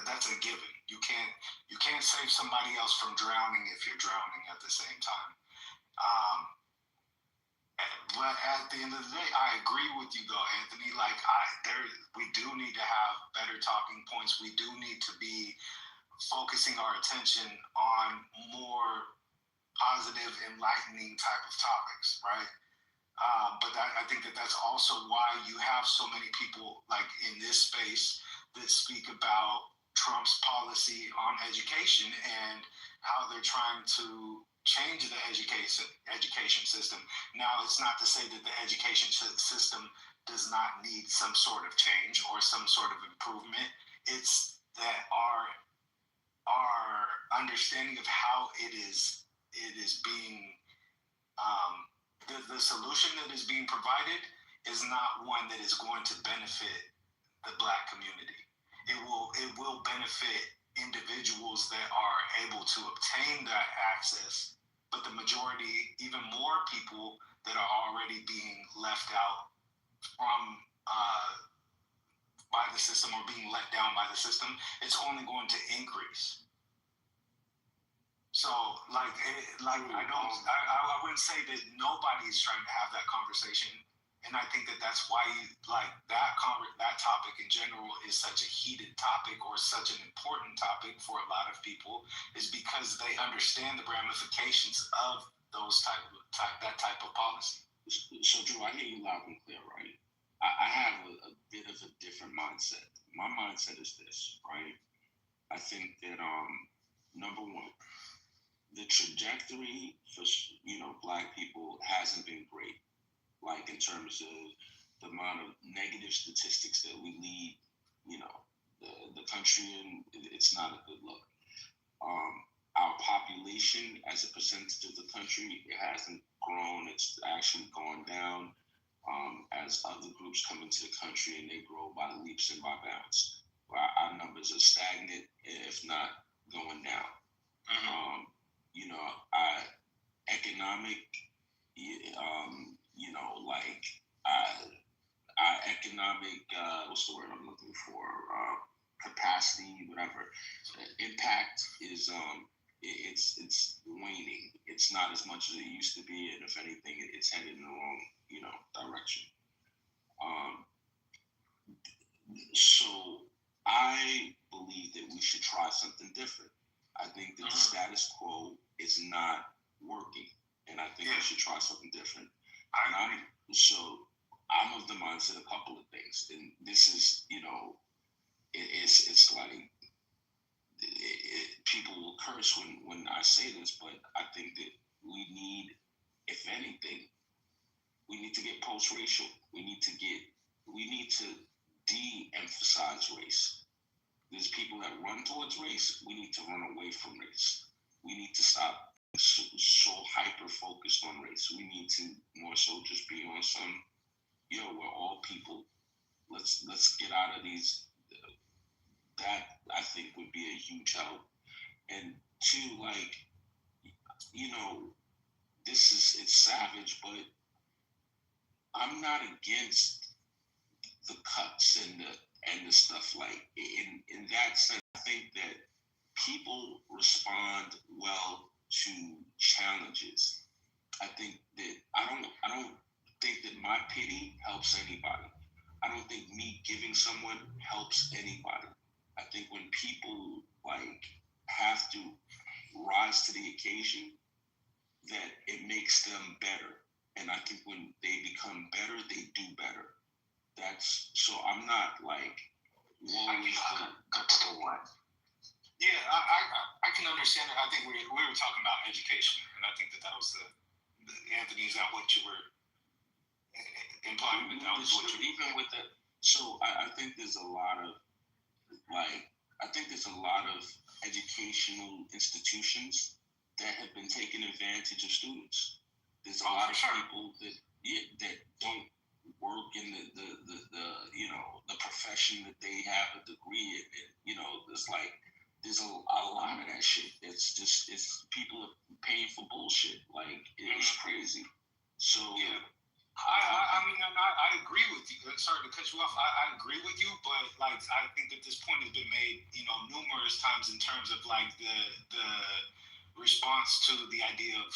That's a given. You can't save somebody else from drowning if you're drowning at the same time. But at the end of the day, I agree with you though, Anthony. We do need to have better talking points. We do need to be focusing our attention on more positive, enlightening type of topics, right? But I think that's also why you have so many people in this space that speak about Trump's policy on education and how they're trying to change the education system. Now, it's not to say that the education system does not need some sort of change or some sort of improvement. It's that our understanding of how it is being the solution that is being provided is not one that is going to benefit the Black community. It will benefit individuals that are able to obtain that access, but the majority, even more people that are already being left out from by the system or being let down by the system, it's only going to increase. So, I wouldn't say that nobody's trying to have that conversation, and I think that's why that topic in general is such a heated topic or such an important topic for a lot of people, is because they understand the ramifications of that type of policy. So, Drew, I hear you loud and clear, right? I have a bit of a different mindset. My mindset is this, right? I think that number one, the trajectory for Black people hasn't been great. In terms of the amount of negative statistics that we lead, the country in, it's not a good look. Our population as a percentage of the country, it hasn't grown. It's actually gone down as other groups come into the country and they grow by leaps and by bounds. Our numbers are stagnant, if not going down. Mm-hmm. Economic like our economic, what's the word I'm looking for? Capacity, whatever. Impact is it's waning. It's not as much as it used to be, and if anything, it's headed in the wrong direction. So I believe that we should try something different. I think that the status quo is not working, and I think we should try something different. And I'm of the mindset a couple of things, and this is it's like people will curse when I say this, but I think that we need, if anything, we need to get post-racial. We need to de-emphasize race. There's people that run towards race. We need to run away from race. We need to stop so hyper-focused on race. We need to more so just be on some, we're all people. Let's get out of these. That I think would be a huge help. And two, like, it's savage, but I'm not against the cuts and the stuff. Like in that sense, I think that people respond well to challenges. I think that I don't think that my pity helps anybody. I don't think me giving someone helps anybody. I think when people like have to rise to the occasion, that it makes them better. And I think when they become better, they do better. That's so I'm not like guts to what? Yeah, I can understand it. I think we were talking about education, and I think that was the Anthony, is that what you were implying? That was what you even with that. So I think there's a lot of educational institutions that have been taking advantage of students. There's a lot of people that don't work in the profession that they have a degree in. There's a lot of that shit. It's people are paying for bullshit. Like it's crazy. So yeah. I agree with you. Sorry to cut you off. I agree with you, but like I think that this point has been made, numerous times in terms of like the response to the idea of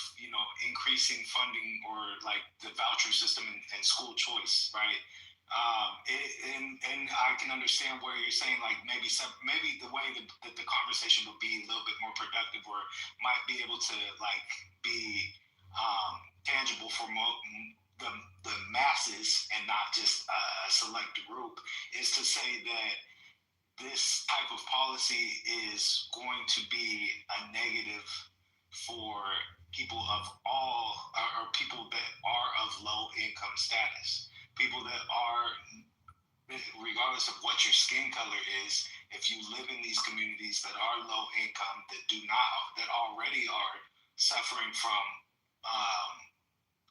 increasing funding or like the voucher system and school choice, right? And I can understand where you're saying like maybe the way that the conversation would be a little bit more productive or might be able to like be tangible for the masses and not just a select group, is to say that this type of policy is going to be a negative for people of all, or people that are of low income status, people that are, regardless of what your skin color is, if you live in these communities that are low income, that already are suffering from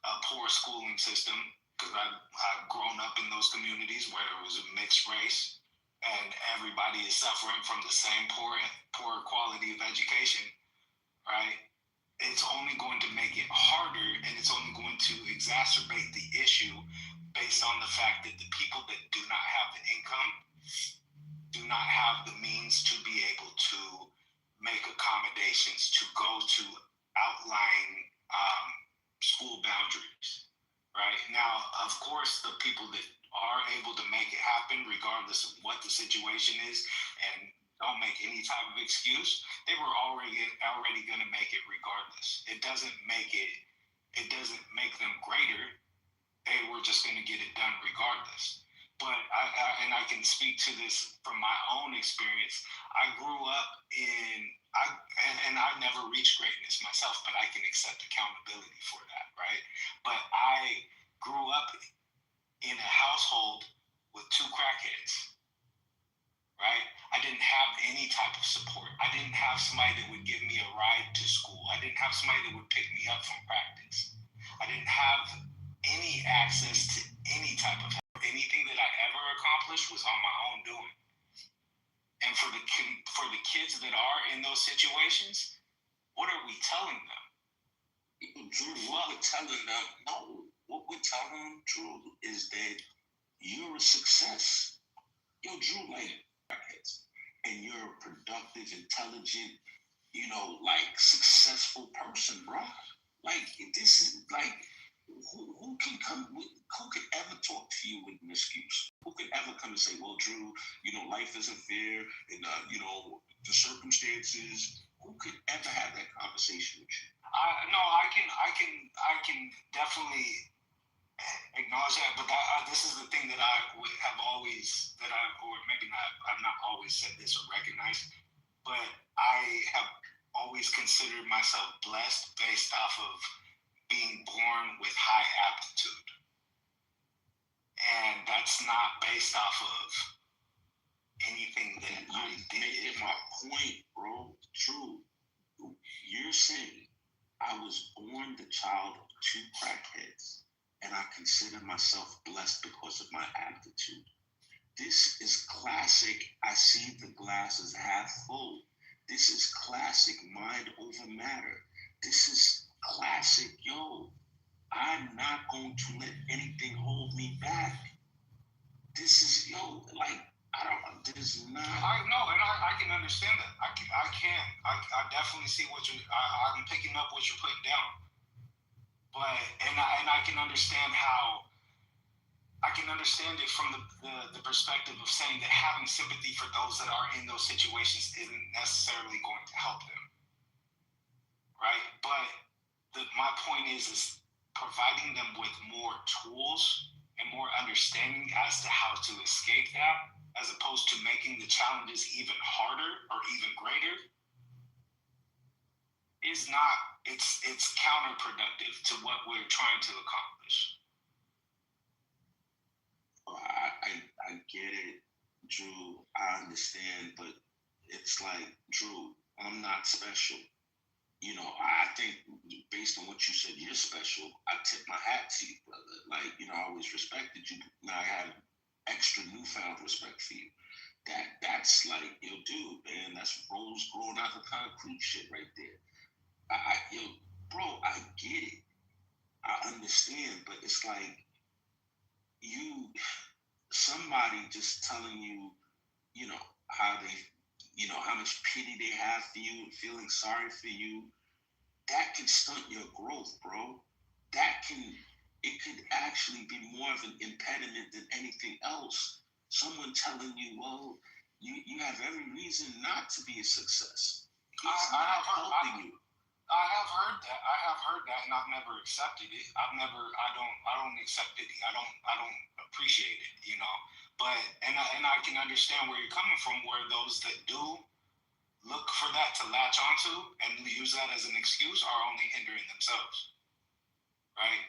a poor schooling system, because I've grown up in those communities where it was a mixed race, and everybody is suffering from the same poor quality of education, right? It's only going to make it harder, and it's only going to exacerbate the issue based on the fact that the people that do not have the income do not have the means to be able to make accommodations to go to outlying school boundaries, right? Now, of course, the people that are able to make it happen, regardless of what the situation is, and don't make any type of excuse, they were already going to make it regardless. It doesn't make them greater. They were just going to get it done regardless. But I can speak to this from my own experience. I grew up and I never reached greatness myself, but I can accept accountability for that, right? But I grew up in a household with two crackheads, right? I didn't have any type of support. I didn't have somebody that would give me a ride to school. I didn't have somebody that would pick me up from practice. I didn't have any access to any type of help. Anything that I ever accomplished was on my own doing. And for the kids that are in those situations, what are we telling them? Drew, what we're telling them, no, what we're telling them, Drew, is that you're a success. Yo, Drew, like, and you're a productive, intelligent, like, successful person, bro. Like, this is like, who can come with, who could ever talk to you with an excuse? Who could ever come and say, well, Drew, life isn't fair, and the circumstances. Who could ever have that conversation with you? No, I can definitely acknowledge that, but this is the thing that I have always, or maybe not, I've not always said this or recognized, but I have always considered myself blessed based off of being born with high aptitude. And that's not based off of anything that I did. My point, bro. True. You're saying I was born the child of two crackheads, and I consider myself blessed because of my aptitude. This is classic. I see the glass as half full. This is classic mind over matter. This is classic, I'm not going to let anything hold me back. This is, there's not. I know, and I can understand that. I definitely see I'm picking up what you're putting down. But, and I can understand it from the perspective of saying that having sympathy for those that are in those situations isn't necessarily going to help them. Right? But my point is providing them with more tools and more understanding as to how to escape that, as opposed to making the challenges even harder or even greater, is not, it's counterproductive to what we're trying to accomplish. I get it, Drew. I understand, but it's like, Drew, I'm not special. I think based on what you said, you're special. I tip my hat to you, brother. Like, I always respected you. Now I have extra newfound respect for you. That's like, dude, man, that's rose growing out of concrete shit right there. Bro, I get it. I understand, but it's like somebody just telling you, how they, how much pity they have for you and feeling sorry for you, that can stunt your growth, bro. It could actually be more of an impediment than anything else. Someone telling you, well, you have every reason not to be a success. I have heard that, and I've never accepted it. I don't accept it. I don't appreciate it, But and I can understand where you're coming from, where those that do look for that to latch onto and use that as an excuse are only hindering themselves, right?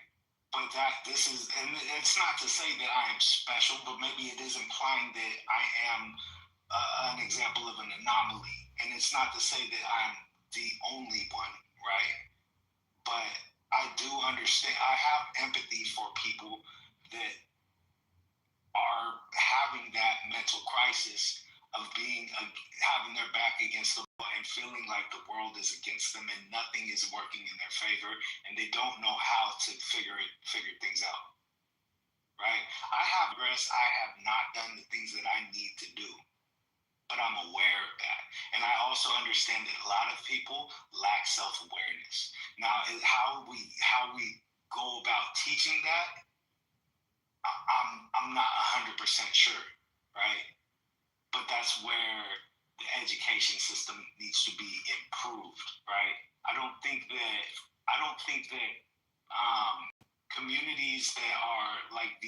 But this is, and it's not to say that I am special, but maybe it is implying that I am an example of an anomaly, and it's not to say that I'm the only one, right? But I do understand. I have empathy for people that are having that mental crisis of having their back against the wall and feeling like the world is against them and nothing is working in their favor, and they don't know how to figure things out. Right? I have not done the things that I need to do, but I'm aware of that, and I also understand that a lot of people lack self-awareness. Now, how we go about teaching that, I'm not 100% sure, right? But that's where the education system needs to be improved, right? I don't think that communities that are like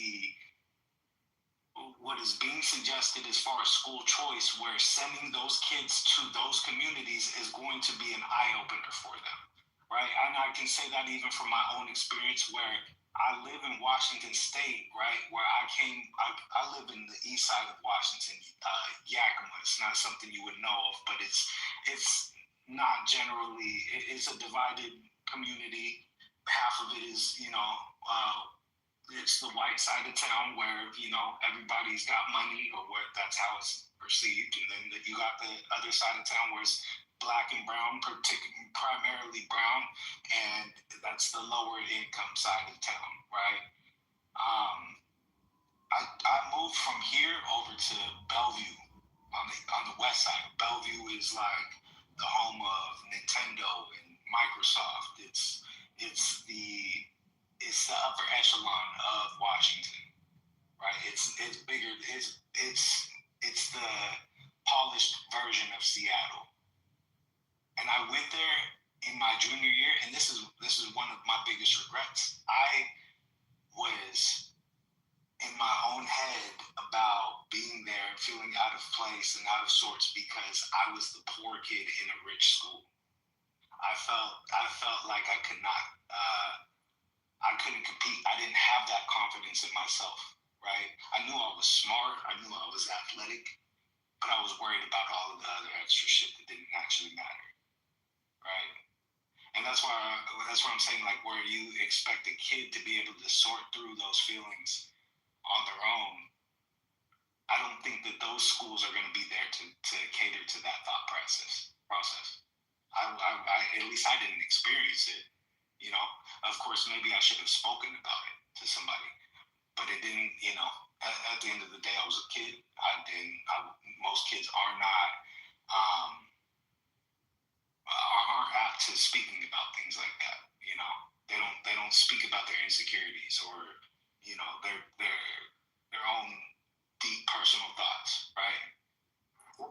what is being suggested as far as school choice, where sending those kids to those communities is going to be an eye-opener for them, right? And I can say that even from my own experience, where I live in Washington State, right? Where I live in the east side of Washington, Yakima. It's not something you would know of, but it's not generally. It's a divided community. Half of it is, it's the white side of town where everybody's got money, or where that's how it's perceived, and then you got the other side of town where it's black and brown, primarily brown, and that's the lower income side of town, right? I moved from here over to Bellevue on the west side. Bellevue is like the home of Nintendo and Microsoft. It's the upper echelon of Washington, right? It's bigger. It's the polished version of Seattle. And I went there in my junior year, and this is one of my biggest regrets. I was in my own head about being there and feeling out of place and out of sorts because I was the poor kid in a rich school. I felt like I could not, I couldn't compete. I didn't have that confidence in myself, right? I knew I was smart. I knew I was athletic, but I was worried about all of the other extra shit that didn't actually matter, right? And that's why I'm saying, like, where you expect a kid to be able to sort through those feelings on their own, I don't think that those schools are going to be there to cater to that thought process. At least I didn't experience it. You know, of course, maybe I should have spoken about it to somebody, but it didn't. You know, at the end of the day, I was a kid. Most kids are not aren't apt to speaking about things like that. You know, they don't speak about their insecurities or, you know, their own deep personal thoughts, right?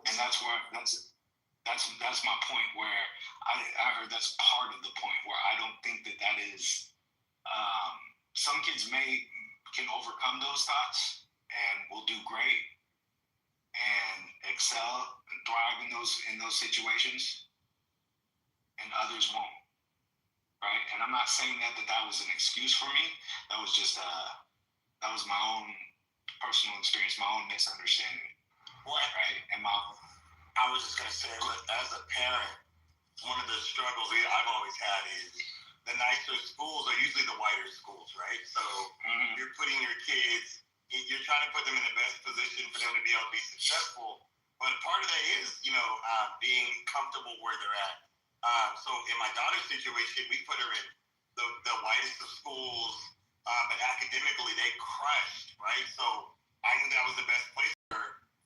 And that's my point where I heard that's part of the point where I don't think that is some kids can overcome those thoughts and will do great and excel and thrive in those situations, and others won't, right? And I'm not saying that was an excuse for me. That was just that was my own personal experience, my own misunderstanding. What? Right? And I was just gonna say, as a parent, one of the struggles I've always had is the nicer schools are usually the whiter schools, right? So you're putting your kids, you're trying to put them in the best position for them to be able to be successful. But part of that is, being comfortable where they're at. So in my daughter's situation, we put her in the whitest of schools, but academically they crushed, right? So I knew that was the best place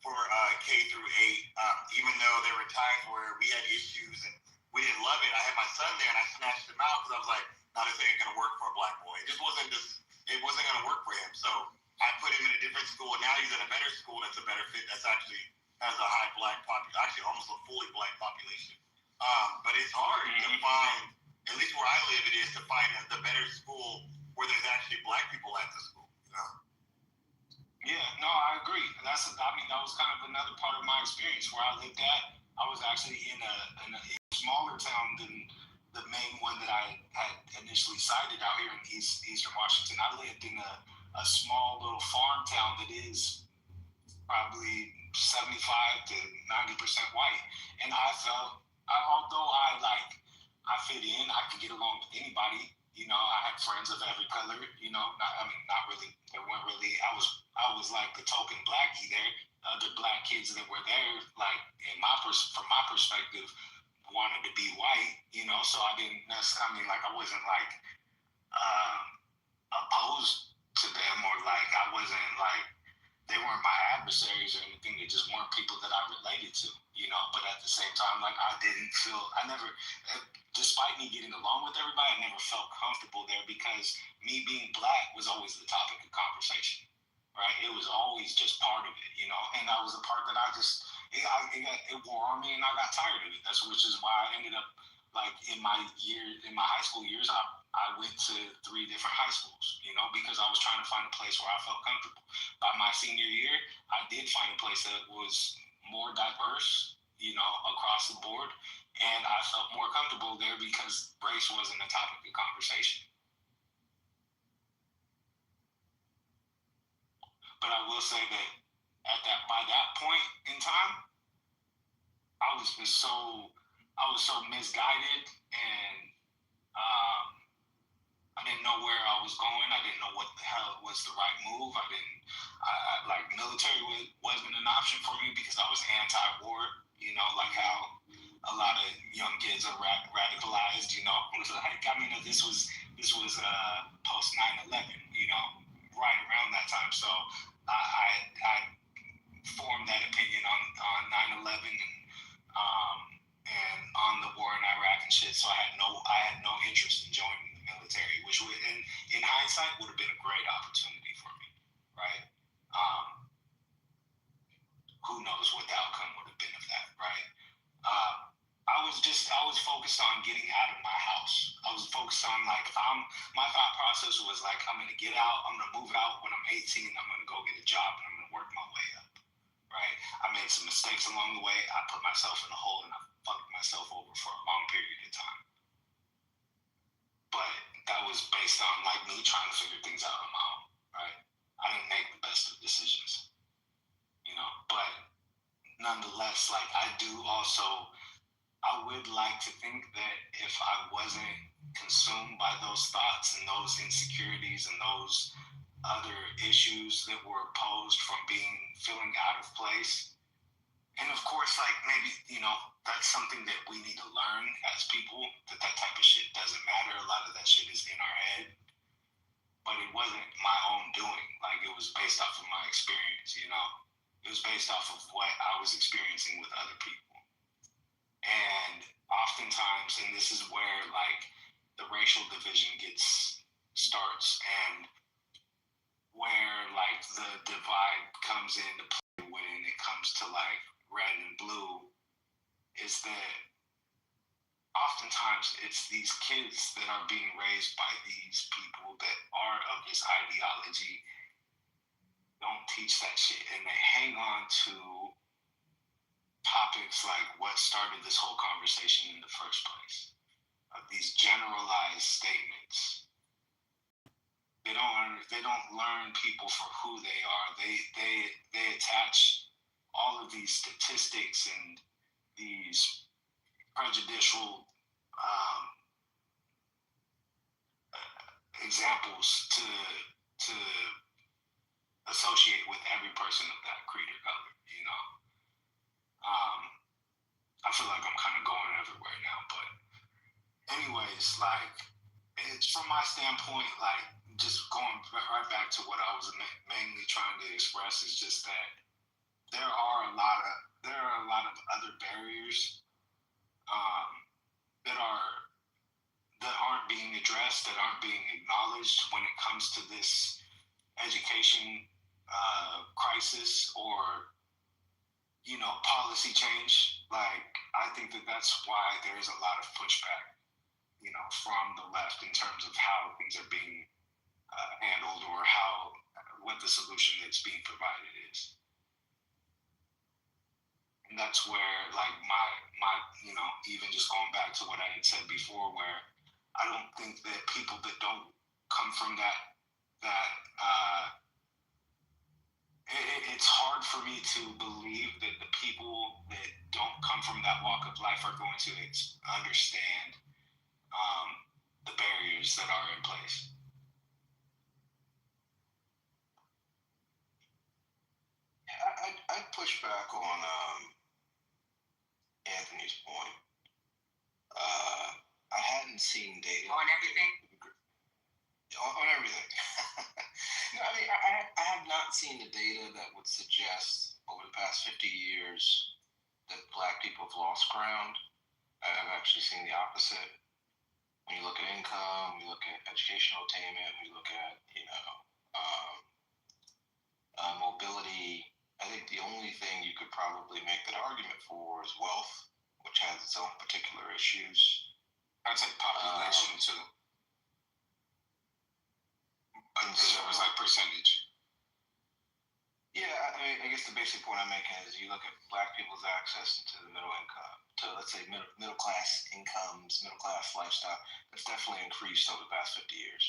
for K through 8, even though there were times where we had issues and we didn't love it. I had my son there and I snatched him out because I was like, no, this ain't gonna work for a black boy. It wasn't gonna work for him. So I put him in a different school. Now he's in a better school that's a better fit. That's actually has a high black population, actually almost a fully black population. But it's hard to find, at least where I live, it is to find the better school where there's actually black people at the school. Yeah, no, I agree. That was kind of another part of my experience where I lived at. I was actually in a smaller town than the main one that I had initially cited out here in Eastern Washington. I lived in a small little farm town that is probably 75 to 90% white. And I felt, although I fit in, I could get along with anybody. You know, I had friends of every color. You know, not really. There weren't really. I was like the token blackie there. Other black kids that were there, like from my perspective, wanted to be white. You know, so I didn't necessarily. I wasn't like opposed to them, or like I wasn't like they weren't my adversaries or anything. They just weren't people that I related to. You know, but at the same time, like I never, despite me getting along with everybody, I never felt comfortable there because me being black was always the topic of conversation, right? It was always just part of it, you know, and that was the part that it wore on me and I got tired of it. Which is why I ended up, like, in my high school years, I went to 3 different high schools, you know, because I was trying to find a place where I felt comfortable. By my senior year, I did find a place that was more diverse, you know, across the board. And I felt more comfortable there because race wasn't a topic of conversation. But I will say that by that point in time, I was so misguided, and I didn't know where I was going. I didn't know what the hell was the right move. Military wasn't an option for me because I was anti-war, you know, like how a lot of young kids are radicalized. Like I mean, this was post 9/11. Right around that time. So I formed that opinion on 9/11 and on the war in Iraq and shit. So I had no interest in joining the military, which would in hindsight would have been a great opportunity for me, right? Who knows what the outcome would have been of that, right? I was focused on getting out of my house. I was focused on my thought process was like, I'm gonna get out, I'm gonna move out when I'm 18, I'm gonna go get a job and I'm gonna work my way up. Right? I made some mistakes along the way. I put myself in a hole and I fucked myself over for a long period of time. But that was based on me trying to figure things out on my own, right? I didn't make the best of decisions, but nonetheless, I would like to think that if I wasn't consumed by those thoughts and those insecurities and those other issues that were posed from feeling out of place. And of course, maybe, that's something that we need to learn as people, that type of shit doesn't matter. A lot of that shit is in our head. But it wasn't my own doing. It was based off of my experience, It was based off of what I was experiencing with other people. And oftentimes, and this is where the racial division starts and where the divide comes into play when it comes to red and blue, is that oftentimes it's these kids that are being raised by these people that are of this ideology, don't teach that shit, and they hang on to topics like what started this whole conversation in the first place, of these generalized statements. They don't learn people for who they are. They attach all of these statistics and these prejudicial examples to associate with every person of that creed or color. I feel like I'm kind of going everywhere now, but anyways, it's from my standpoint, just going right back to what I was mainly trying to express is just that there are a lot of other barriers that aren't being addressed, that aren't being acknowledged when it comes to this education crisis or policy change. I think that's why there's a lot of pushback, from the left in terms of how things are being handled or what the solution that's being provided is. And that's where my even just going back to what I had said before, where I don't think that people that don't come from it's hard for me to believe that the people that don't come from that walk of life are going to understand the barriers that are in place. I'd push back on Anthony's point. I hadn't seen data On everything. On everything. No, I mean, I have not seen the data that would suggest over the past 50 years that Black people have lost ground. I've actually seen the opposite. When you look at income, we look at educational attainment, we look at mobility. I think the only thing you could probably make that argument for is wealth, which has its own particular issues. I'd say population too. As far as percentage. Yeah, I guess the basic point I'm making is you look at Black people's access to the middle income, to let's say middle class incomes, middle class lifestyle. That's definitely increased over the past 50 years.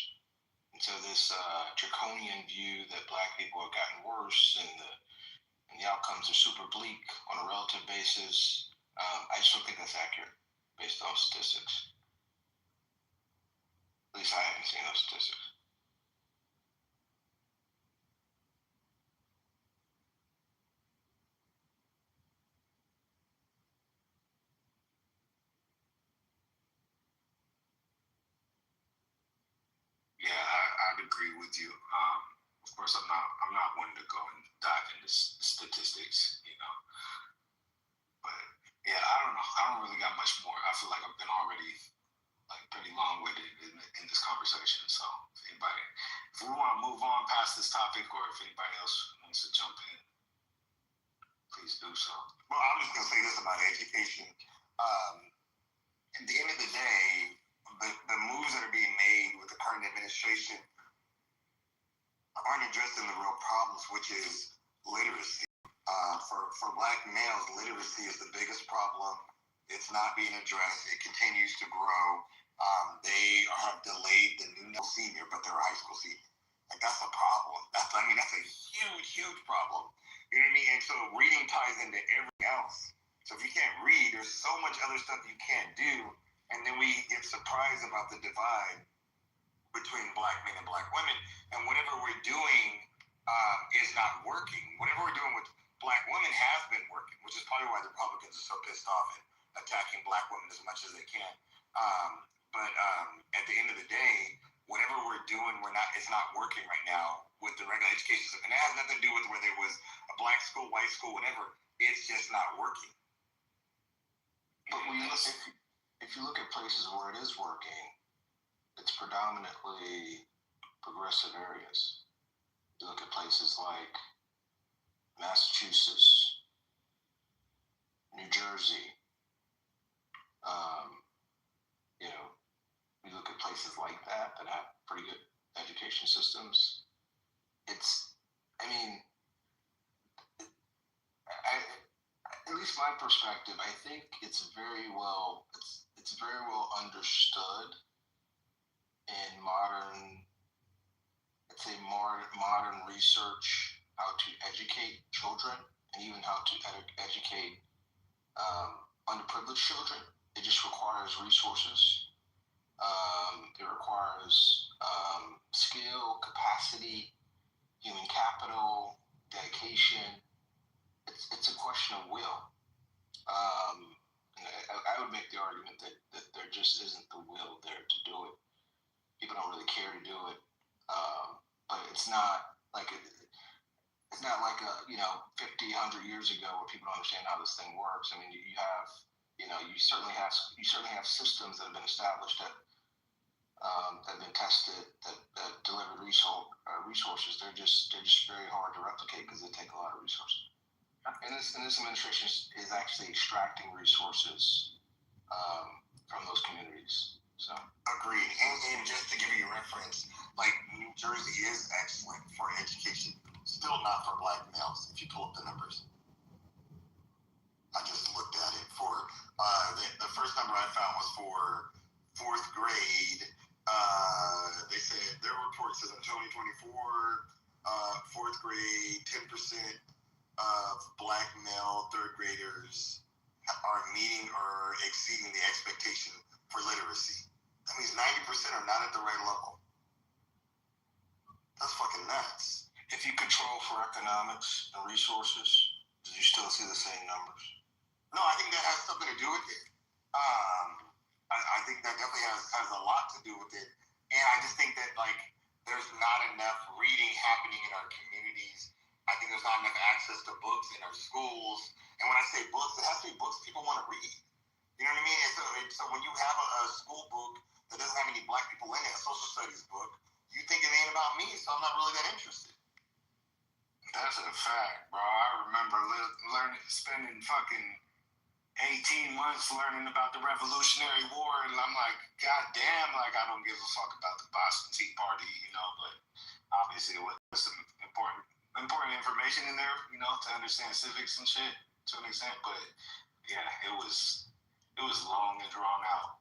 And so this draconian view that Black people have gotten worse and the outcomes are super bleak on a relative basis, I just don't think that's accurate based on statistics. At least I haven't seen those statistics. I'd agree with you. Of course, I'm not one to go and dive into statistics, you know. But yeah, I don't know. I don't really got much more. I feel like I've been already like pretty long-winded in this conversation. So if we want to move on past this topic, or if anybody else wants to jump in, please do so. Well, I'm just gonna say this about education. At the end of the day, the moves that are being made with the current administration aren't addressing the real problems, which is literacy. For Black males, literacy is the biggest problem. It's not being addressed. It continues to grow. They have delayed the new senior, but they're a high school senior. Like, that's a problem. That's a huge problem. You know what I mean? And so reading ties into everything else. So if you can't read, there's so much other stuff you can't do. And then we get surprised about the divide between Black men and Black women. And whatever we're doing is not working. Whatever we're doing with Black women has been working, which is probably why the Republicans are so pissed off and attacking Black women as much as they can. But at the end of the day, whatever we're doing, it's not working right now with the regular education system. And it has nothing to do with whether it was a Black school, white school, whatever. It's just not working. But if you look at places where it is working, it's predominantly progressive areas. You look at places like Massachusetts, New Jersey, you look at places like that have pretty good education systems. At least my perspective, I think it's very well understood in modern research how to educate children, and even how to educate underprivileged children. It just requires resources. It requires skill, capacity, human capital, dedication. It's a question of will. I would make the argument that there just isn't the will there to do it. People don't really care to do it. But it's not like 50, 100 years ago where people don't understand how this thing works. I mean, you certainly have systems that have been established that have been tested, that deliver resources. They're just very hard to replicate because they take a lot of resources. And this administration is actually extracting resources from those communities. So agreed. And just to give you a reference, like New Jersey is excellent for education, still not for Black males. If you pull up the numbers, I just looked at it for the first number I found was for fourth grade. They said their report says in 2024, fourth grade, 10% of Black male third graders are meeting or exceeding the expectation for literacy. That means 90% are not at the right level. That's fucking nuts. if you control for economics and resources, do you still see the same numbers? No, I think that has something to do with it. I think that definitely has a lot to do with it. And I just think that, like, there's not enough reading happening in our communities. I think there's not enough access to books in our schools. And when I say books, it has to be books people want to read. You know what I mean? And so when you have a school book that doesn't have any Black people in it, a social studies book, you think it ain't about me, so I'm not really that interested. That's a fact, bro. I remember spending fucking 18 months learning about the Revolutionary War, and I'm like, God damn, like, I don't give a fuck about the Boston Tea Party, you know, but obviously there was some important information in there, you know, to understand civics and shit to an extent, but yeah, it was long and drawn out.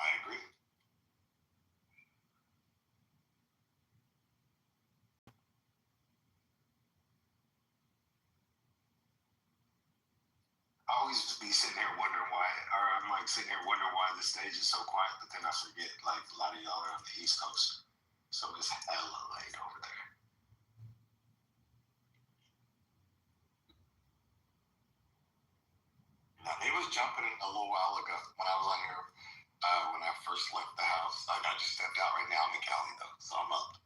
I agree. I always just be sitting there wondering why, or I'm like sitting there wondering why the stage is so quiet, but then I forget, like, a lot of y'all are on the East Coast, so it's hella late over there. Now, they was jumping a little while ago when I was on here when I first left the house. I just stepped out right now. I'm in Cali though, so I'm up.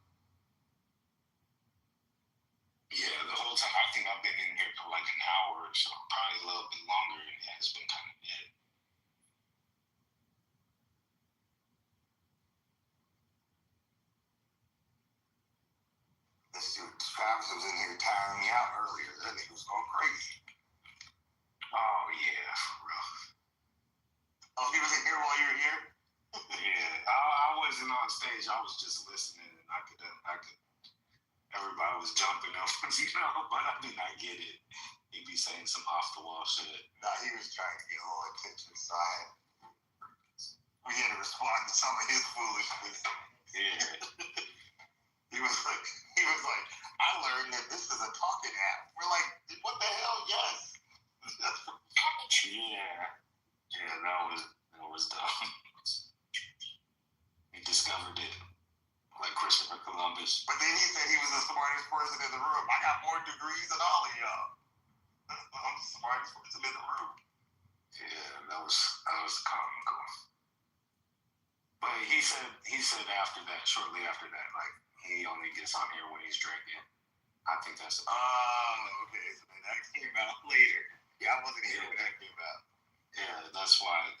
Yeah, the whole time I think I've been in here for like an hour or so, probably a little bit longer, and yeah, it's been kind of dead. This dude Travis was in here tiring me out earlier. That nigga was going crazy. Oh yeah, for real. Oh, he was in here while you were here? Yeah, I wasn't on stage. I was just listening, and I could. Everybody was jumping up, But I mean, I get it. He'd be saying some off the wall shit. Nah, he was trying to get a little attention, so we had to respond to some of his foolishness. Yeah. He was like, I learned that this is a talking app. We're like, what the hell? Yes. Yeah, that was dumb. He discovered it, like Christopher Columbus. But then he said he was the smartest person in the room. I got more degrees than all of y'all. I'm the smartest person in the room. Yeah, that was comical. But he said after that, shortly after that, like he only gets on here when he's drinking. I think that's okay. So then that came out later. Yeah, I wasn't here when that came out. Yeah, that's why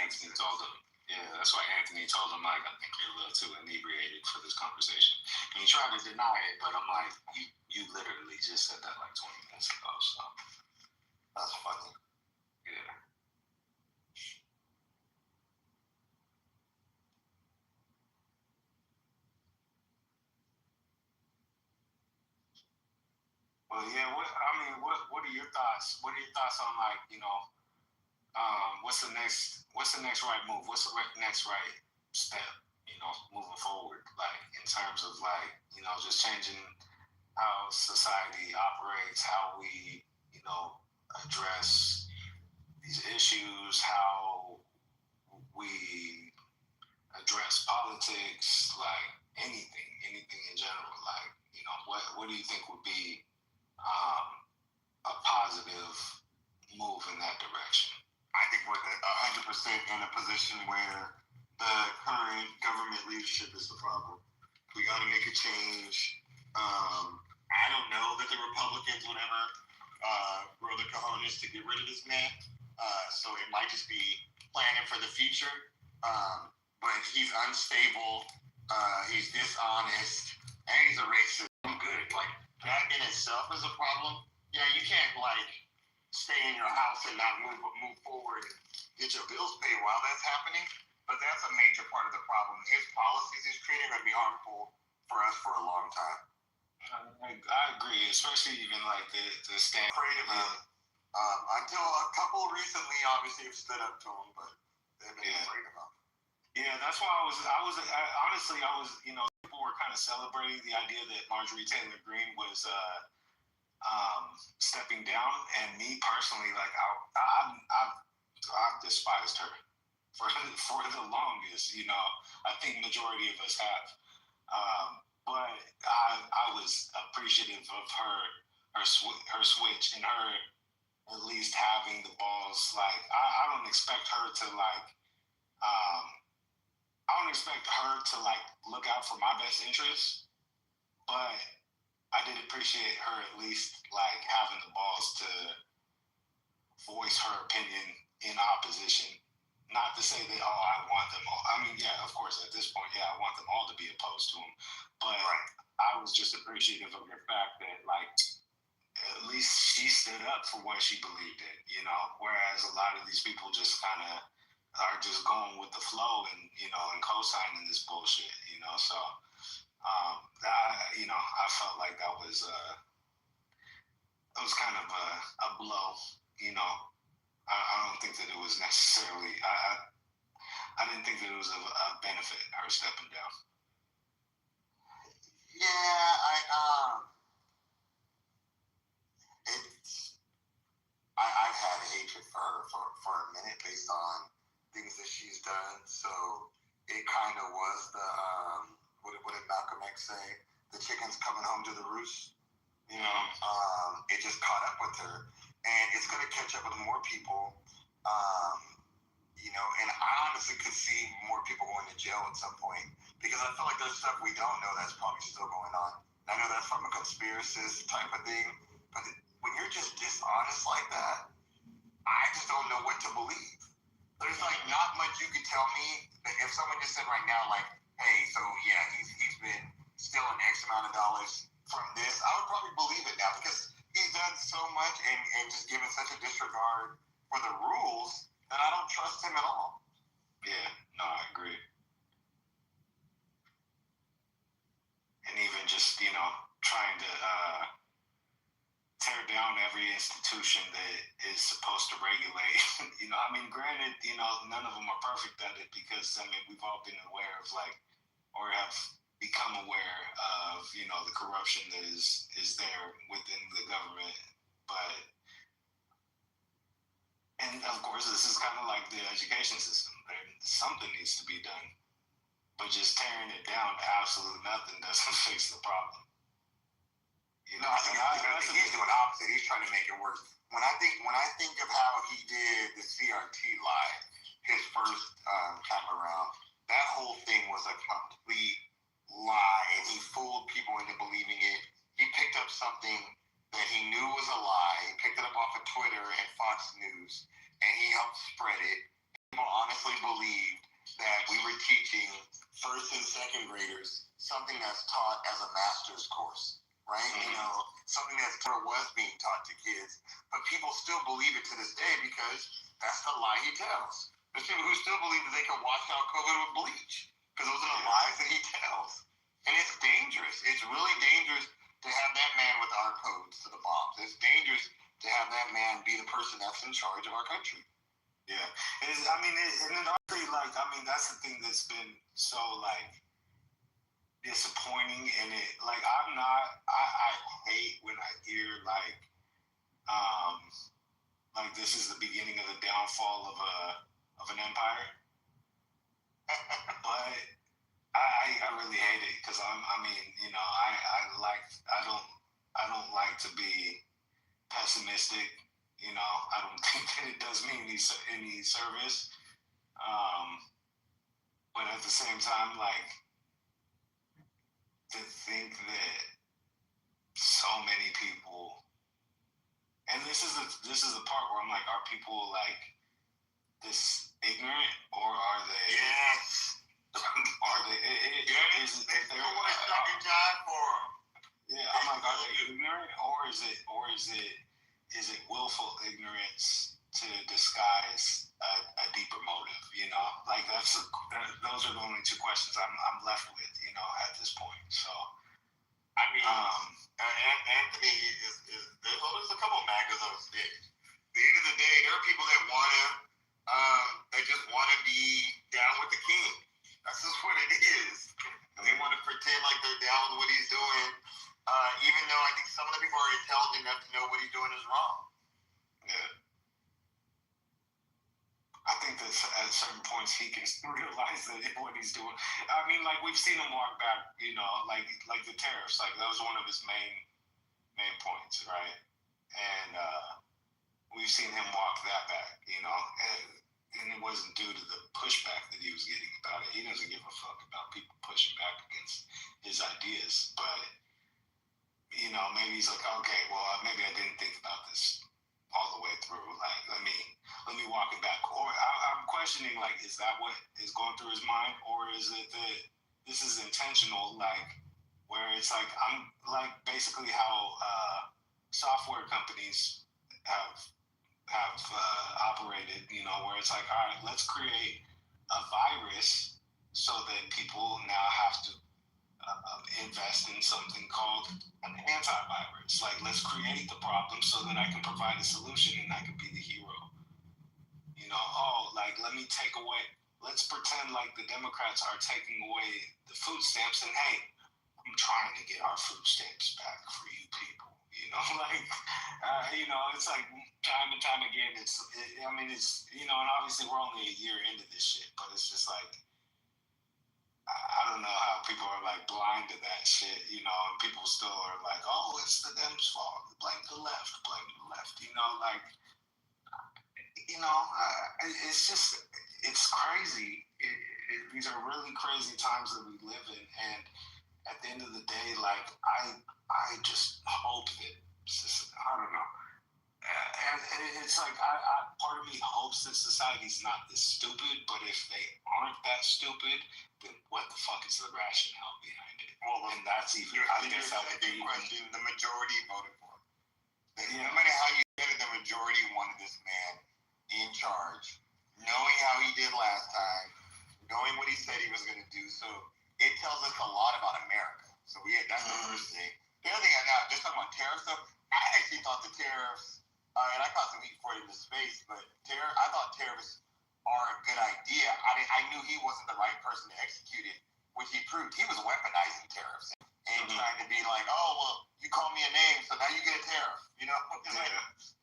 Anthony told him. Yeah, that's why Anthony told him, like, I think you're a little too inebriated for this conversation. And he tried to deny it, but I'm like, you literally just said that like 20 minutes ago, so. That's funny. Yeah. Well, yeah, what are your thoughts? What are your thoughts on, like, what's the next right move? What's the next right step, moving forward, like in terms of like, just changing how society operates, how we, address these issues, how we address politics, like anything in general, like, what do you think would be a positive move in that direction? I think we're 100% in a position where the current government leadership is the problem. We got to make a change. I don't know that the Republicans would ever grow the cojones to get rid of this man. So it might just be planning for the future. But he's unstable. He's dishonest. And he's a racist. Good. Like, that in itself is a problem. Yeah, you can't, like, stay in your house and not move forward and get your bills paid while that's happening. But that's a major part of the problem. His policies he's creating are going to be harmful for us for a long time. I agree, especially even like the stand creatively. Until a couple recently, obviously, have stood up to him, but they've been afraid of him. Yeah, that's why I was honestly, people were kind of celebrating the idea that Marjorie Taylor Greene was stepping down, and me personally, like I've despised her for the longest. I think majority of us have, but I was appreciative of her switch and her at least having the balls. Like I don't expect her to like. I don't expect her to like look out for my best interests, but I did appreciate her at least like having the balls to voice her opinion in opposition. Not to say that, I want them all. I mean, yeah, of course, at this point, yeah, I want them all to be opposed to him. But I was just appreciative of the fact that, like, at least she stood up for what she believed in, whereas a lot of these people just kind of are just going with the flow and, and co-signing this bullshit, so, I felt like that was kind of a blow, I don't think that it was necessarily, I didn't think that it was a benefit, her stepping down. Yeah, I've had hatred for her for a minute based on things that she's done. So it kind of was the what did Malcolm X say? The chicken's coming home to the roost. It just caught up with her, and it's going to catch up with more people. And I honestly could see more people going to jail at some point because I feel like there's stuff we don't know that's probably still going on. And I know that's from a conspiracist type of thing, but when you're just dishonest like that, I just don't know what to believe. There's like not much you could tell me. Like if someone just said right now, like, hey, so yeah, he's been stealing X amount of dollars from this, I would probably believe it now because he's done so much and just given such a disregard for the rules that I don't trust him at all. Yeah, no, I agree. And even just, trying to tear down every institution that is supposed to regulate. Granted, none of them are perfect at it because, we've all been aware of or have become aware of, the corruption that is there within the government. But, and of course, this is kind of like the education system. Something needs to be done. But just tearing it down to absolute nothing doesn't fix the problem. I think he's doing opposite. He's trying to make it worse. When I think of how he did the CRT live, his first time around, that whole thing was a complete lie, and he fooled people into believing it. He picked up something that he knew was a lie. He picked it up off of Twitter and Fox News, and he helped spread it. People honestly believed that we were teaching first and second graders something that's taught as a master's course. Right? Mm-hmm. Something that was being taught to kids, but people still believe it to this day because that's the lie he tells. There's people who still believe that they can wash out COVID with bleach because those are the lies that he tells. And it's dangerous. It's really dangerous to have that man with our codes to the bombs. It's dangerous to have that man be the person that's in charge of our country. Yeah. That's the thing that's been so, disappointing, and I hate when I hear this is the beginning of the downfall of an empire. But I really hate it because I don't like to be pessimistic. I don't think that it does me any service. But at the same time, to think that so many people, and this is the part where I'm like, are people this ignorant, or are they? Yes. Are they? Is it? They want to stop your job for them. Yeah, I'm like, are they ignorant, or is it willful ignorance to disguise a deeper motive? Those are the only two questions I'm left with, at this point. So. Anthony there's a couple of MAGAs on stage. At the end of the day, there are people that just want to be down with the king. That's just what it is. They want to pretend like they're down with what he's doing, even though I think some of the people are intelligent enough to know what he's doing is wrong. Yeah. I think that at certain points he can realize that what he's doing. We've seen him walk back, like the tariffs. That was one of his main points, right? And we've seen him walk that back, and it wasn't due to the pushback that he was getting about it. He doesn't give a fuck about people pushing back against his ideas. But, maybe he's like, okay, well, maybe I didn't think about this all the way through. Let me walk it back. Or I'm questioning, is that what is going through his mind? Or is it that this is intentional, where it's I'm basically how software companies have operated, where it's all right, let's create a virus so that people now have to invest in something called an antivirus. Let's create the problem so that I can provide a solution and I can be the hero. Let me take away, let's pretend like the Democrats are taking away the food stamps, and hey, I'm trying to get our food stamps back for you people. It's time and time again. It's and obviously we're only a year into this shit, but it's just I don't know how people are blind to that shit, and people still are oh, it's the Dems' fault. Blame the left. It's just, it's crazy. These are really crazy times that we live in, and at the end of the day, like I just hope that I don't know. And it's like part of me hopes that society's not this stupid, but if they aren't that stupid, then what the fuck is the rationale behind it? Well, and that's even. I guess that would be question. The majority voted for it. No matter how you get it, the majority wanted this man in charge, knowing how he did last time, knowing what he said he was going to do. So it tells us a lot about America. So that's the first thing. The other thing, just talking about tariff stuff, I actually thought the tariffs, and I caught some heat for it in the space, but I thought tariffs are a good idea. I knew he wasn't the right person to execute it, which he proved. He was weaponizing tariffs and trying to be like, oh, well, you call me a name, so now you get a tariff. Like,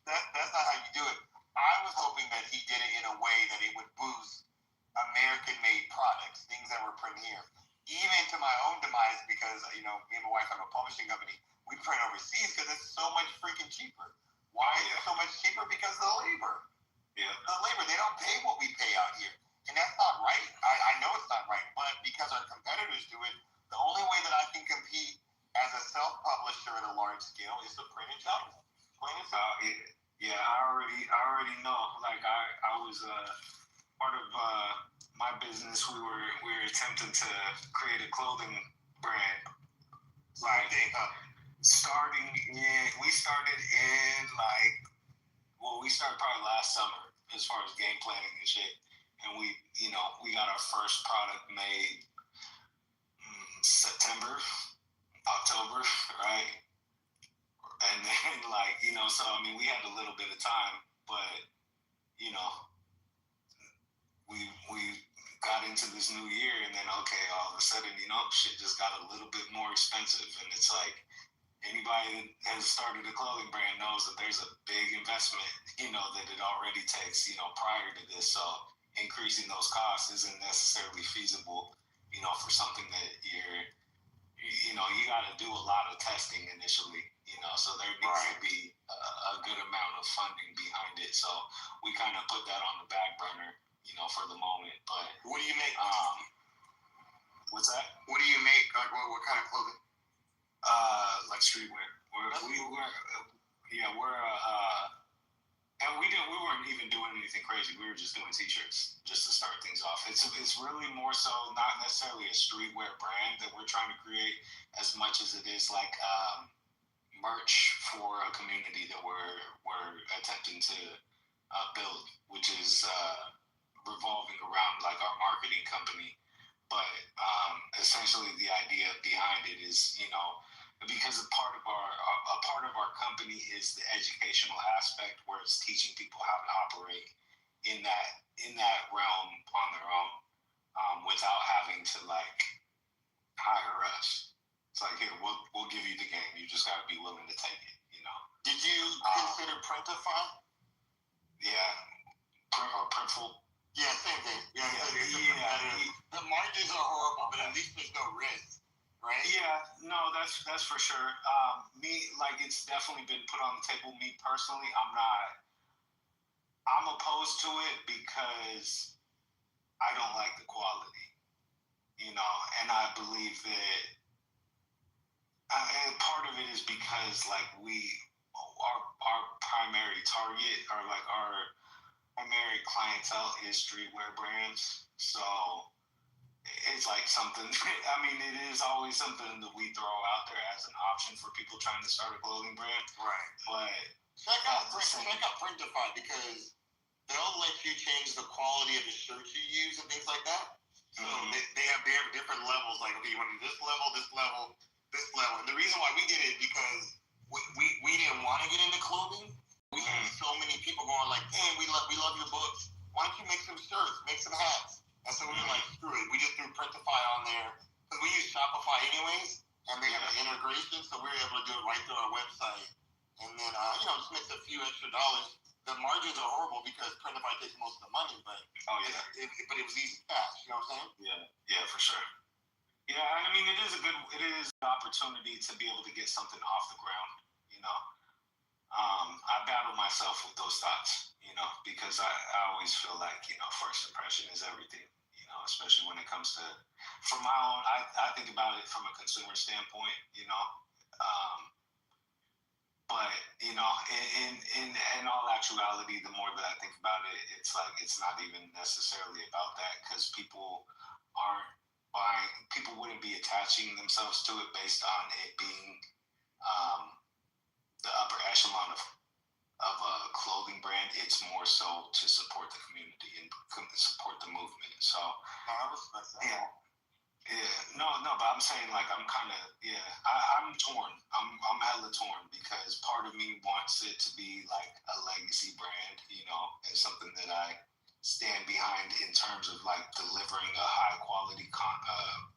that's not how you do it. I was hoping that he did it in a way that it would boost American-made products, things that were printed here. Even to my own demise, because me and my wife have a publishing company, we print overseas because it's so much freaking cheaper. Why is it so much cheaper? Because of the labor. Yeah. The labor, they don't pay what we pay out here. And that's not right. I know it's not right, but because our competitors do it, the only way that I can compete as a self-publisher at a large scale is to print in China. Yeah, I already know. Like I was part of my business. We were attempting to create a clothing brand. Like we started probably last summer as far as game planning and shit. And we got our first product made September, October, right? And then so I mean we had a little bit of time, but we got into this new year, and then all of a sudden shit just got a little bit more expensive, and it's like anybody that has started a clothing brand knows that there's a big investment that it already takes prior to this. So increasing those costs isn't necessarily feasible for something that you got to do a lot of testing initially, so there needs to be a good amount of funding behind it. So we kind of put that on the back burner, for the moment. But what do you make? What's that? What do you make? Like what kind of clothing? Like streetwear. And we weren't even doing anything crazy. We were just doing t-shirts just to start things off. It's really more so not necessarily a streetwear brand that we're trying to create as much as it is like merch for a community that we're attempting to build, which is revolving around like our marketing company. But essentially the idea behind it is, because a part of our company is the educational aspect, where it's teaching people how to operate in that realm on their own, without having to like hire us. It's like, here, we'll give you the game. You just got to be willing to take it. Did you consider Printify? Yeah, or Printful. Yeah, same thing. Yeah. The margins are horrible, but at least there's no risk. Right? Yeah, no, that's for sure. It's definitely been put on the table. Me personally, I'm opposed to it because I don't like the quality, and I believe that and part of it is because our primary target or like our primary clientele is streetwear brands, so it's like something. I mean, it is always something that we throw out there as an option for people trying to start a clothing brand. Right. But check out Printify, because they'll let you change the quality of the shirts you use and things like that. So they have different levels. Like, okay, you want to do this level, this level, this level. And the reason why we did it because we didn't want to get into clothing. We had so many people going like, "Hey, we love your books. Why don't you make some shirts, make some hats?" And so we were like, screw it. We just threw Printify on there because we use Shopify anyways, and they have an integration, so we were able to do it right through our website. And then just makes a few extra dollars. The margins are horrible because Printify takes most of the money, but but it was easy cash. You know what I'm saying? Yeah, for sure. Yeah, I mean, it is an opportunity to be able to get something off the ground. I battle my myself with those thoughts, because I always feel like, first impression is everything, especially when it comes to, from my own, I think about it from a consumer standpoint, but, in all actuality, the more that I think about it, it's like, it's not even necessarily about that, because people wouldn't be attaching themselves to it based on it being the upper echelon of a clothing brand. It's more so to support the community and support the movement. So I respect that. yeah. No, but I'm saying, like, I'm kind of, I'm torn. I'm hella torn, because part of me wants it to be like a legacy brand, and something that I stand behind in terms of like delivering a high quality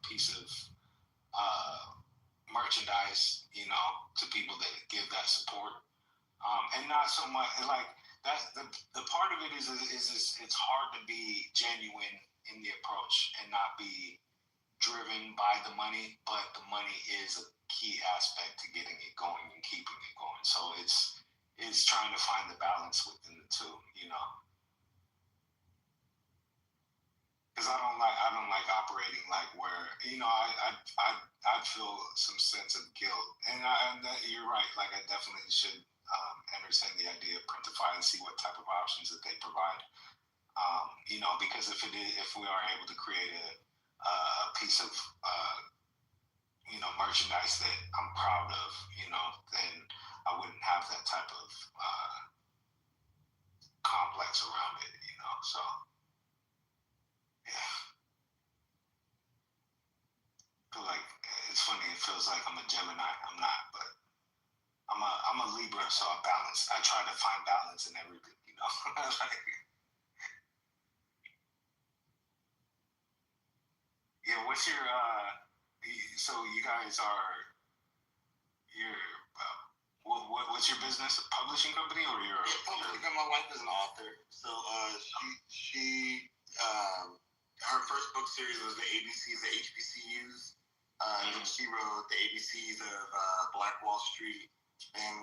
piece of merchandise, to people that give that support. And not so much like that. The part of it is it's hard to be genuine in the approach and not be driven by the money, but the money is a key aspect to getting it going and keeping it going. So it's trying to find the balance within the two, because I don't like operating like where, I feel some sense of guilt, and you're right. Like, I definitely should entertain the idea of Printify and see what type of options that they provide. Because if we are able to create a piece of merchandise that I'm proud of, then I wouldn't have that type of complex around it, So yeah, I feel like it's funny. It feels like I'm a Gemini. I'm not, but I'm a Libra, so I try to find balance in everything, like, yeah. What's your so you guys are what's your business? A publishing company, or your? Publishing. My wife is an author, so she her first book series was the ABCs, the HBCUs. And then she wrote the ABCs of Black Wall Street, and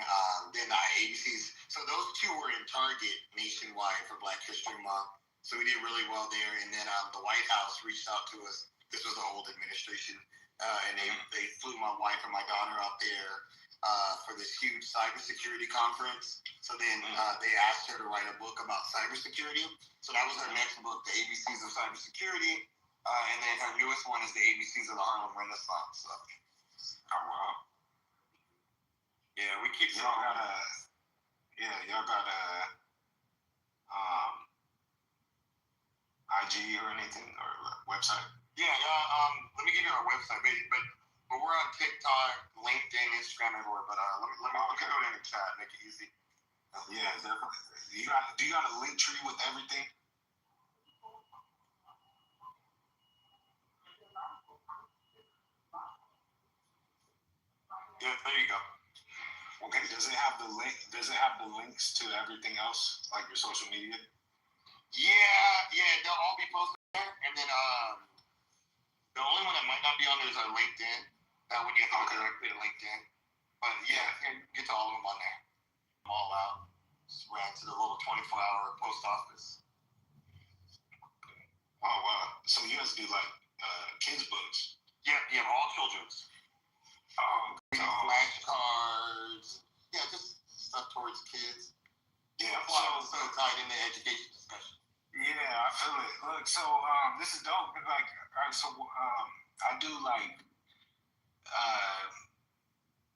then the ABCs. So those two were in Target nationwide for Black History Month. So we did really well there. And then the White House reached out to us. This was the old administration, and they flew my wife and my daughter out there for this huge cybersecurity conference. So then they asked her to write a book about cybersecurity. So that was her next book, The ABCs of Cybersecurity. And then her newest one is The ABCs of the Harlem Renaissance. So. Oh, wow. Yeah, we keep y'all got a IG or anything, or website? Yeah, let me give you our website, but we're on TikTok, LinkedIn, Instagram, everywhere. But let me go in the chat, make it easy. Yeah, definitely. Do you got a link tree with everything? Yeah, there you go. Okay. Does it have the link? Does it have the links to everything else, like your social media? Yeah, they'll all be posted there, and then the only one that might not be on there is our LinkedIn. That one you have to go directly to LinkedIn. But yeah, you can get to all of them on there. I'm all out. Just ran to the little 24-hour post office. Oh wow! So you guys do like kids books? Yeah, all children's. Flashcards. Yeah, just stuff towards kids. Yeah, so tied into education discussion. Yeah, I feel it. Look, so this is dope. Like, all right, so I do like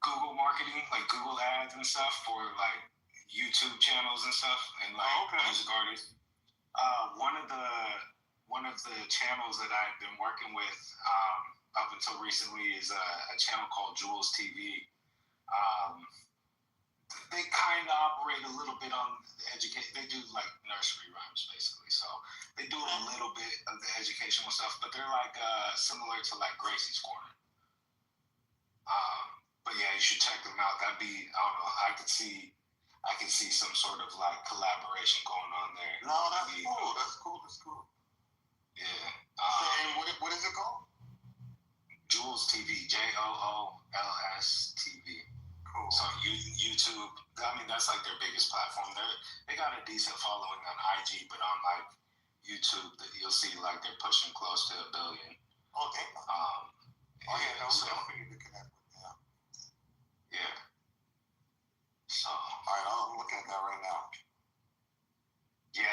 Google marketing, like Google ads and stuff for like YouTube channels and stuff, and like music artists. One of the channels that I've been working with up until recently is a channel called Jules TV. They kind of operate a little bit on the education. They do like nursery rhymes basically, so they do a little bit of the educational stuff, but they're like similar to like Gracie's Corner. But yeah, you should check them out. That'd be, I don't know, I can see some sort of like collaboration going on there. No, that's cool. That's cool. Yeah. And what is it called? Jules TV, JOOLS TV. Cool. So YouTube, I mean, that's like their biggest platform. They got a decent following on IG, but on like YouTube, you'll see like they're pushing close to 1 billion. Okay. So we need to connect with them. Yeah. So. All right, I'm looking at that right now. Yeah,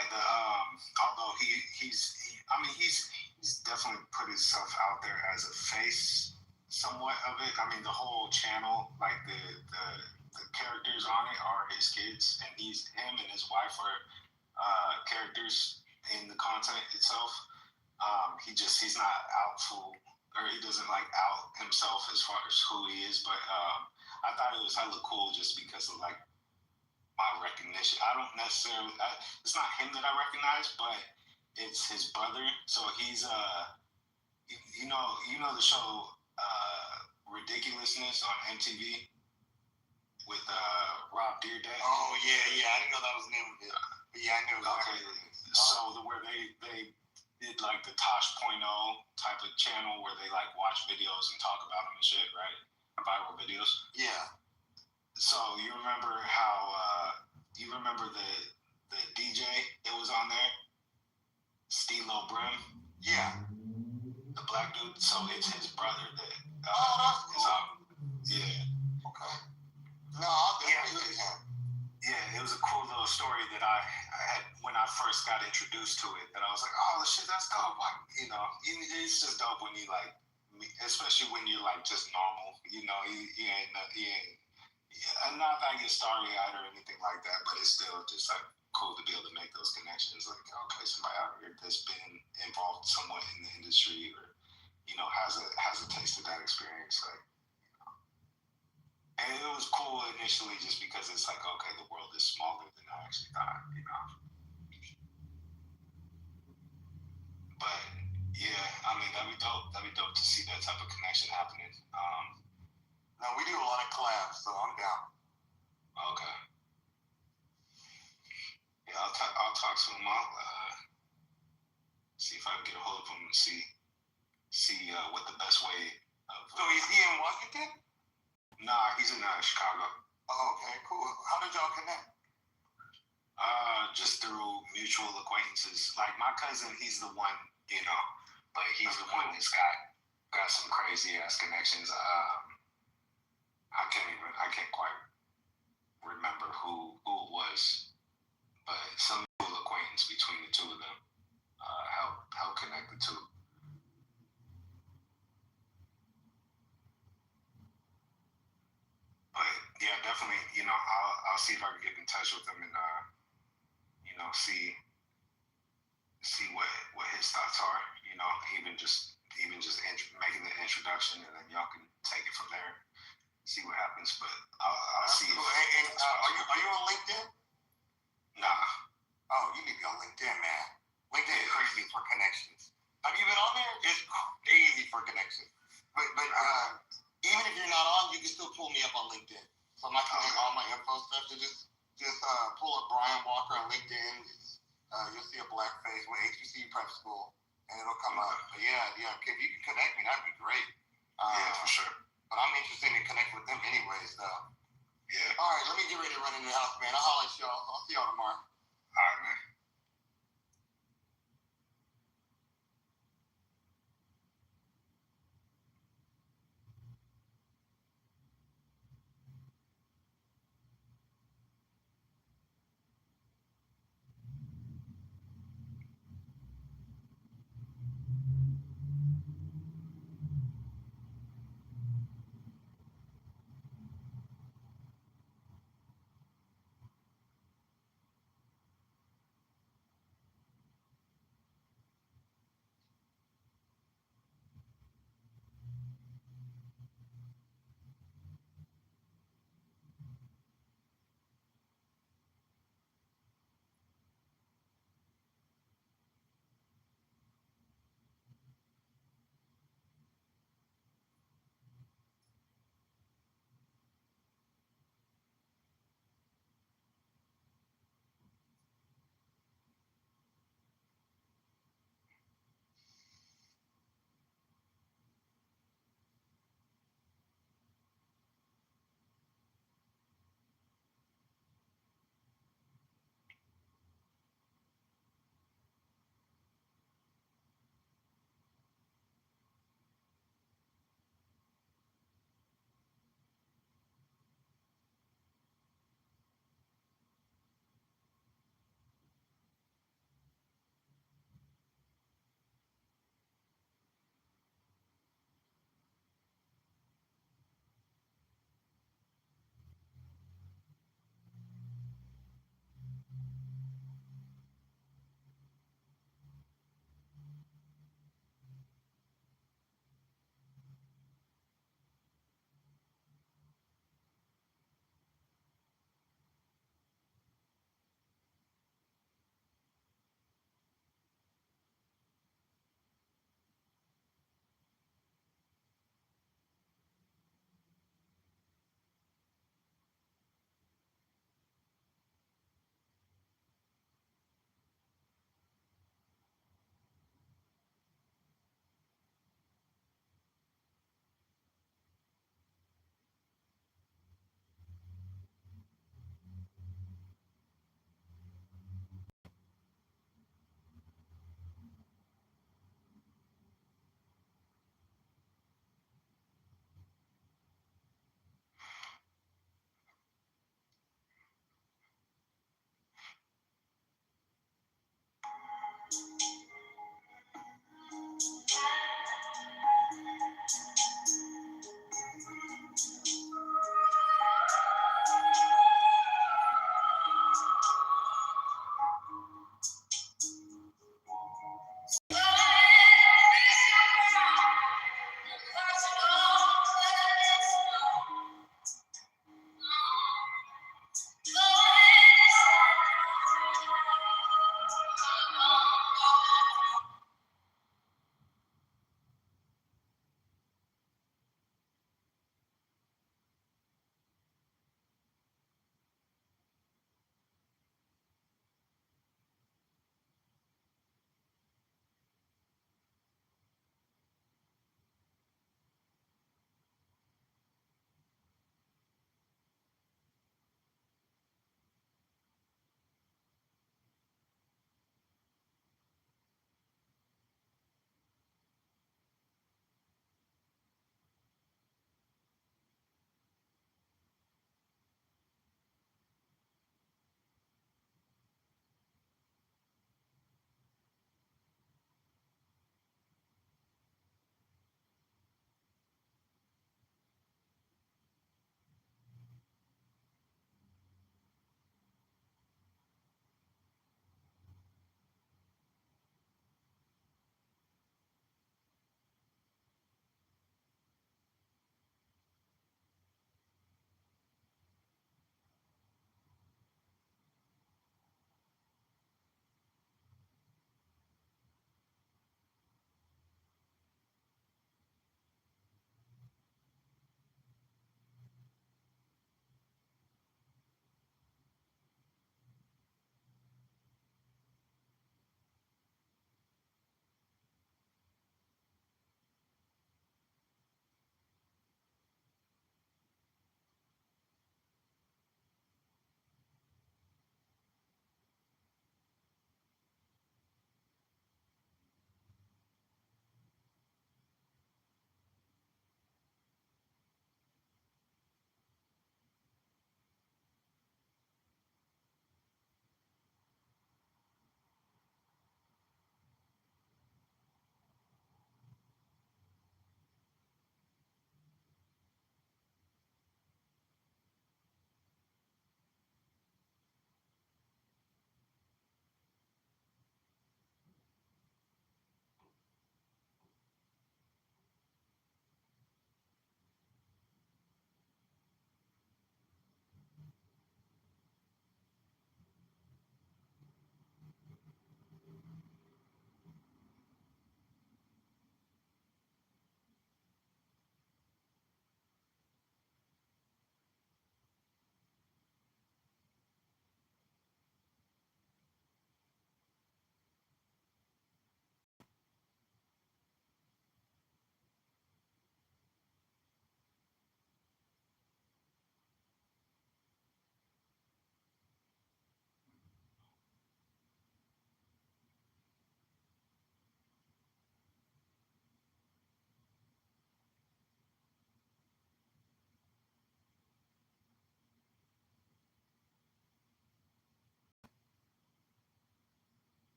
although he's definitely put himself out there as a face, somewhat of it. I mean, the whole channel, like the characters on it are his kids, and him and his wife are characters in the content itself. He's not out full, or he doesn't like out himself as far as who he is. But I thought it was hella cool just because of like my recognition. I don't necessarily. It's not him that I recognize, but it's his brother. So he's you know the show Ridiculousness on MTV with Rob Deerdeck. Oh yeah. I didn't know that was the name of it. But yeah, I knew. Okay. So where they did like the Tosh.0 type of channel where they like watch videos and talk about them and shit, right? Viral videos. Yeah. So you remember how the DJ that was on there, Stilo Brim? Yeah. The black dude. So it's his brother that that's cool. is on. Yeah. Okay. No, I'll definitely Yeah, it was a cool little story that I had when I first got introduced to it. That I was like, oh shit, that's dope. Like, it's just dope when you like, especially when you're like just normal. You ain't. I'm not that I get starry-eyed or anything like that, but it's still just like cool to be able to make those connections. Like, okay, somebody out here that's been involved somewhat in the industry, or has a taste of that experience. Like, and it was cool initially just because it's like, okay, the world is smaller than I actually thought. But yeah, I mean, that'd be dope. That'd be dope to see that type of connection happening. No, we do a lot of collabs, so I'm down. Okay. Yeah, I'll talk to him. I'll see if I can get a hold of him and see what the best way of. So is he in Washington? Nah, he's in Chicago. Oh, okay, cool. How did y'all connect? Just through mutual acquaintances. Like my cousin, he's the one, but he's the one that's got some crazy ass connections. I can't quite remember who it was, but some mutual acquaintance between the two of them helped connect the two. But yeah, definitely, I'll see if I can get in touch with him and see what his thoughts are. Even just making the introduction, and then y'all can take it from there. See what happens, but I'll see. Cool. And are you on LinkedIn? Nah. Oh, you need to be on LinkedIn, man. LinkedIn is crazy for connections. Have you been on there? It's crazy for connections. But even if you're not on, you can still pull me up on LinkedIn. So I'm not gonna make all my info stuff. So just pull up Brian Walker on LinkedIn. You'll see a black face with HBC Prep School, and it'll come up. But yeah. If you can connect me, that'd be great. Yeah, for sure. But I'm interested in connect with them anyways, though. Yeah. All right, let me get ready to run into the house, man. I'll holler at y'all. I'll see y'all tomorrow. All right, man.